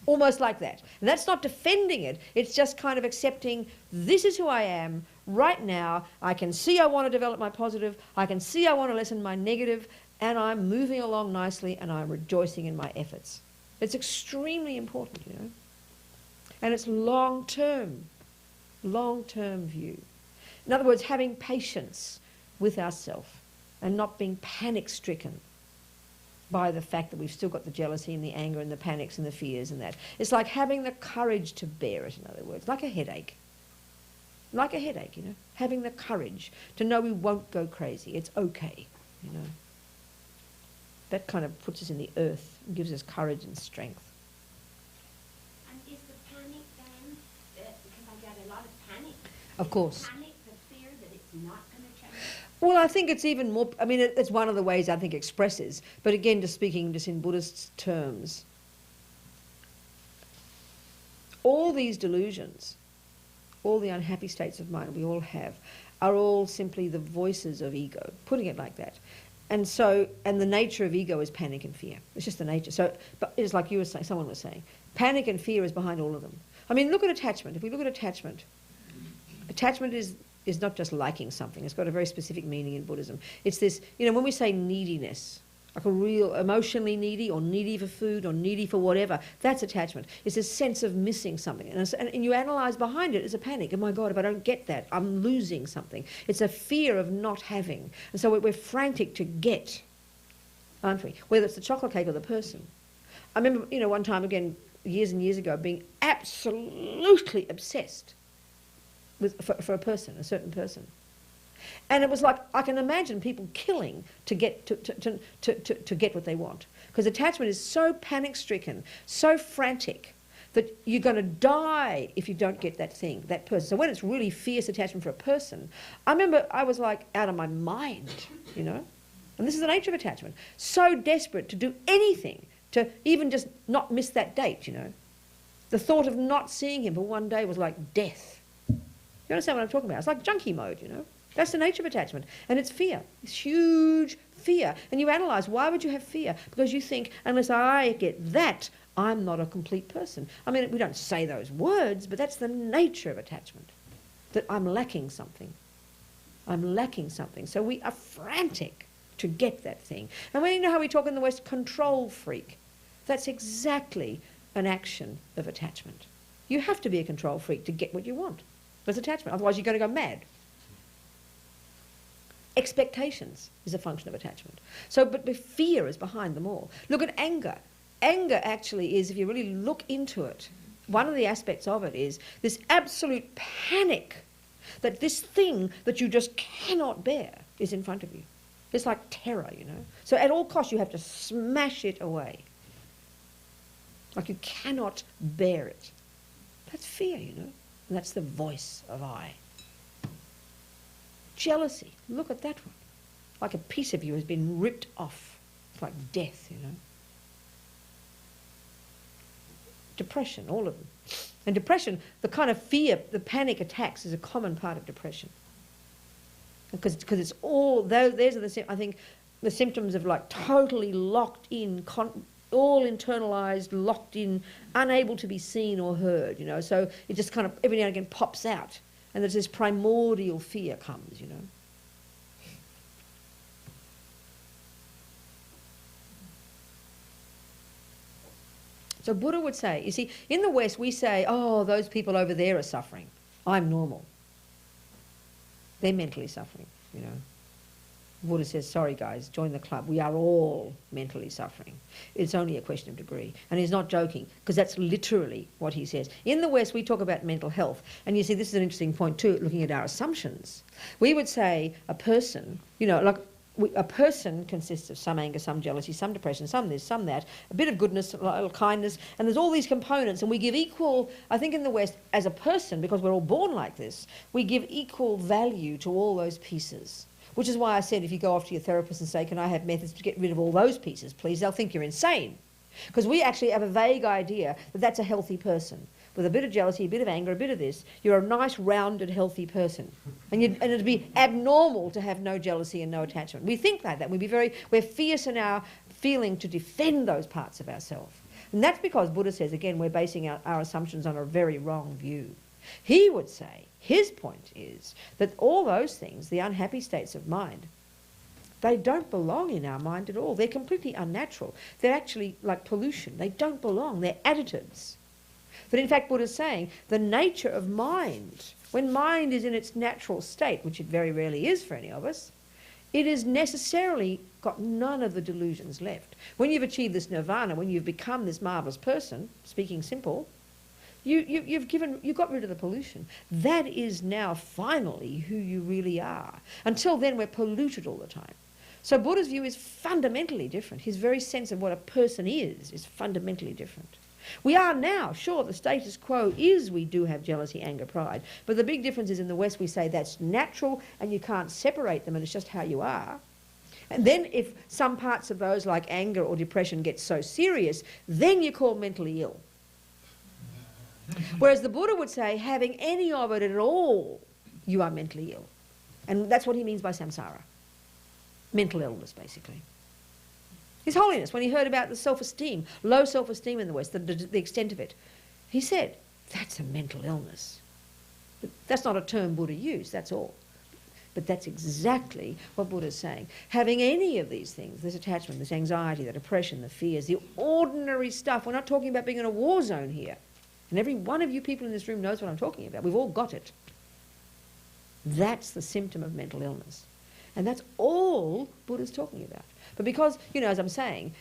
Almost like that. And that's not defending it. It's just kind of accepting this is who I am right now. I can see I want to develop my positive. I can see I want to lessen my negative. And I'm moving along nicely and I'm rejoicing in my efforts. It's extremely important, you know. And it's long-term view. In other words, having patience with ourselves and not being panic-stricken by the fact that we've still got the jealousy and the anger and the panics and the fears and that. It's like having the courage to bear it, in other words, like a headache. Like a headache, you know, having the courage to know we won't go crazy. It's okay, you know. That kind of puts us in the earth and gives us courage and strength. And is the panic then, because I get a lot of panic. Of course. Panic, the fear that it's not going to change? Well, I think it's even more, I mean, it's one of the ways I think expresses, but again, just speaking just in Buddhist terms, all these delusions, all the unhappy states of mind we all have, are all simply the voices of ego, putting it like that. And so, and the nature of ego is panic and fear. It's just the nature. So, but it's like you were saying, someone was saying, panic and fear is behind all of them. I mean, look at attachment. If we look at attachment, attachment is not just liking something. It's got a very specific meaning in Buddhism. It's this, you know, when we say neediness, like a real emotionally needy or needy for food or needy for whatever, that's attachment. It's a sense of missing something. And you analyse behind it as a panic. Oh my God, if I don't get that, I'm losing something. It's a fear of not having. And so we're frantic to get, aren't we? Whether it's the chocolate cake or the person. I remember, you know, one time again, years and years ago, being absolutely obsessed with, for a person, a certain person. And it was like, I can imagine people killing to get to get what they want. Because attachment is so panic-stricken, so frantic, that you're going to die if you don't get that thing, that person. So when it's really fierce attachment for a person, I remember I was like out of my mind, you know. And this is the nature of attachment. So desperate to do anything, to even just not miss that date, you know. The thought of not seeing him for one day was like death. You understand what I'm talking about? It's like junkie mode, you know. That's the nature of attachment. And it's fear. It's huge fear. And you analyse, why would you have fear? Because you think, unless I get that, I'm not a complete person. I mean, we don't say those words, but that's the nature of attachment. That I'm lacking something. I'm lacking something. So we are frantic to get that thing. And when you know how we talk in the West, control freak. That's exactly an action of attachment. You have to be a control freak to get what you want. That's attachment. Otherwise you're going to go mad. Expectations is a function of attachment. So, but fear is behind them all. Look at anger. Anger actually is, if you really look into it, one of the aspects of it is this absolute panic that this thing that you just cannot bear is in front of you. It's like terror, you know. So at all costs you have to smash it away. Like you cannot bear it. That's fear, you know. And that's the voice of I. Jealousy, look at that one. Like a piece of you has been ripped off. It's like death, you know. Depression, all of them. And depression, the kind of fear, the panic attacks is a common part of depression. Because it's all, those are I think, the symptoms of like totally locked in, all internalized, locked in, unable to be seen or heard, you know. So it just kind of every now and again pops out. And there's this primordial fear comes, you know. So Buddha would say, you see, in the West we say, oh, those people over there are suffering. I'm normal. They're mentally suffering, you know. Buddha says, sorry guys, join the club. We are all mentally suffering. It's only a question of degree. And he's not joking, because that's literally what he says. In the West, we talk about mental health. And you see, this is an interesting point too, looking at our assumptions. We would say a person, you know, like a person consists of some anger, some jealousy, some depression, some this, some that, a bit of goodness, a little kindness, and there's all these components, and we give equal, I think in the West, as a person, because we're all born like this, we give equal value to all those pieces. Which is why I said if you go off to your therapist and say, can I have methods to get rid of all those pieces, please, they'll think you're insane. Because we actually have a vague idea that that's a healthy person. With a bit of jealousy, a bit of anger, a bit of this, you're a nice, rounded, healthy person. And it'd be abnormal to have no jealousy and no attachment. We think like that. We're fierce in our feeling to defend those parts of ourselves. And that's because Buddha says, again, we're basing our assumptions on a very wrong view. He would say, his point is that all those things, the unhappy states of mind, they don't belong in our mind at all. They're completely unnatural. They're actually like pollution. They don't belong. They're additives. But in fact, Buddha's saying the nature of mind, when mind is in its natural state, which it very rarely is for any of us, it is necessarily got none of the delusions left. When you've achieved this nirvana, when you've become this marvellous person, speaking simple, you've got rid of the pollution. That is now finally who you really are. Until then, we're polluted all the time. So Buddha's view is fundamentally different. His very sense of what a person is fundamentally different. We are now, sure, the status quo is we do have jealousy, anger, pride. But the big difference is in the West we say that's natural and you can't separate them and it's just how you are. And then if some parts of those like anger or depression get so serious, then you're called mentally ill. Whereas the Buddha would say, having any of it at all, you are mentally ill. And that's what he means by samsara. Mental illness, basically. His Holiness, when he heard about the self-esteem, low self-esteem in the West, the extent of it, he said, that's a mental illness. But that's not a term Buddha used, that's all. But that's exactly what Buddha's saying. Having any of these things, this attachment, this anxiety, the depression, the fears, the ordinary stuff, we're not talking about being in a war zone here. And every one of you people in this room knows what I'm talking about. We've all got it. That's the symptom of mental illness. And that's all Buddha's talking about. But because, you know, as I'm saying,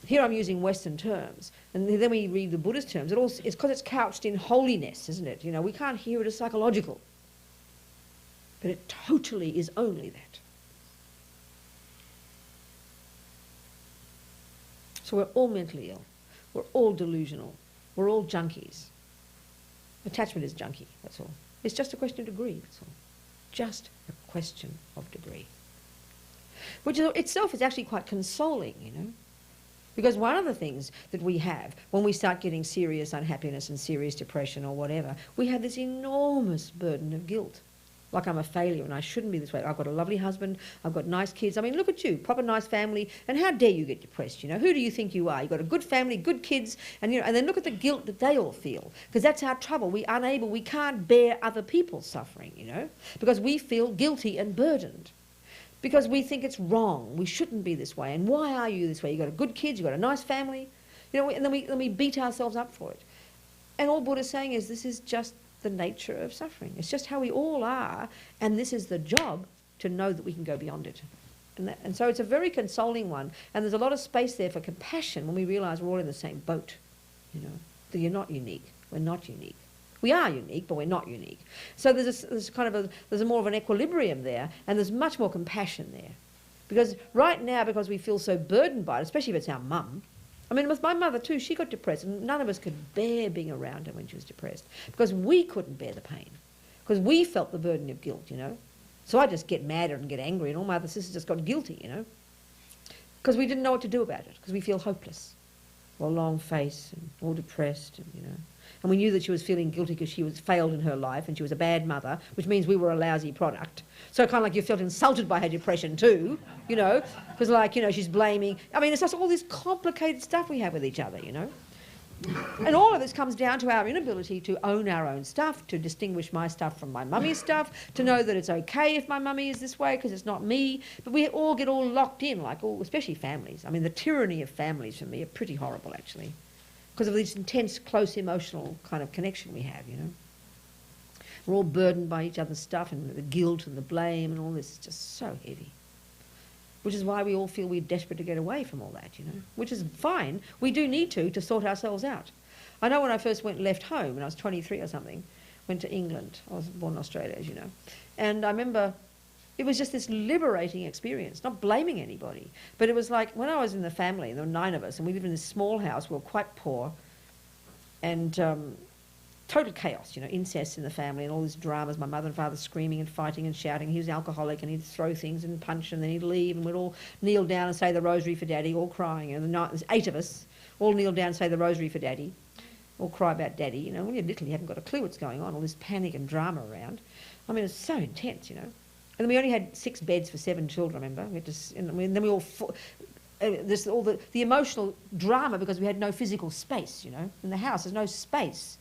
here I'm using Western terms, and then we read the Buddhist terms, it's because it's couched in holiness, isn't it? You know, we can't hear it as psychological. But it totally is only that. So we're all mentally ill. We're all delusional. We're all junkies. Attachment is junkie, that's all. It's just a question of degree, that's all. Just a question of degree. Which itself is actually quite consoling, you know. Because one of the things that we have when we start getting serious unhappiness and serious depression or whatever, we have this enormous burden of guilt. Like I'm a failure and I shouldn't be this way. I've got a lovely husband, I've got nice kids. I mean, look at you, proper nice family, and how dare you get depressed, you know? Who do you think you are? You've got a good family, good kids, and you know, and then look at the guilt that they all feel. Because that's our trouble. We can't bear other people's suffering, you know? Because we feel guilty and burdened. Because we think it's wrong, we shouldn't be this way. And why are you this way? You've got a good kids, you've got a nice family, you know, and then we beat ourselves up for it. And all Buddha's saying is this is just the nature of suffering. It's just how we all are, and this is the job to know that we can go beyond it. And so it's a very consoling one, and there's a lot of space there for compassion when we realise we're all in the same boat, you know, that you're not unique, we're not unique. We are unique, but we're not unique. So there's more of an equilibrium there, and there's much more compassion there. Because right now, because we feel so burdened by it, especially if it's our mum, I mean, with my mother too, she got depressed, and none of us could bear being around her when she was depressed, because we couldn't bear the pain, because we felt the burden of guilt, you know. So I just get madder and get angry, and all my other sisters just got guilty, you know, because we didn't know what to do about it, because we feel hopeless, or long face, and all depressed, and, you know. And we knew that she was feeling guilty because she was failed in her life and she was a bad mother, which means we were a lousy product. So kind of like you felt insulted by her depression too, you know, because like, you know, she's blaming. I mean, it's just all this complicated stuff we have with each other, you know. And all of this comes down to our inability to own our own stuff, to distinguish my stuff from my mummy's stuff, to know that it's okay if my mummy is this way because it's not me. But we all get all locked in, like all, especially families. I mean, the tyranny of families for me are pretty horrible, actually, because of this intense, close emotional kind of connection we have, you know. We're all burdened by each other's stuff, and the guilt and the blame and all this is just so heavy. Which is why we all feel we're desperate to get away from all that, you know, which is fine. We do need to sort ourselves out. I know when I first left home, when I was 23 or something, went to England. I was born in Australia, as you know. And I remember it was just this liberating experience, not blaming anybody. But it was like when I was in the family, and there were 9 of us, and we lived in this small house, we were quite poor, and total chaos, you know, incest in the family and all these dramas, my mother and father screaming and fighting and shouting. He was alcoholic and he'd throw things and punch and then he'd leave, and we'd all kneel down and say the rosary for Daddy, all crying. And there's 8 of us, all kneel down and say the rosary for Daddy, all cry about Daddy. You know, when you literally haven't got a clue what's going on, all this panic and drama around. I mean, it's so intense, you know. And then we only had 6 beds for 7 children, remember? We had to, and then we all... there's all the emotional drama because we had no physical space, you know. In the house, there's no space.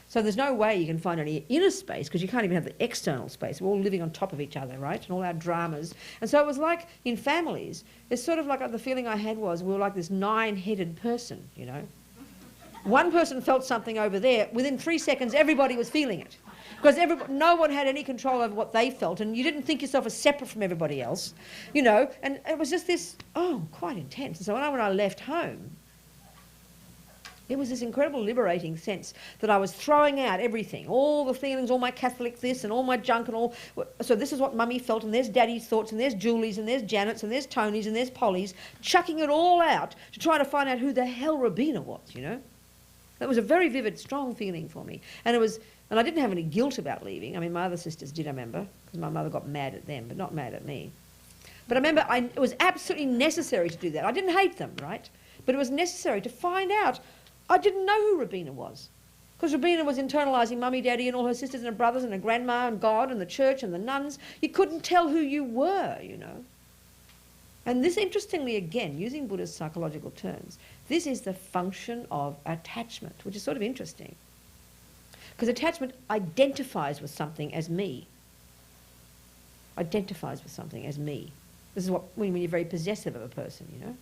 So there's no way you can find any inner space because you can't even have the external space. We're all living on top of each other, right? And all our dramas. And so it was like in families, it's sort of like the feeling I had was we were like this 9-headed person, you know. One person felt something over there. Within 3 seconds, everybody was feeling it. Because no one had any control over what they felt, and you didn't think yourself as separate from everybody else, you know. And it was just this, quite intense. And so when I left home, it was this incredible liberating sense that I was throwing out everything, all the feelings, all my Catholic this and all my junk and all. So this is what Mummy felt, and there's Daddy's thoughts, and there's Julie's, and there's Janet's, and there's Tony's, and there's Polly's, chucking it all out to try to find out who the hell Robina was, you know. That was a very vivid, strong feeling for me. And I didn't have any guilt about leaving. I mean, my other sisters did, I remember, because my mother got mad at them, but not mad at me. But I remember it was absolutely necessary to do that. I didn't hate them, right? But it was necessary to find out. I didn't know who Robina was, because Robina was internalising Mummy, Daddy and all her sisters and her brothers and her grandma and God and the church and the nuns. You couldn't tell who you were, you know. And this, interestingly, again, using Buddha's psychological terms, this is the function of attachment, which is sort of interesting. Because attachment identifies with something as me. Identifies with something as me. This is what when you're very possessive of a person, you know.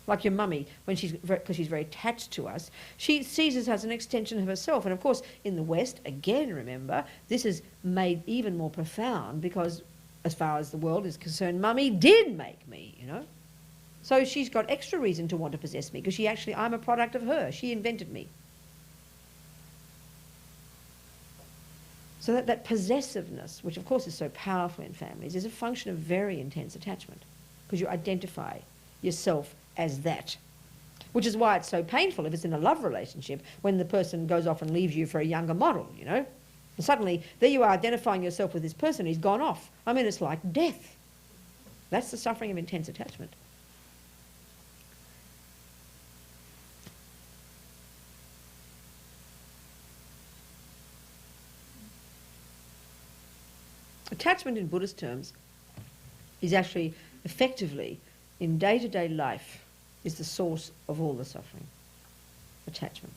Like your mummy, because she's very attached to us, she sees us as an extension of herself. And of course, in the West, again, remember, this is made even more profound because, as far as the world is concerned, Mummy did make me, you know. So she's got extra reason to want to possess me because I'm a product of her. She invented me. So that possessiveness, which of course is so powerful in families, is a function of very intense attachment because you identify yourself as that, which is why it's so painful if it's in a love relationship when the person goes off and leaves you for a younger model, you know. And suddenly there you are identifying yourself with this person who's gone off. I mean, it's like death. That's the suffering of intense attachment. Attachment in Buddhist terms is actually effectively, in day-to-day life, is the source of all the suffering. Attachment.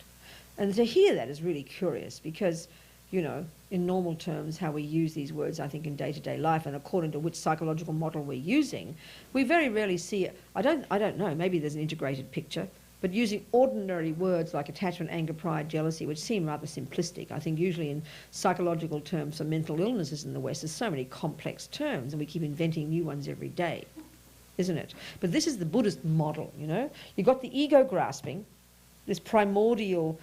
And to hear that is really curious because, you know, in normal terms, how we use these words, I think, in day-to-day life and according to which psychological model we're using, we very rarely see it. I don't know, maybe there's an integrated picture, but using ordinary words like attachment, anger, pride, jealousy, which seem rather simplistic. I think usually in psychological terms for mental illnesses in the West, there's so many complex terms and we keep inventing new ones every day, isn't it? But this is the Buddhist model, you know. You've got the ego grasping, this primordial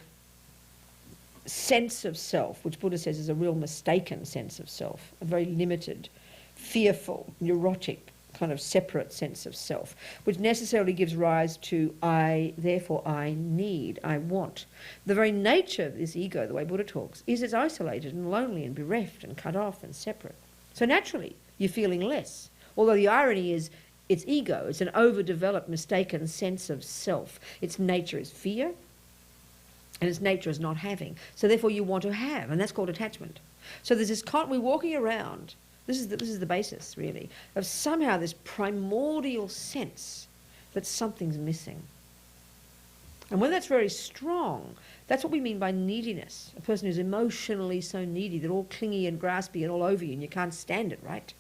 sense of self, which Buddha says is a real mistaken sense of self, a very limited, fearful, neurotic, kind of separate sense of self, which necessarily gives rise to I, therefore I need, I want. The very nature of this ego, the way Buddha talks, is it's isolated and lonely and bereft and cut off and separate. So naturally, you're feeling less. Although the irony is, it's ego. It's an overdeveloped, mistaken sense of self. Its nature is fear, and its nature is not having. So therefore you want to have, and that's called attachment. So there's this, we're walking around, this is the basis, really, of somehow this primordial sense that something's missing. And when that's very strong, that's what we mean by neediness. A person who's emotionally so needy, they're all clingy and graspy and all over you, and you can't stand it, right?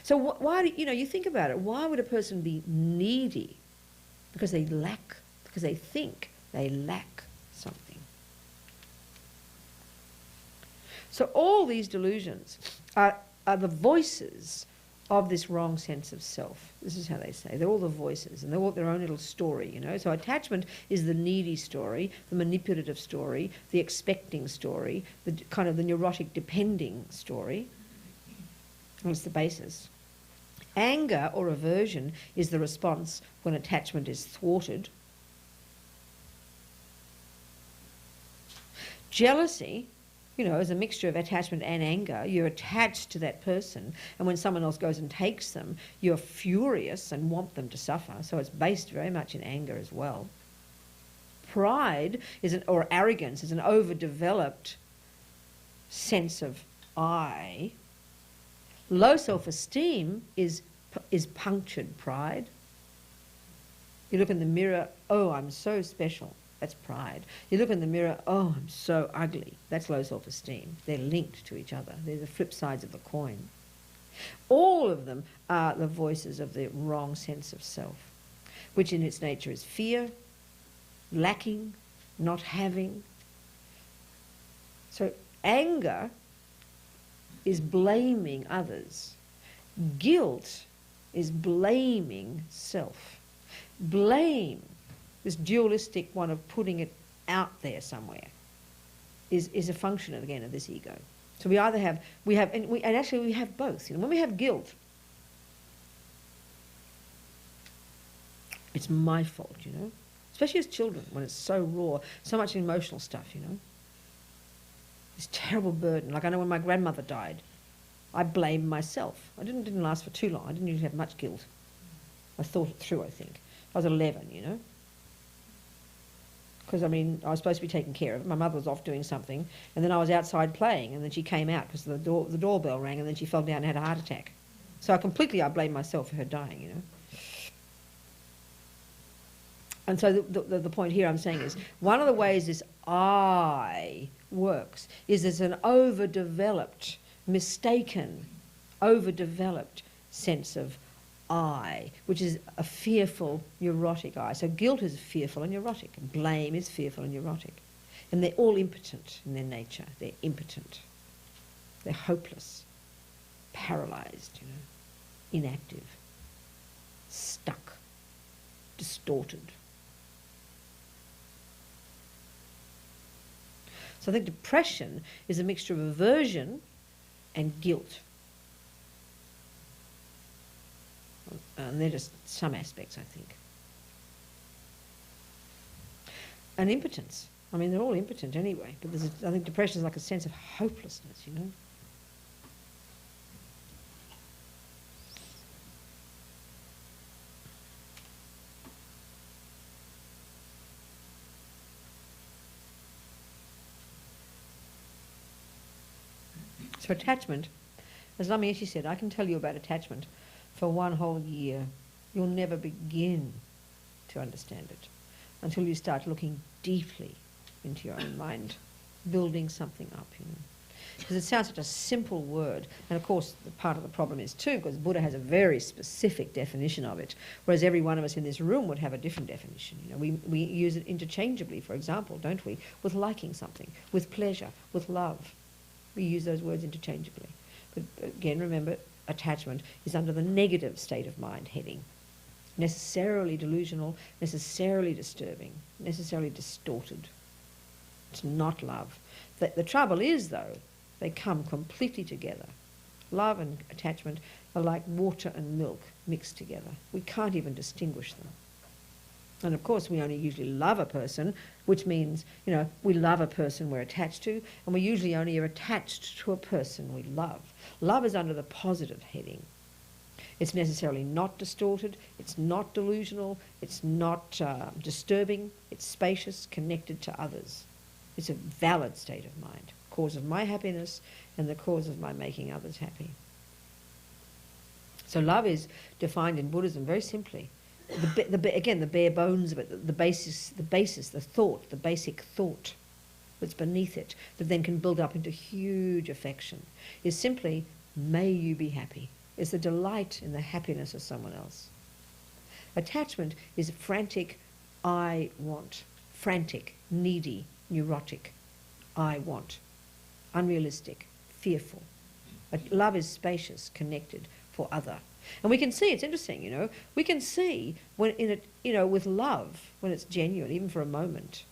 So why do you think about it, why would a person be needy? Because they lack, because they think they lack something. So all these delusions are the voices of this wrong sense of self. This is how they say. They're all the voices, and they're all their own little story, So attachment is the needy story, the manipulative story, the expecting story, the kind of the neurotic depending story. That's the basis. Anger or aversion is the response when attachment is thwarted. Jealousy, is a mixture of attachment and anger. You're attached to that person, and when someone else goes and takes them, you're furious and want them to suffer. So it's based very much in anger as well. Pride or arrogance is an overdeveloped sense of I. Low self-esteem is punctured pride. You look in the mirror, oh, I'm so special. That's pride. You look in the mirror, oh, I'm so ugly. That's low self-esteem. They're linked to each other. They're the flip sides of the coin. All of them are the voices of the wrong sense of self, which in its nature is fear, lacking, not having. So anger is blaming others. Guilt is blaming self. Blame, this dualistic one of putting it out there somewhere, is a function, again, of this ego. So we either have, and actually we have both. When we have guilt, it's my fault, especially as children, when it's so raw, so much emotional stuff, This terrible burden. Like I know when my grandmother died, I blamed myself. I didn't last for too long. I didn't usually have much guilt. I thought it through, I think. I was 11, Because, I was supposed to be taken care of. My mother was off doing something, and then I was outside playing, and then she came out because the doorbell rang, and then she fell down and had a heart attack. So I blamed myself for her dying, And so the point here I'm saying is, one of the ways this I works is there's an overdeveloped, mistaken, overdeveloped sense of I, which is a fearful, neurotic I. So guilt is fearful and neurotic. Blame is fearful and neurotic. And they're all impotent in their nature. They're impotent. They're hopeless, paralysed, inactive, stuck, distorted. So I think depression is a mixture of aversion and guilt. And they're just some aspects, I think. And impotence. They're all impotent anyway, but I think depression is like a sense of hopelessness, So attachment, as Lama Yeshe said, I can tell you about attachment for one whole year. You'll never begin to understand it until you start looking deeply into your own mind, building something up, Because it sounds such a simple word, and of course the part of the problem is too, because Buddha has a very specific definition of it, whereas every one of us in this room would have a different definition. We use it interchangeably, for example, don't we? With liking something, with pleasure, with love. We use those words interchangeably. But again, remember, attachment is under the negative state of mind heading. Necessarily delusional, necessarily disturbing, necessarily distorted. It's not love. The trouble is, though, they come completely together. Love and attachment are like water and milk mixed together. We can't even distinguish them. And of course, we only usually love a person, which means, you know, we love a person we're attached to, and we usually only are attached to a person we love. Love is under the positive heading. It's necessarily not distorted, it's not delusional, it's not disturbing, it's spacious, connected to others. It's a valid state of mind, cause of my happiness and the cause of my making others happy. So love is defined in Buddhism very simply. Again, the bare bones of it, the basis, the thought, the basic thought that's beneath it, that then can build up into huge affection, is simply, may you be happy. It's the delight in the happiness of someone else. Attachment is frantic, I want. Frantic, needy, neurotic, I want. Unrealistic, fearful. Love is spacious, connected, for other. And we can see, it's interesting, you know, we can see when in it, you know, with love, when it's genuine, even for a moment,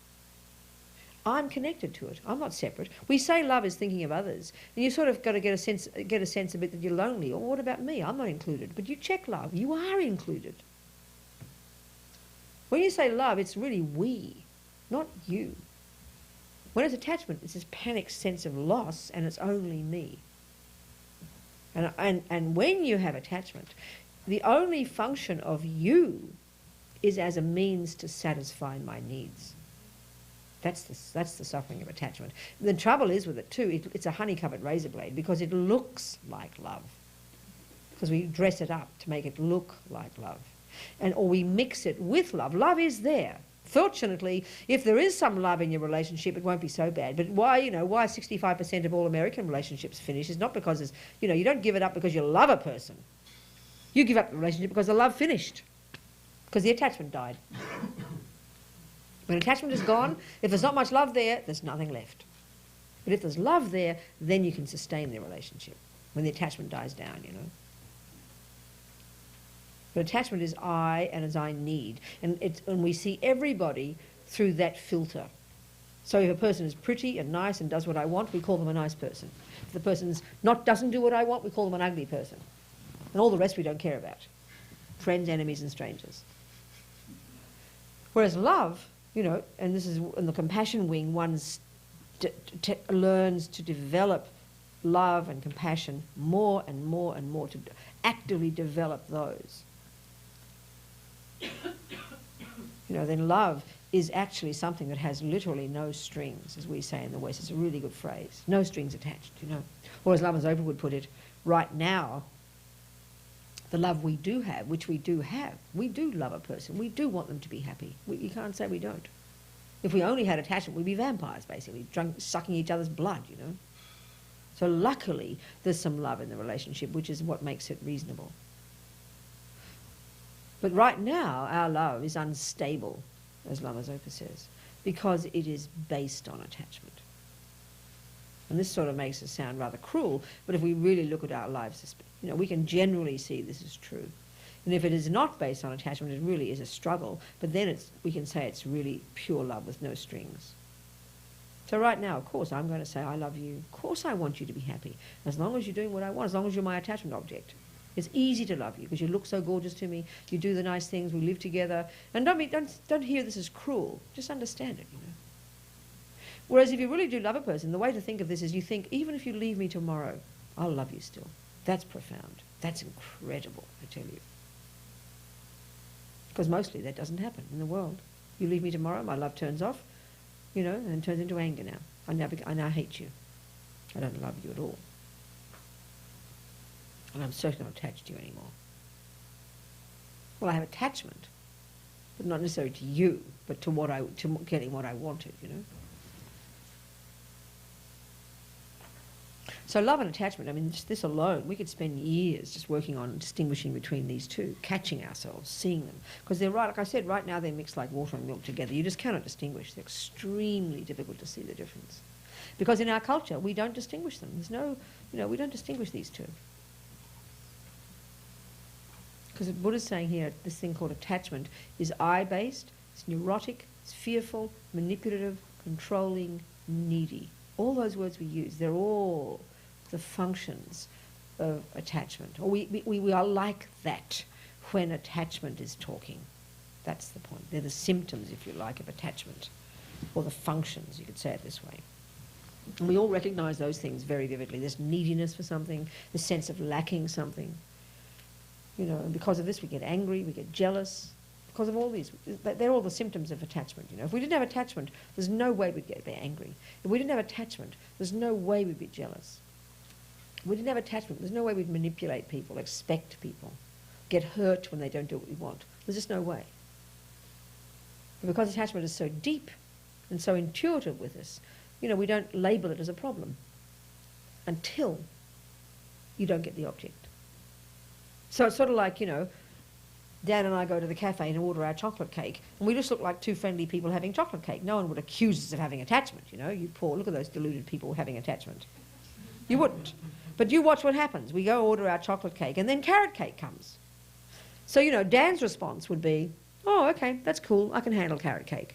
I'm connected to it. I'm not separate. We say love is thinking of others, and you sort of got to get a sense a bit that you're lonely. Or what about me? I'm not included. But you check love. You are included. When you say love, it's really we, not you. When it's attachment, it's this panic sense of loss, and it's only me. And when you have attachment, the only function of you is as a means to satisfy my needs. That's the suffering of attachment. The trouble is with it too, it's a honey-covered razor blade because it looks like love. Because we dress it up to make it look like love. Or we mix it with love. Love is there. Fortunately, if there is some love in your relationship, it won't be so bad. But why 65% of all American relationships finish is not because it's, you know, you don't give it up because you love a person. You give up the relationship because the love finished. Because the attachment died. When attachment is gone, if there's not much love there, there's nothing left. But if there's love there, then you can sustain the relationship. When the attachment dies down, you know. But attachment is I and as I need. And we see everybody through that filter. So if a person is pretty and nice and does what I want, we call them a nice person. If the person's doesn't do what I want, we call them an ugly person. And all the rest we don't care about. Friends, enemies and strangers. Whereas love, you know, and this is in the compassion wing, one learns to develop love and compassion more and more and more, to actively develop those. You know, then love is actually something that has literally no strings, as we say in the West. It's a really good phrase. No strings attached, you know. Or as Lama Zopa would put it, right now, the love we do have, which we do love a person. We do want them to be happy. You can't say we don't. If we only had attachment, we'd be vampires, basically, sucking each other's blood, you know. So luckily, there's some love in the relationship, which is what makes it reasonable. But right now, our love is unstable, as Lama Zopa says, because it is based on attachment. And this sort of makes it sound rather cruel, but if we really look at our lives, you know, we can generally see this is true. And if it is not based on attachment, it really is a struggle, but then we can say it's really pure love with no strings. So right now, of course, I'm going to say, I love you. Of course I want you to be happy, as long as you're doing what I want, as long as you're my attachment object. It's easy to love you because you look so gorgeous to me, you do the nice things, we live together. And don't hear this as cruel, just understand it, you know. Whereas if you really do love a person, the way to think of this is you think, even if you leave me tomorrow, I'll love you still. That's profound. That's incredible, I tell you. Because mostly that doesn't happen in the world. You leave me tomorrow, my love turns off, you know, and turns into anger now. I now hate you. I don't love you at all. And I'm certainly not attached to you anymore. Well, I have attachment, but not necessarily to you, but to getting what I wanted, you know. So love and attachment, I mean, just this alone, we could spend years just working on distinguishing between these two, catching ourselves, seeing them. Because they're right, like I said, right now they're mixed like water and milk together. You just cannot distinguish. They're extremely difficult to see the difference. Because in our culture, we don't distinguish them. There's no, you know, we don't distinguish these two. Because what Buddha's saying here, this thing called attachment is I-based, it's neurotic, it's fearful, manipulative, controlling, needy. All those words we use, they're all the functions of attachment. Or we are like that when attachment is talking. That's the point. They're the symptoms, if you like, of attachment, or the functions, you could say it this way. And we all recognise those things very vividly. This neediness for something, the sense of lacking something. You know, and because of this we get angry, we get jealous. Because of all these, they're all the symptoms of attachment. You know, if we didn't have attachment, there's no way we'd be angry. If we didn't have attachment, there's no way we'd be jealous. If we didn't have attachment, there's no way we'd manipulate people, expect people, get hurt when they don't do what we want. There's just no way. But because attachment is so deep and so intuitive with us, you know, we don't label it as a problem until you don't get the object. So it's sort of like, you know, Dan and I go to the cafe and order our chocolate cake, and we just look like two friendly people having chocolate cake. No one would accuse us of having attachment, you know. You poor, look at those deluded people having attachment. You wouldn't. But you watch what happens. We go order our chocolate cake, and then carrot cake comes. So, you know, Dan's response would be, oh, okay, that's cool, I can handle carrot cake.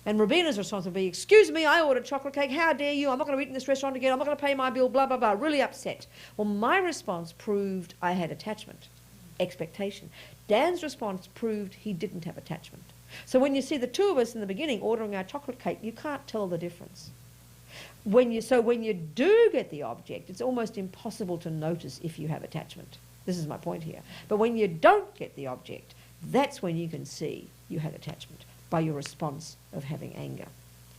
And Robina's response would be, excuse me, I ordered chocolate cake, how dare you, I'm not going to eat in this restaurant again, I'm not going to pay my bill, blah, blah, blah, really upset. Well, my response proved I had attachment, expectation. Dan's response proved he didn't have attachment. So when you see the two of us in the beginning ordering our chocolate cake, you can't tell the difference. When you do get the object, it's almost impossible to notice if you have attachment. This is my point here. But when you don't get the object, that's when you can see you had attachment, by your response of having anger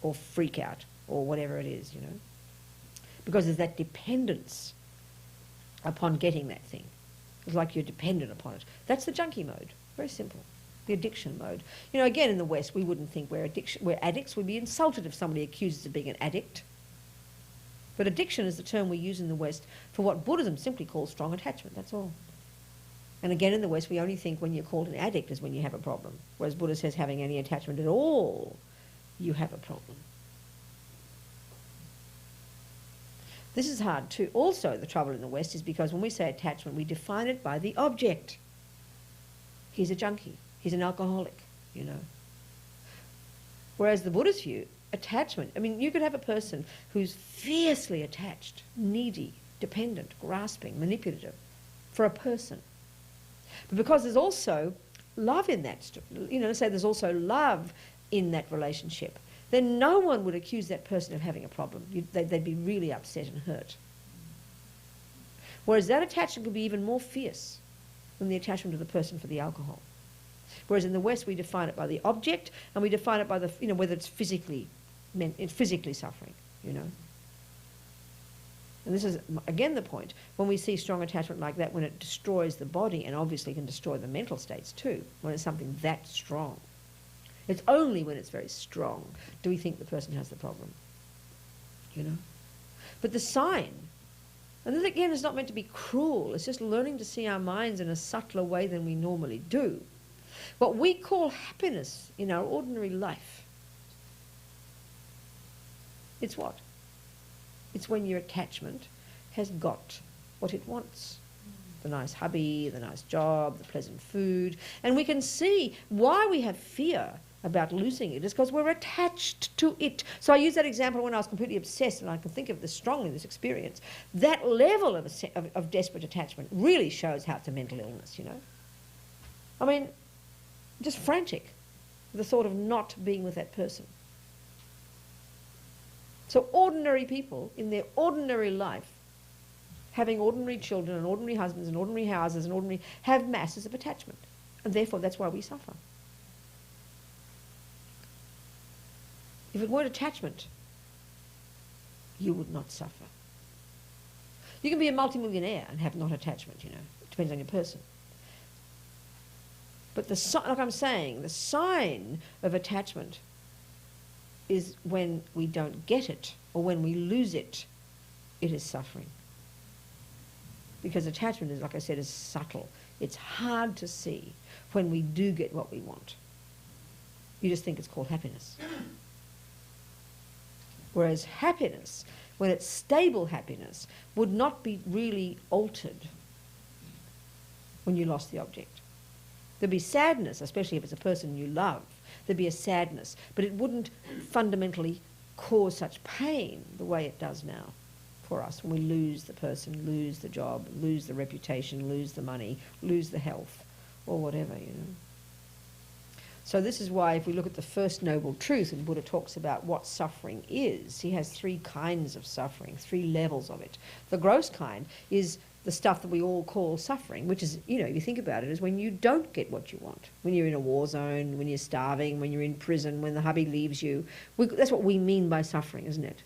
or freak out or whatever it is, you know. Because there's that dependence upon getting that thing. It's like you're dependent upon it. That's the junkie mode. Very simple. The addiction mode. You know, again, in the West, we wouldn't think we're addicts. We'd be insulted if somebody accused us of being an addict. But addiction is the term we use in the West for what Buddhism simply calls strong attachment. That's all. And again, in the West, we only think when you're called an addict is when you have a problem. Whereas Buddha says having any attachment at all, you have a problem. This is hard too. Also, the trouble in the West is because when we say attachment, we define it by the object. He's a junkie. He's an alcoholic, you know. Whereas the Buddhist view, attachment, I mean, you could have a person who's fiercely attached, needy, dependent, grasping, manipulative for a person. But because there's also love in that, you know, say there's also love in that relationship, then no one would accuse that person of having a problem. They'd be really upset and hurt. Whereas that attachment could be even more fierce than the attachment of the person for the alcohol. Whereas in the West we define it by the object, and we define it by the, you know, whether it's physically suffering, you know. And this is, again, the point. When we see strong attachment like that, when it destroys the body, and obviously can destroy the mental states too, when it's something that strong. It's only when it's very strong do we think the person has the problem, you know. But the sign, and this again is not meant to be cruel, it's just learning to see our minds in a subtler way than we normally do. What we call happiness in our ordinary life, it's what? It's when your attachment has got what it wants. The nice hubby, the nice job, the pleasant food. And we can see why we have fear about losing it is because we're attached to it. So I use that example when I was completely obsessed, and I can think of this strongly, this experience. That level of desperate attachment really shows how it's a mental illness, you know. I mean, just frantic, the thought of not being with that person. So ordinary people in their ordinary life, having ordinary children and ordinary husbands and ordinary houses and have masses of attachment. And therefore that's why we suffer. If it weren't attachment, you would not suffer. You can be a multimillionaire and have not attachment, you know. It depends on your person. But like I'm saying, the sign of attachment is when we don't get it, or when we lose it, it is suffering. Because attachment is, like I said, is subtle. It's hard to see when we do get what we want. You just think it's called happiness. Whereas happiness, when it's stable happiness, would not be really altered when you lost the object. There'd be sadness, especially if it's a person you love. There'd be a sadness, but it wouldn't fundamentally cause such pain the way it does now for us when we lose the person, lose the job, lose the reputation, lose the money, lose the health, or whatever, you know. So this is why if we look at the first noble truth, and Buddha talks about what suffering is, he has 3 kinds of suffering, 3 levels of it. The gross kind is the stuff that we all call suffering, which is, if you think about it, is when you don't get what you want. When you're in a war zone, when you're starving, when you're in prison, when the hubby leaves you. That's what we mean by suffering, isn't it?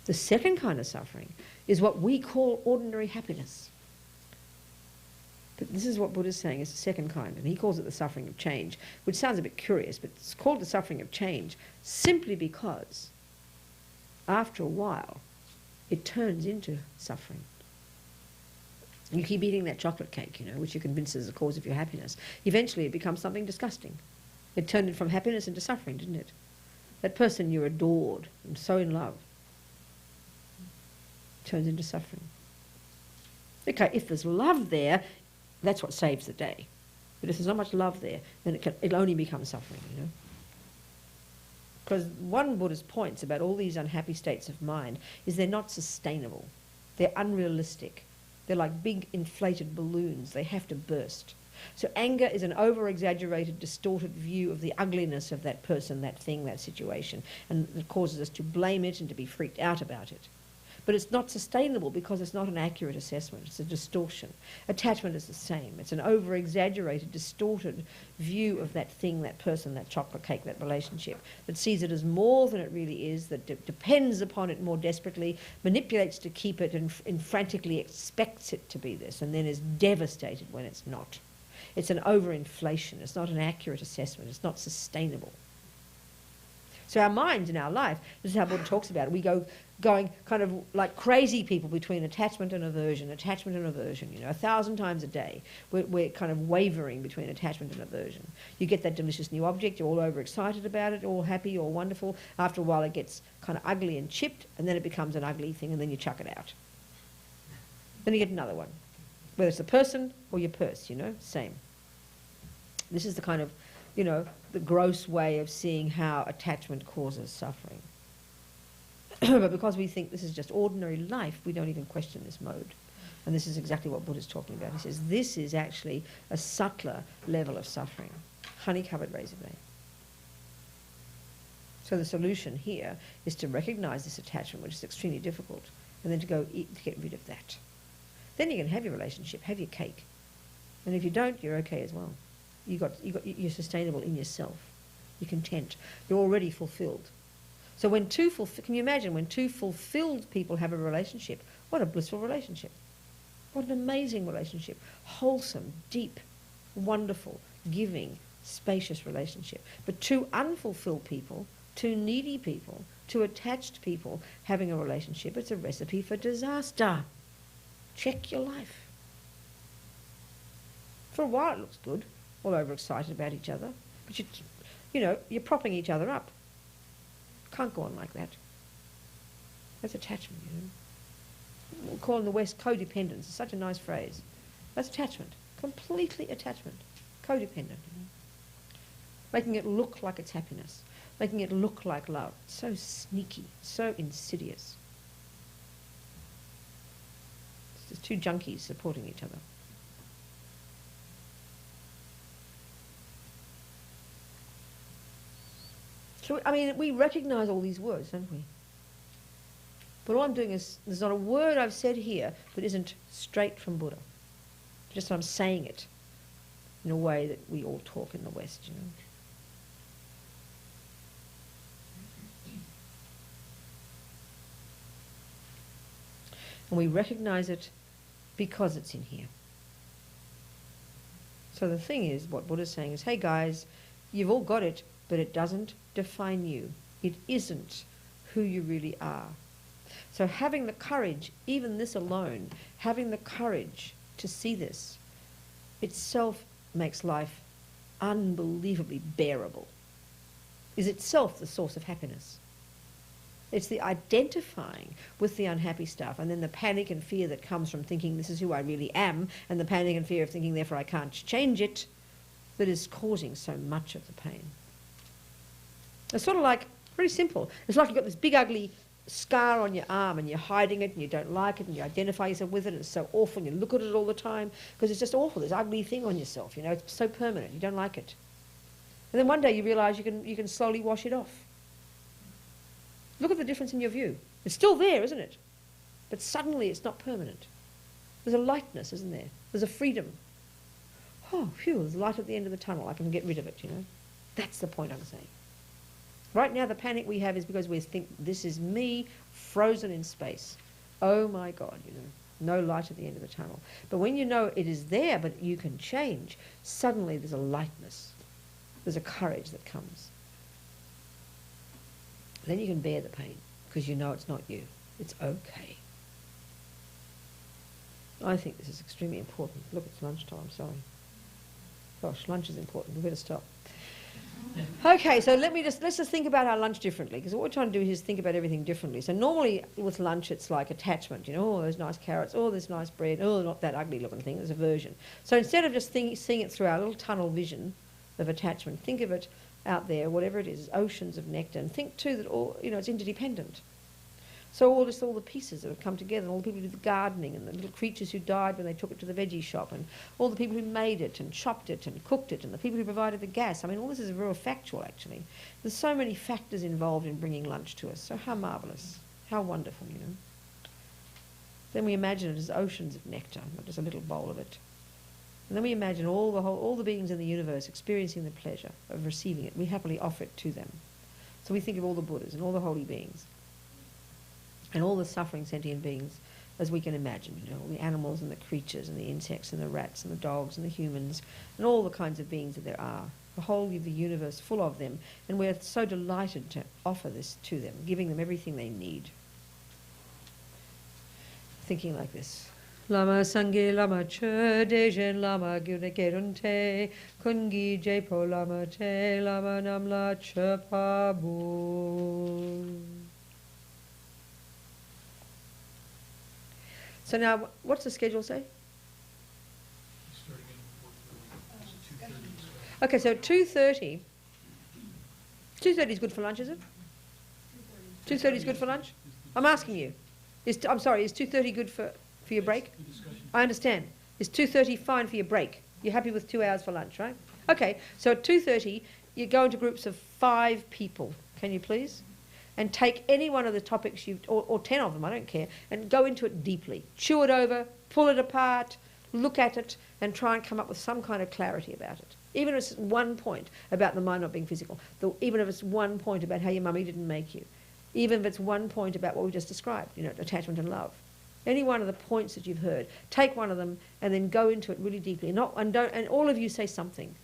The second kind of suffering is what we call ordinary happiness. But this is what Buddha's saying is the second kind, and he calls it the suffering of change, which sounds a bit curious, but it's called the suffering of change simply because after a while it turns into suffering. You keep eating that chocolate cake, which you're convinced is the cause of your happiness. Eventually it becomes something disgusting. It turned it from happiness into suffering, didn't it? That person you adored and so in love turns into suffering. Okay, if there's love there, that's what saves the day. But if there's not much love there, then it'll only become suffering, Because one Buddha's points about all these unhappy states of mind is they're not sustainable. They're unrealistic. They're like big inflated balloons. They have to burst. So anger is an over-exaggerated, distorted view of the ugliness of that person, that thing, that situation, and it causes us to blame it and to be freaked out about it. But it's not sustainable because it's not an accurate assessment. It's a distortion. Attachment is the same. It's an over-exaggerated, distorted view of that thing, that person, that chocolate cake, that relationship, that sees it as more than it really is, that depends upon it more desperately, manipulates to keep it, and frantically expects it to be this, and then is devastated when it's not. It's an overinflation. It's not an accurate assessment. It's not sustainable. So our minds in our life, this is how Buddha talks about it, going kind of like crazy people between attachment and aversion, 1,000 times a day. We're kind of wavering between attachment and aversion. You get that delicious new object, you're all overexcited about it, all happy, all wonderful. After a while it gets kind of ugly and chipped, and then it becomes an ugly thing, and then you chuck it out. Then you get another one. Whether it's the person or your purse, same. This is the kind of, the gross way of seeing how attachment causes suffering. But because we think this is just ordinary life, we don't even question this mode. And this is exactly what Buddha's talking about. He says this is actually a subtler level of suffering. Honey-covered razor blade. So the solution here is to recognize this attachment, which is extremely difficult, and then to go eat to get rid of that. Then you can have your relationship, have your cake. And if you don't, you're okay as well. You're sustainable in yourself. You're content. You're already fulfilled. So can you imagine when 2 fulfilled people have a relationship? What a blissful relationship. What an amazing relationship. Wholesome, deep, wonderful, giving, spacious relationship. But 2 unfulfilled people, 2 needy people, 2 attached people having a relationship, it's a recipe for disaster. Check your life. For a while it looks good, all overexcited about each other, but you're propping each other up. Can't go on like that. That's attachment, We call in the West codependence. It's such a nice phrase. That's attachment. Completely attachment. Codependent. Making it look like it's happiness. Making it look like love. So sneaky. So insidious. It's just 2 junkies supporting each other. So, we recognise all these words, don't we? But all I'm doing is, there's not a word I've said here that isn't straight from Buddha. Just I'm saying it in a way that we all talk in the West, And we recognise it because it's in here. So the thing is, what Buddha's saying is, hey guys, you've all got it, but it doesn't define you. It isn't who you really are. So having the courage, even this alone, having the courage to see this, itself makes life unbelievably bearable, is itself the source of happiness. It's the identifying with the unhappy stuff, and then the panic and fear that comes from thinking this is who I really am, and the panic and fear of thinking therefore I can't change it, that is causing so much of the pain. It's sort of like, very simple, it's like you've got this big ugly scar on your arm and you're hiding it and you don't like it and you identify yourself with it and it's so awful and you look at it all the time because it's just awful, this ugly thing on yourself, you know, it's so permanent, you don't like it. And then one day you realise you can slowly wash it off. Look at the difference in your view. It's still there, isn't it? But suddenly it's not permanent. There's a lightness, isn't there? There's a freedom. Oh, phew, there's light at the end of the tunnel. I can get rid of it, you know. That's the point I'm saying. Right now the panic we have is because we think this is me frozen in space. Oh my God, you know, no light at the end of the tunnel. But when you know it is there but you can change, suddenly there's a lightness. There's a courage that comes. Then you can bear the pain because you know it's not you. It's okay. I think this is extremely important. Look, it's lunchtime, sorry. Gosh, lunch is important. We better stop. Okay, so let's just think about our lunch differently, because what we're trying to do here is think about everything differently. So normally with lunch it's like attachment, you know, oh, those nice carrots, oh, this nice bread, oh, not that ugly looking thing, there's aversion. So instead of just seeing it through our little tunnel vision of attachment, think of it out there, whatever it is, oceans of nectar, and think too that all, you know, it's interdependent. So all the pieces that have come together, and all the people who did the gardening, and the little creatures who died when they took it to the veggie shop, and all the people who made it and chopped it and cooked it, and the people who provided the gas. I mean, all this is real factual, actually. There's so many factors involved in bringing lunch to us. So how marvellous, how wonderful, you know. Then we imagine it as oceans of nectar, not just a little bowl of it. And then we imagine all the beings in the universe experiencing the pleasure of receiving it. We happily offer it to them. So we think of all the Buddhas and all the holy beings, and all the suffering sentient beings as we can imagine, you know, the animals and the creatures and the insects and the rats and the dogs and the humans and all the kinds of beings that there are, the whole of the universe full of them, and we're so delighted to offer this to them, giving them everything they need. Thinking like this. Lama Sangye Lama Che Dejen Lama Gyune Gerunte Kungi Jepo Lama Te Lama Namla Che Pabu. So now, what's the schedule say? Okay, so 2:30. 2:30 is good for lunch, is it? 2:30 is good for lunch? I'm asking you. I'm sorry, is 2:30 good for your break? I understand. Is 2:30 fine for your break? You're happy with 2 hours for lunch, right? Okay, so at 2:30, you go into groups of 5 people. Can you please? And take any one of the topics or 10 of them, I don't care, and go into it deeply. Chew it over, pull it apart, look at it, and try and come up with some kind of clarity about it. Even if it's one point about the mind not being physical, even if it's one point about how your mummy didn't make you, even if it's one point about what we just described, you know, attachment and love. Any one of the points that you've heard, take one of them and then go into it really deeply. And all of you say something.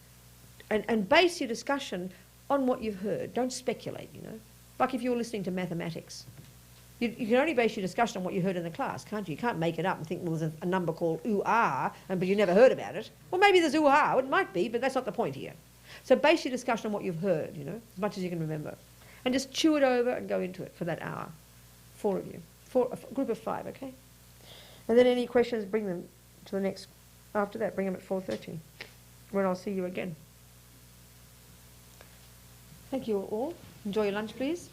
And base your discussion on what you've heard. Don't speculate, you know. Like if you're listening to mathematics. You can only base your discussion on what you heard in the class, can't you? You can't make it up and think, well, there's a number called ooh-ah, but you never heard about it. Well, maybe there's ooh-ah. It might be, but that's not the point here. So base your discussion on what you've heard, you know, as much as you can remember. And just chew it over and go into it for that hour. 4 of you. A group of 5, okay? And then any questions, bring them to the next, after that, bring them at 4:30, when I'll see you again. Thank you all. Enjoy your lunch, please.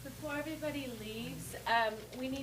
Before everybody leaves, we need